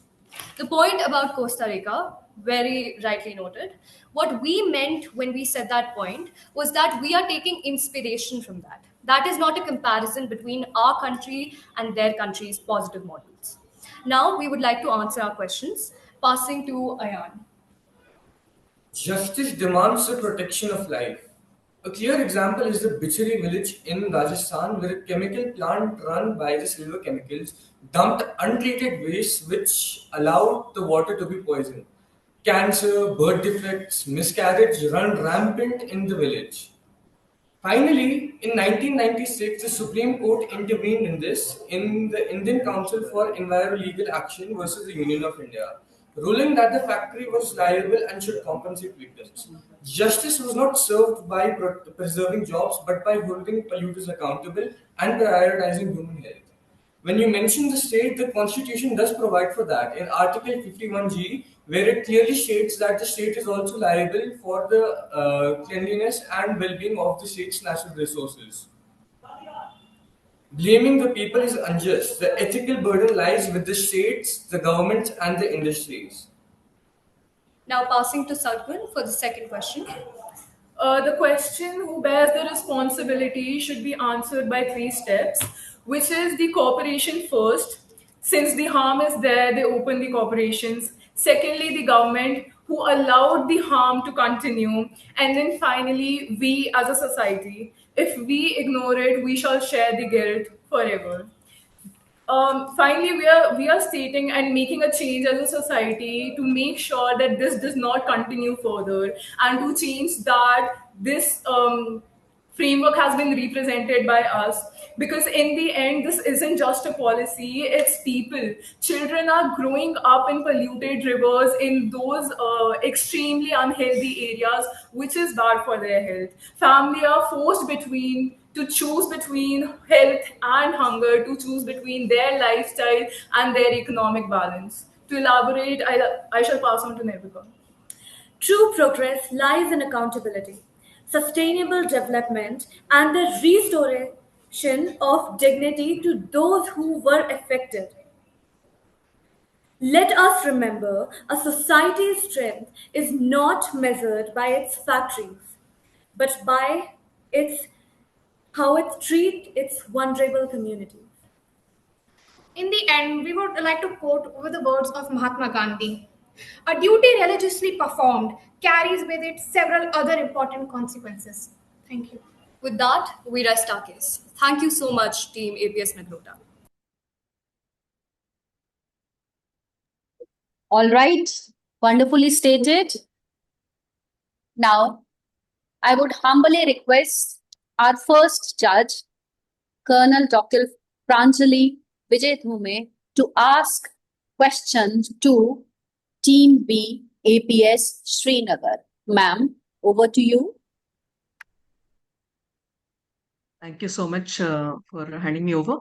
The point about Costa Rica, very rightly noted, what we meant when we said that point was that we are taking inspiration from that. That is not a comparison between our country and their country's positive models. Now, we would like to answer our questions, passing to Ayan. Justice demands the protection of life. A clear example is the Bichari village in Rajasthan, where a chemical plant run by the Silver Chemicals dumped untreated waste which allowed the water to be poisoned. Cancer, birth defects, miscarriage run rampant in the village. Finally, in 1996, the Supreme Court intervened in this in the Indian Council for Environmental Action versus the Union of India, ruling that the factory was liable and should compensate victims. Justice was not served by preserving jobs but by holding polluters accountable and prioritizing human health. When you mention the state, the constitution does provide for that in Article 51G, where it clearly states that the state is also liable for the cleanliness and well-being of the state's natural resources. Blaming the people is unjust. The ethical burden lies with the states, the governments, and the industries. Now passing to Sadhguru for the second question. The question who bears the responsibility should be answered by 3 steps, which is the corporation first. Since the harm is there, they open the corporations. Secondly, the government who allowed the harm to continue. And then finally, we as a society. If we ignore it, we shall share the guilt forever. Finally, we are stating and making a change as a society to make sure that this does not continue further, and to change that this framework has been represented by us, because in the end this isn't just a policy, it's people. Children are growing up in polluted rivers, in those extremely unhealthy areas, which is bad for their health. Family are forced to choose between health and hunger, to choose between their lifestyle and their economic balance. To elaborate, I shall pass on to Nirvika. True progress lies in accountability, sustainable development, and the restoration of dignity to those who were affected. Let us remember, a society's strength is not measured by its factories, but by its how it treats its vulnerable communities. In the end, we would like to quote over the words of Mahatma Gandhi. A duty religiously performed carries with it several other important consequences. Thank you. With that, we rest our case. Thank you so much, Team APS Nagrota. All right, wonderfully stated. Now, I would humbly request our first judge, Colonel Dr. Pranjali Vijay Dhume, to ask questions to Team B, APS Srinagar. Ma'am, over to you. Thank you so much for handing me over.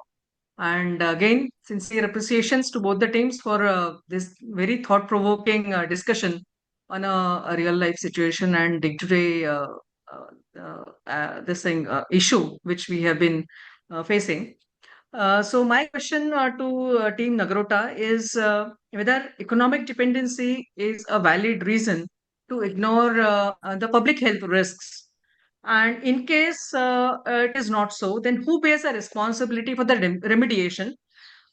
And again, sincere appreciations to both the teams for this very thought-provoking discussion on a real-life situation and day-to-day this thing issue which we have been facing. So my question to Team Nagrota is whether economic dependency is a valid reason to ignore the public health risks. And in case it is not so, then who bears the responsibility for the remediation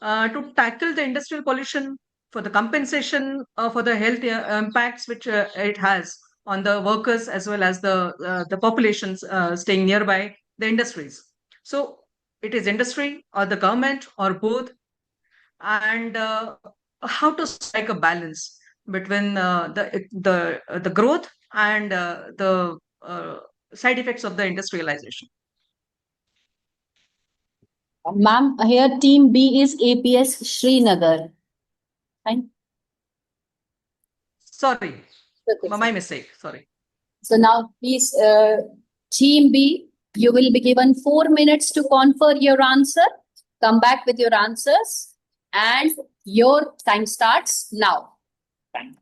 to tackle the industrial pollution, for the compensation for the health impacts which it has on the workers as well as the populations staying nearby the industries. So it is industry or the government or both, and how to strike a balance between the growth and the side effects of the industrialization. Ma'am, here team B is APS Srinagar. Fine. Sorry, Okay, my mistake. Sorry. So now please, team B, you will be given 4 minutes to confer your answer. Come back with your answers and your time starts now. Thank you.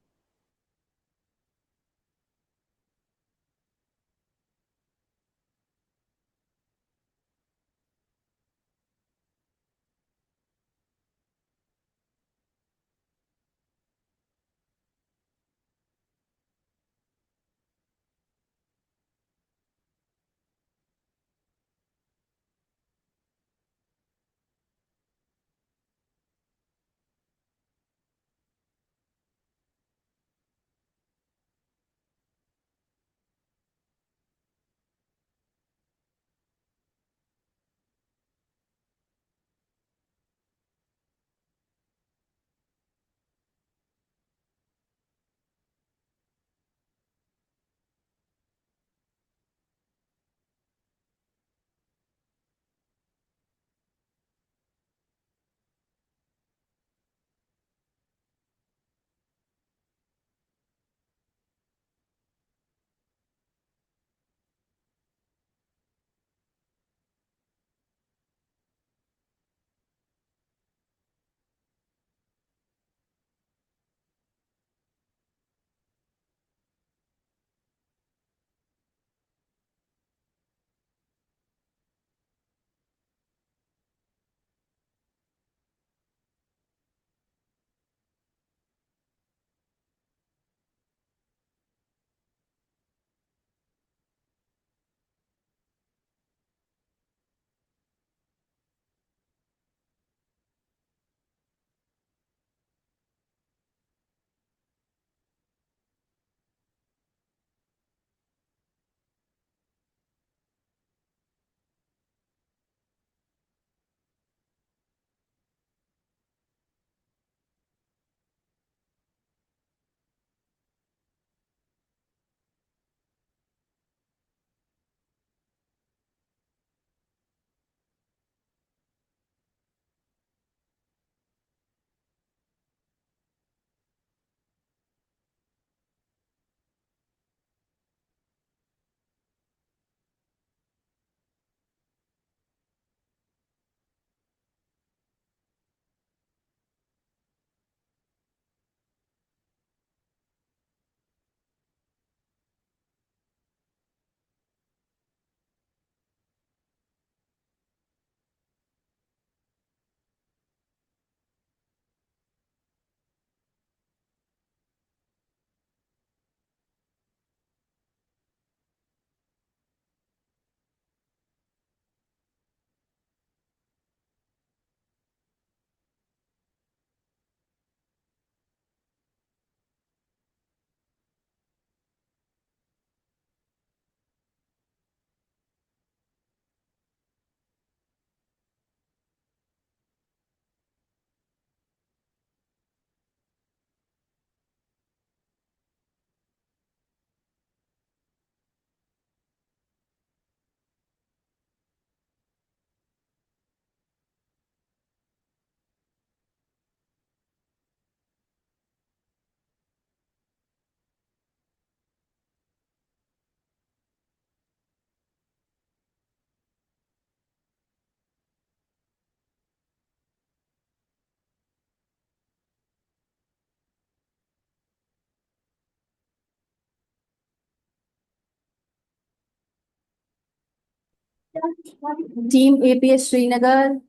Team APS Srinagar,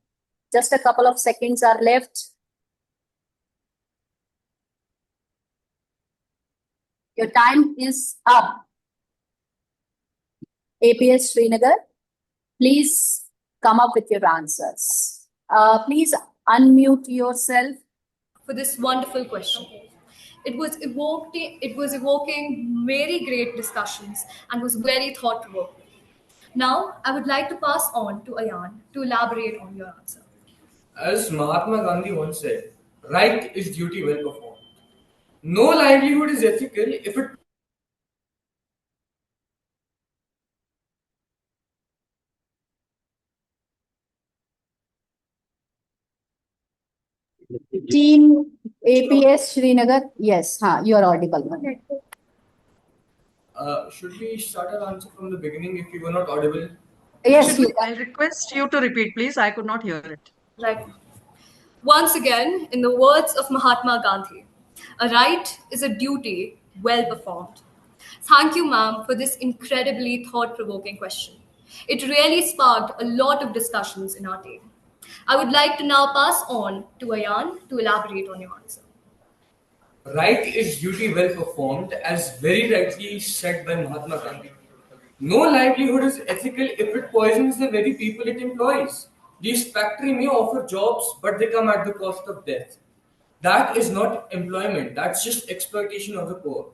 just a couple of seconds are left. Your time is up. APS Srinagar, please come up with your answers. Please unmute yourself. For this wonderful question. It was evoking very great discussions and was very thought provoking. Now, I would like to pass on to Ayan to elaborate on your answer. As Mahatma Gandhi once said, right is duty well performed. No livelihood is ethical if it Team APS Srinagar, yes, you are audible. should we start our answer from the beginning if we were not audible? Yes, I'll request you to repeat, please. I could not hear it. Right. Once again, in the words of Mahatma Gandhi, a right is a duty well performed. Thank you, ma'am, for this incredibly thought provoking question. It really sparked a lot of discussions in our team. I would like to now pass on to Ayan to elaborate on your answer. Right is duty well performed, as very rightly said by Mahatma Gandhi. No livelihood is ethical if it poisons the very people it employs. These factories may offer jobs, but they come at the cost of death. That is not employment, that's just exploitation of the poor.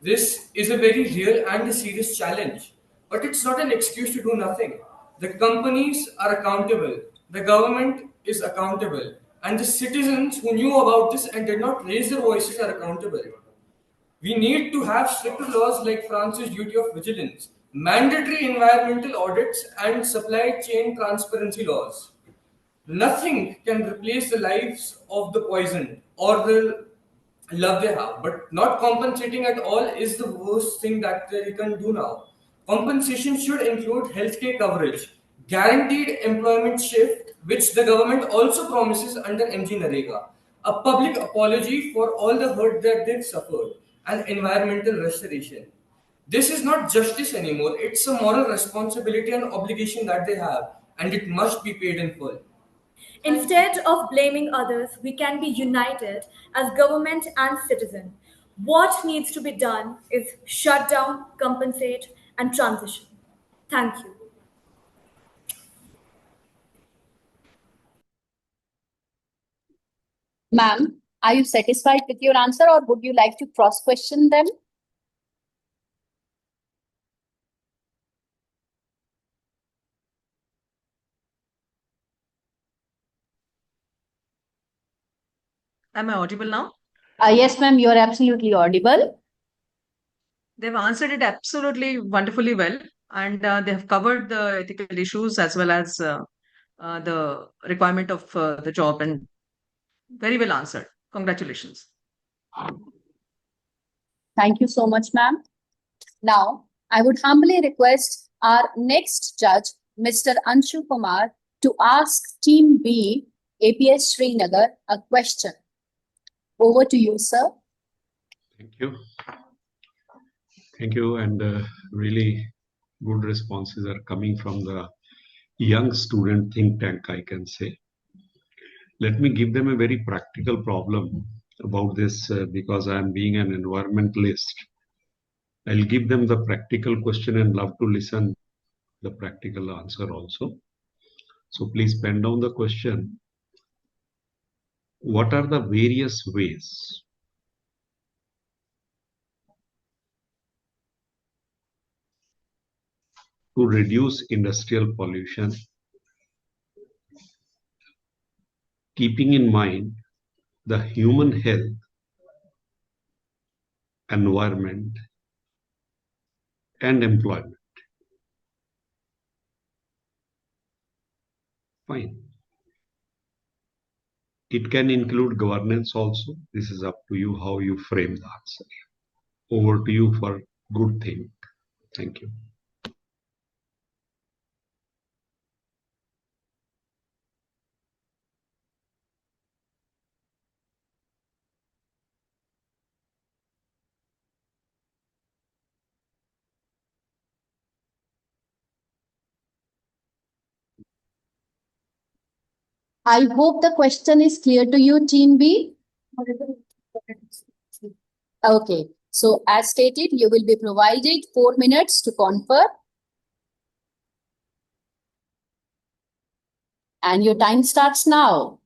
This is a very real and a serious challenge, but it's not an excuse to do nothing. The companies are accountable, the government is accountable, and the citizens who knew about this and did not raise their voices are accountable. We need to have stricter laws like France's duty of vigilance, mandatory environmental audits, and supply chain transparency laws. Nothing can replace the lives of the poisoned or the love they have, but not compensating at all is the worst thing that they can do now. Compensation should include healthcare coverage, guaranteed employment shift, which the government also promises under MG Narega, a public apology for all the hurt that they've suffered, and environmental restoration. This is not justice anymore, it's a moral responsibility and obligation that they have, and it must be paid in full. Instead of blaming others, we can be united as government and citizen. What needs to be done is shut down, compensate, and transition. Thank you. Ma'am, are you satisfied with your answer or would you like to cross-question them? Am I audible now? Yes, ma'am, you are absolutely audible. They've answered it absolutely wonderfully well, and they have covered the ethical issues as well as the requirement of the job, and very well answered. Congratulations. Thank you so much, ma'am. Now, I would humbly request our next judge, Mr. Anshu Kumar, to ask Team B, APS Srinagar, a question. Over to you, sir. Thank you. Thank you, and really good responses are coming from the young student think tank, I can say. Let me give them a very practical problem about this because I am being an environmentalist. I'll give them the practical question and love to listen the practical answer also. So please pen down the question. What are the various ways to reduce industrial pollution, keeping in mind the human health, environment, and employment? Fine. It can include governance also. This is up to you how you frame the answer. Over to you for good thing. Thank you. I hope the question is clear to you, Team B. Okay. So as stated, you will be provided 4 minutes to confer. And your time starts now.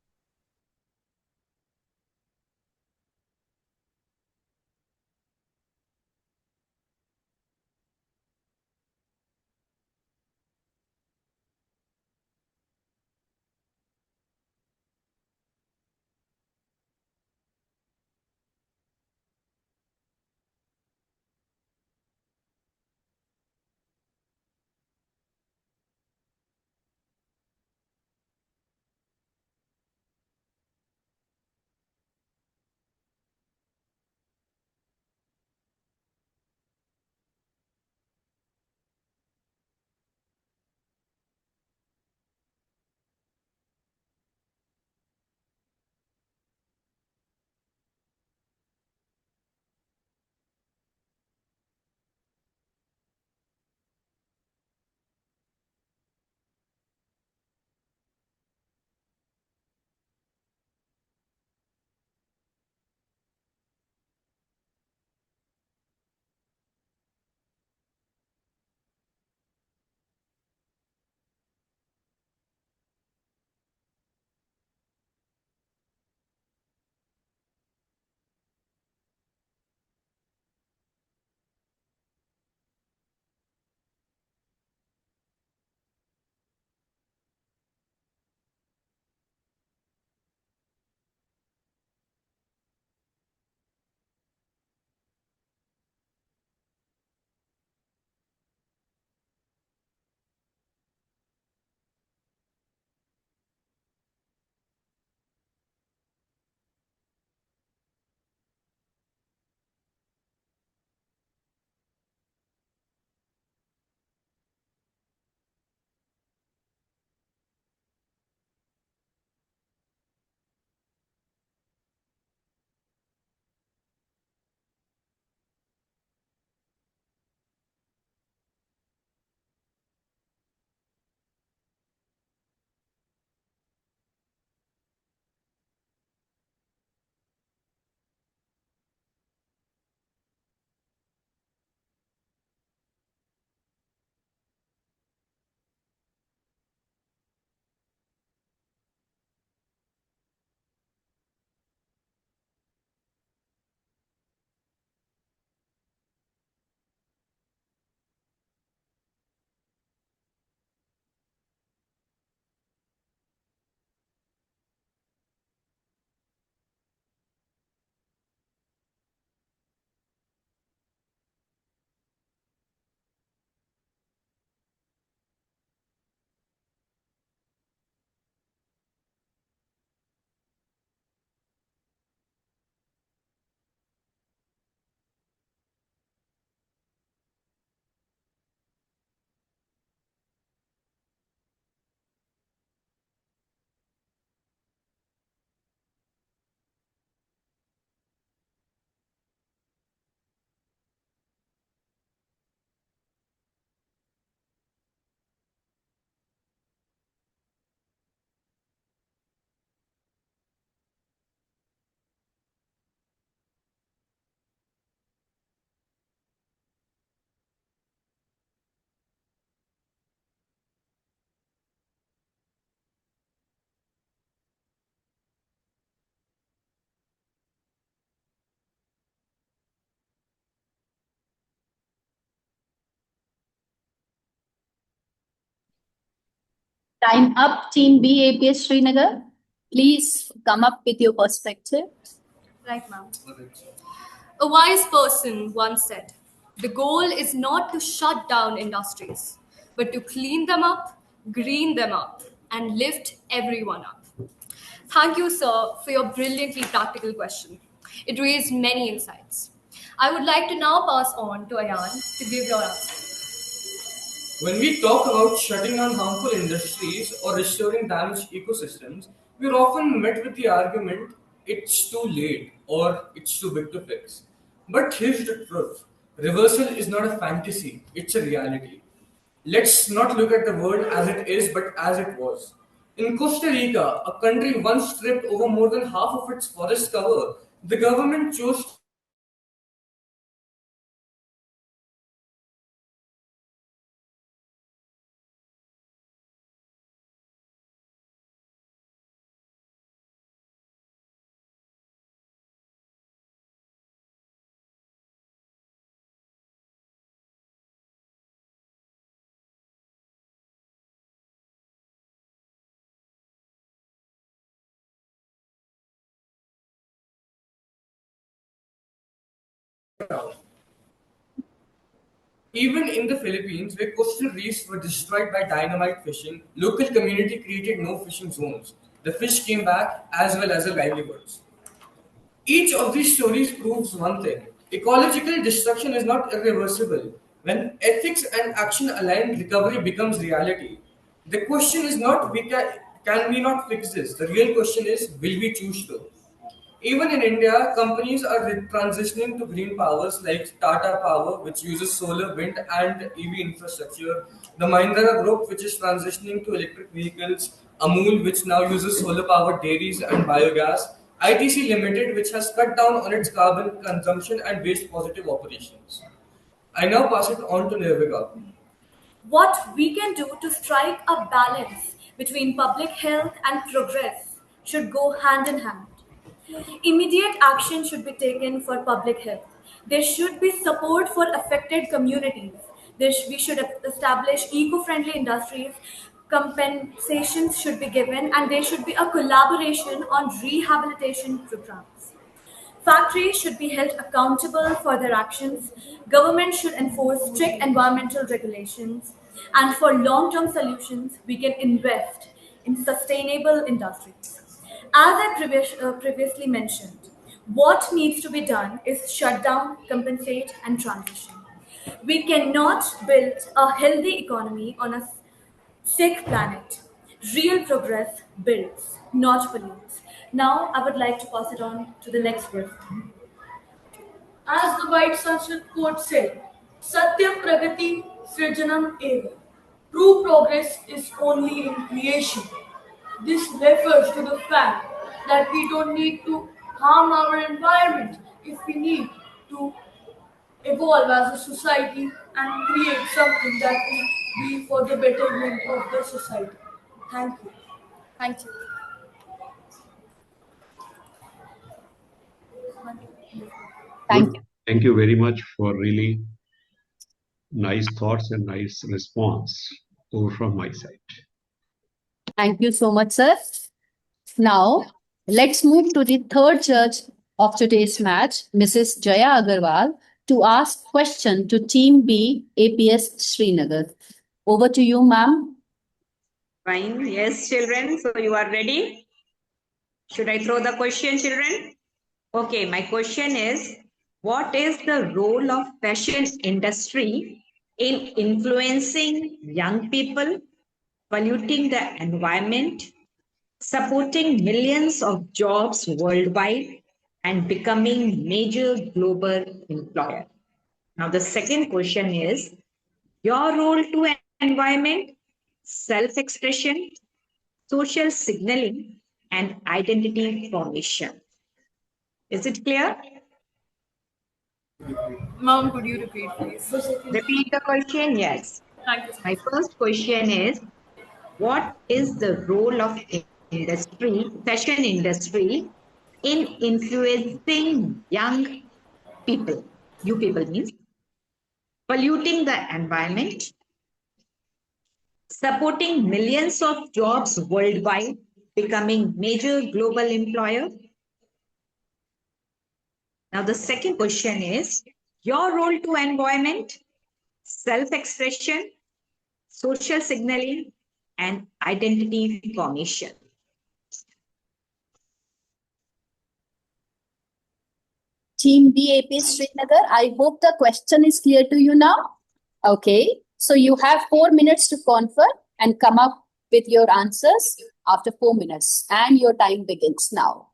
Time up, Team B, APS Srinagar. Please come up with your perspective. Right, ma'am. A wise person once said, the goal is not to shut down industries, but to clean them up, green them up, and lift everyone up. Thank you, sir, for your brilliantly practical question. It raised many insights. I would like to now pass on to Ayan to give your answer. When we talk about shutting down harmful industries or restoring damaged ecosystems, we're often met with the argument it's too late or it's too big to fix. But here's the truth, reversal is not a fantasy, it's a reality. Let's not look at the world as it is, but as it was. In Costa Rica, a country once stripped over more than half of its forest cover, the government chose even in the Philippines, where coastal reefs were destroyed by dynamite fishing, local community created no fishing zones. The fish came back as well as the livelihoods. Each of these stories proves one thing: ecological destruction is not irreversible. When ethics and action align, recovery becomes reality. The question is not can we not fix this? The real question is, will we choose to? Even in India, companies are transitioning to green powers like Tata Power, which uses solar, wind, and EV infrastructure. The Mahindra Group, which is transitioning to electric vehicles. Amul, which now uses solar powered dairies and biogas. ITC Limited, which has cut down on its carbon consumption and waste positive operations. I now pass it on to Nirvika. What we can do to strike a balance between public health and progress should go hand in hand. Immediate action should be taken for public health. There should be support for affected communities. We should establish eco friendly industries. Compensations should be given, and there should be a collaboration on rehabilitation programs. Factories should be held accountable for their actions. Government should enforce strict environmental regulations. And for long term solutions, we can invest in sustainable industries. As I previously mentioned, what needs to be done is shut down, compensate, and transition. We cannot build a healthy economy on a sick planet. Real progress builds, not pollutes. Now, I would like to pass it on to the next person. As the White Sanskrit quote said, Satyam Pragati Srijanam Eva. True progress is only in creation. This refers to the fact that we don't need to harm our environment if we need to evolve as a society and create something that will be for the betterment of the society. Thank you. Thank you. Thank you. Thank you very much for really nice thoughts and nice response over from my side. Thank you so much, sir. Now, let's move to the third judge of today's match, Mrs. Jaya Agarwal, to ask question to Team B, APS Srinagar. Over to you, ma'am. Fine. Yes, children. So you are ready? Should I throw the question, children? Okay, my question is, what is the role of fashion industry in influencing young people, polluting the environment, supporting millions of jobs worldwide, and becoming major global employer? Now, the second question is, your role to environment, self-expression, social signaling, and identity formation. Is it clear? Mom, could you repeat, please? Repeat the question, yes. Thank you. My first question is, what is the role of industry, fashion industry, in influencing young people? You people means polluting the environment, supporting millions of jobs worldwide, becoming major global employer. Now, the second question is your role to environment, self-expression, social signaling, and identity formation. Team B, APS Srinagar, I hope the question is clear to you now. Okay, so you have 4 minutes to confer and come up with your answers after 4 minutes, and your time begins now.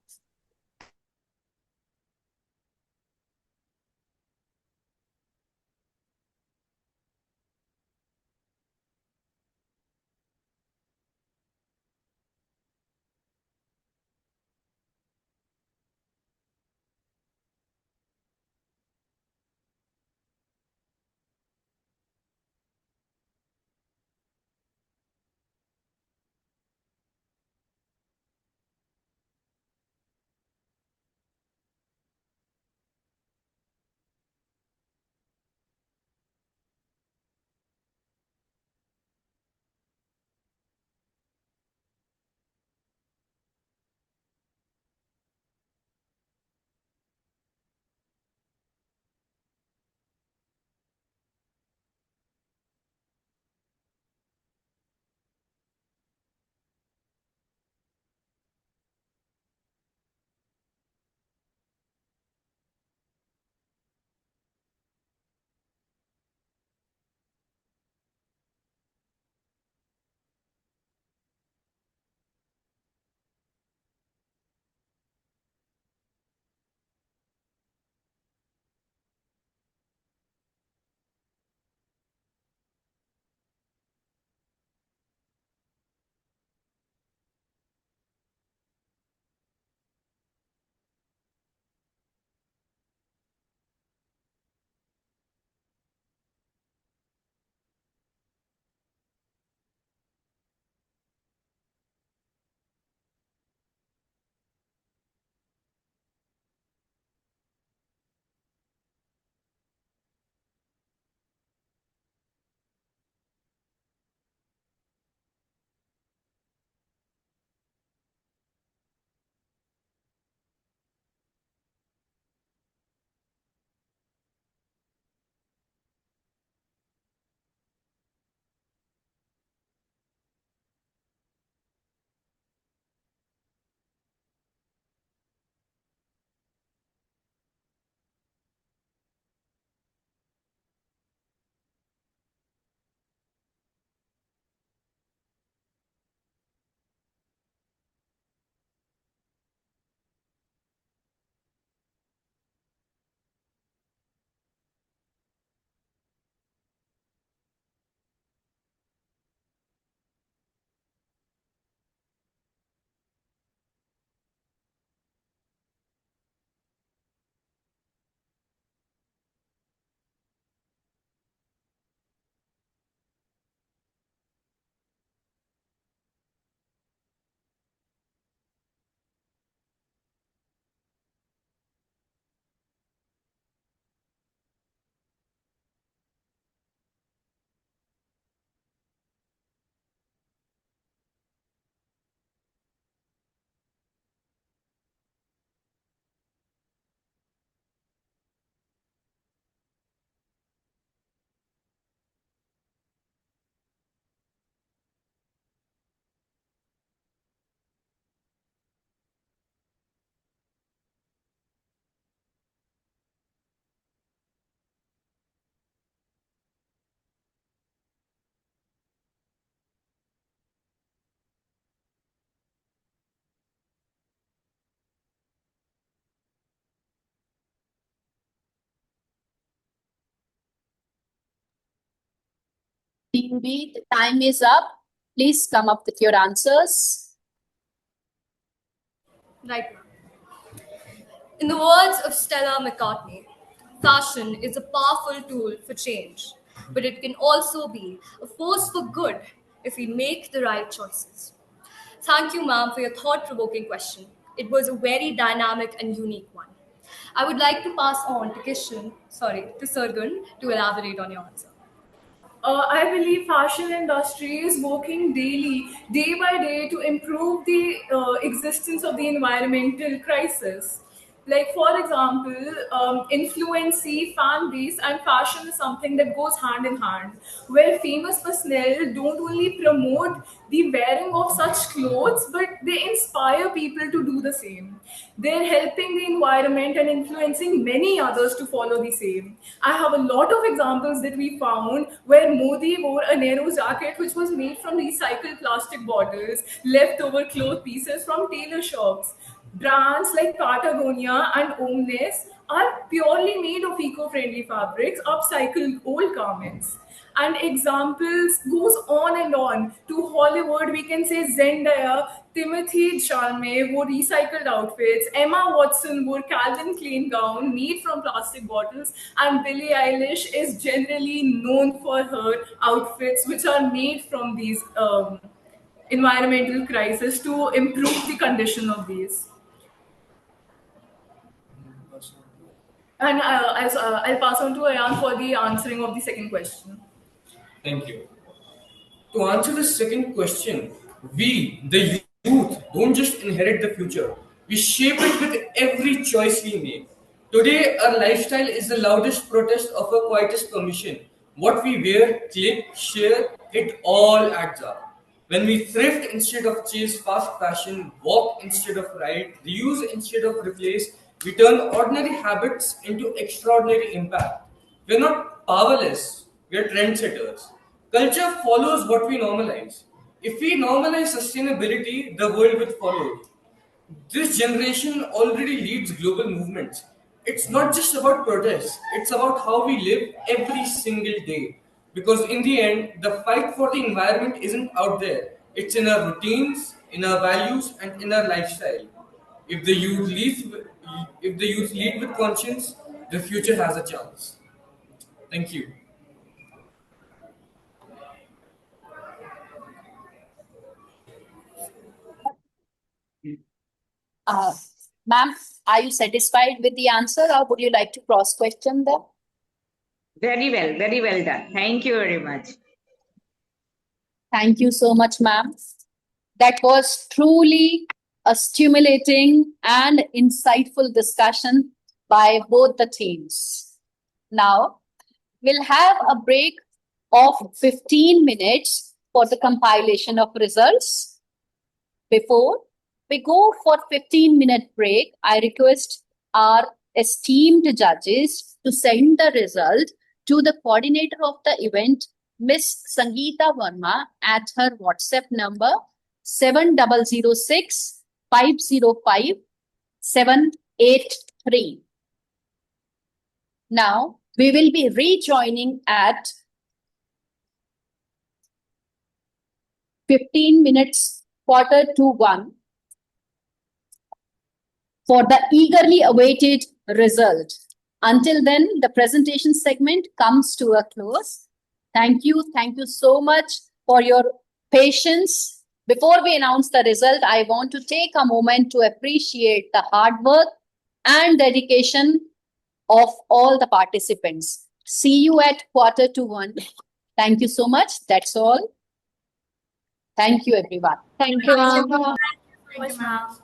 Team B, the time is up. Please come up with your answers. Right. In the words of Stella McCartney, fashion is a powerful tool for change, but it can also be a force for good if we make the right choices. Thank you, ma'am, for your thought-provoking question. It was a very dynamic and unique one. I would like to pass on to to Sargun to elaborate on your answer. I believe fashion industry is working daily, day by day, to improve the existence of the environmental crisis. Like for example, influency, fan base, and fashion is something that goes hand in hand. Where famous personnel don't only promote the wearing of such clothes, but they inspire people to do the same. They're helping the environment and influencing many others to follow the same. I have a lot of examples that we found where Modi wore a narrow jacket which was made from recycled plastic bottles, leftover cloth pieces from tailor shops. Brands like Patagonia and Omnis are purely made of eco-friendly fabrics, upcycled old garments. And examples goes on and on. To Hollywood, we can say Zendaya, Timothy Chalamet wore recycled outfits, Emma Watson wore Calvin Klein gown made from plastic bottles, and Billie Eilish is generally known for her outfits which are made from these environmental crisis to improve the condition of these. And I'll pass on to Ayan for the answering of the second question. Thank you. To answer the second question, we, the youth, don't just inherit the future. We shape it with every choice we make. Today, our lifestyle is the loudest protest of our quietest permission. What we wear, click, share, it all adds up. When we thrift instead of chase fast fashion, walk instead of ride, reuse instead of replace, we turn ordinary habits into extraordinary impact. We're not powerless, we're trendsetters. Culture follows what we normalize. If we normalize sustainability, the world will follow. This generation already leads global movements. It's not just about protests, it's about how we live every single day. Because in the end, the fight for the environment isn't out there, it's in our routines, in our values, and in our lifestyle. If the youth lead with conscience, the future has a chance. Thank you. Uh, Ma'am, are you satisfied with the answer or would you like to cross-question them? Very well done. Thank you very much. Thank you so much, ma'am. That was truly a stimulating and insightful discussion by both the teams. Now, we'll have a break of 15 minutes for the compilation of results. Before we go for 15-minute break, I request our esteemed judges to send the result to the coordinator of the event, Miss Sangeeta Verma, at her WhatsApp number 7006 505 783. Now, we will be rejoining at 15 minutes, quarter to 1, for the eagerly awaited result. Until then, the presentation segment comes to a close. Thank you so much for your patience. Before we announce the result, I want to take a moment to appreciate the hard work and dedication of all the participants. See you at quarter to 1. Thank you so much. That's all. Thank you, everyone. Thank you, ma'am. Thank you, ma'am.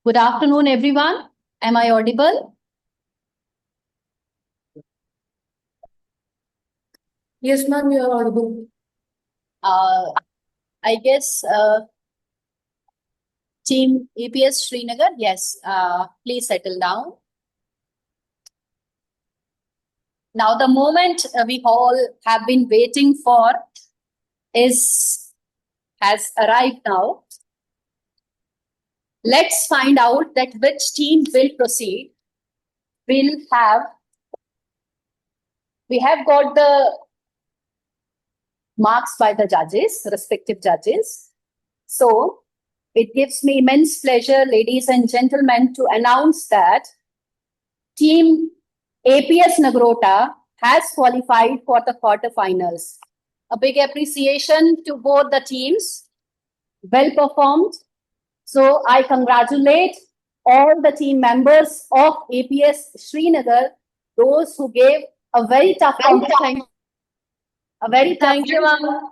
Good afternoon, everyone. Am I audible? Yes, ma'am, you are audible. I guess Team EPS Srinagar, yes, please settle down. Now, the moment we all have been waiting for has arrived now. Let's find out that which team will proceed. We have got the marks by the judges, respective judges. So it gives me immense pleasure, ladies and gentlemen, to announce that Team APS Nagrota has qualified for the quarterfinals. A big appreciation to both the teams. Well performed. So I congratulate all the team members of APS Srinagar, those who gave a very tough competition. Thank you, ma'am.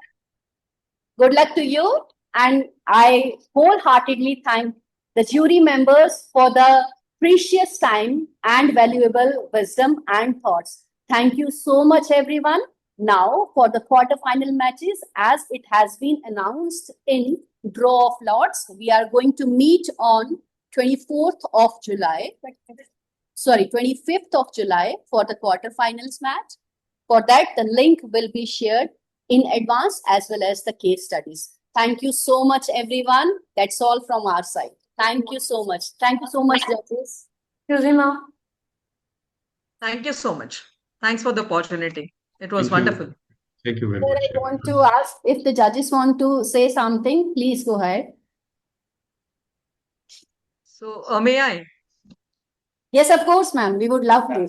Good luck to you. And I wholeheartedly thank the jury members for the precious time and valuable wisdom and thoughts. Thank you so much, everyone. Now, for the quarterfinal matches, as it has been announced in draw of lots, we are going to meet on 24th of July. Sorry, 25th of July for the quarterfinals match. For that, the link will be shared in advance as well as the case studies. Thank you so much, everyone. That's all from our side. Thank you so much. Thank you so much, judges. Thank you so much. Thanks for the opportunity. It was Thank you. wonderful. Thank you very Sir, much. I want to ask if the judges want to say something, please go ahead. So, may I? Yes, of course, ma'am. We would love to.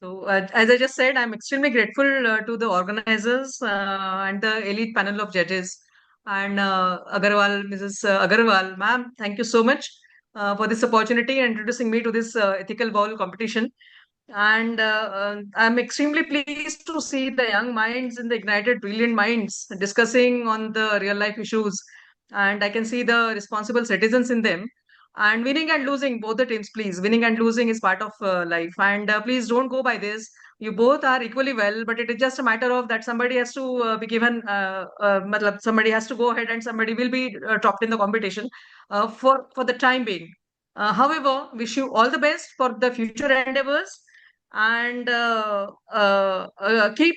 So, as I just said, I'm extremely grateful to the organizers and the elite panel of judges and Mrs. Agarwal, ma'am. Thank you so much for this opportunity and introducing me to this ethical bowl competition. And I'm extremely pleased to see the young minds in the ignited brilliant minds discussing on the real life issues. And I can see the responsible citizens in them. And winning and losing, both the teams, please. Winning and losing is part of life. And please don't go by this. You both are equally well, but it is just a matter of that somebody has to be given, somebody has to go ahead and somebody will be topped in the competition for the time being. However, wish you all the best for the future endeavors and keep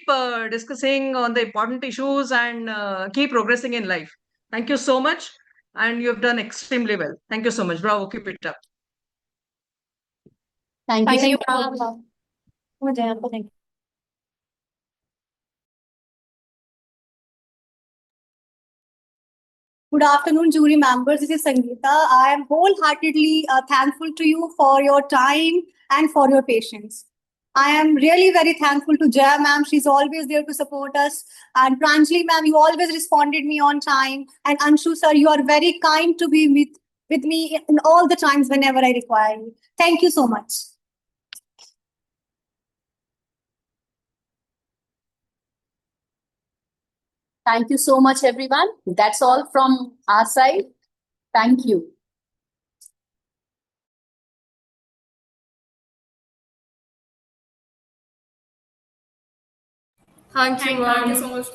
discussing on the important issues and keep progressing in life. Thank you so much. And you have done extremely well. Thank you so much. Bravo. Keep it up. Thank you. Good afternoon, jury members. This is Sangeeta. I am wholeheartedly thankful to you for your time and for your patience. I am really very thankful to Jaya ma'am. She's always there to support us. And Pranjali ma'am, you always responded me on time. And Anshu sir, you are very kind to be with me in all the times whenever I require you. Thank you so much. Thank you so much, everyone. That's all from our side. Thank you. Thank you so much.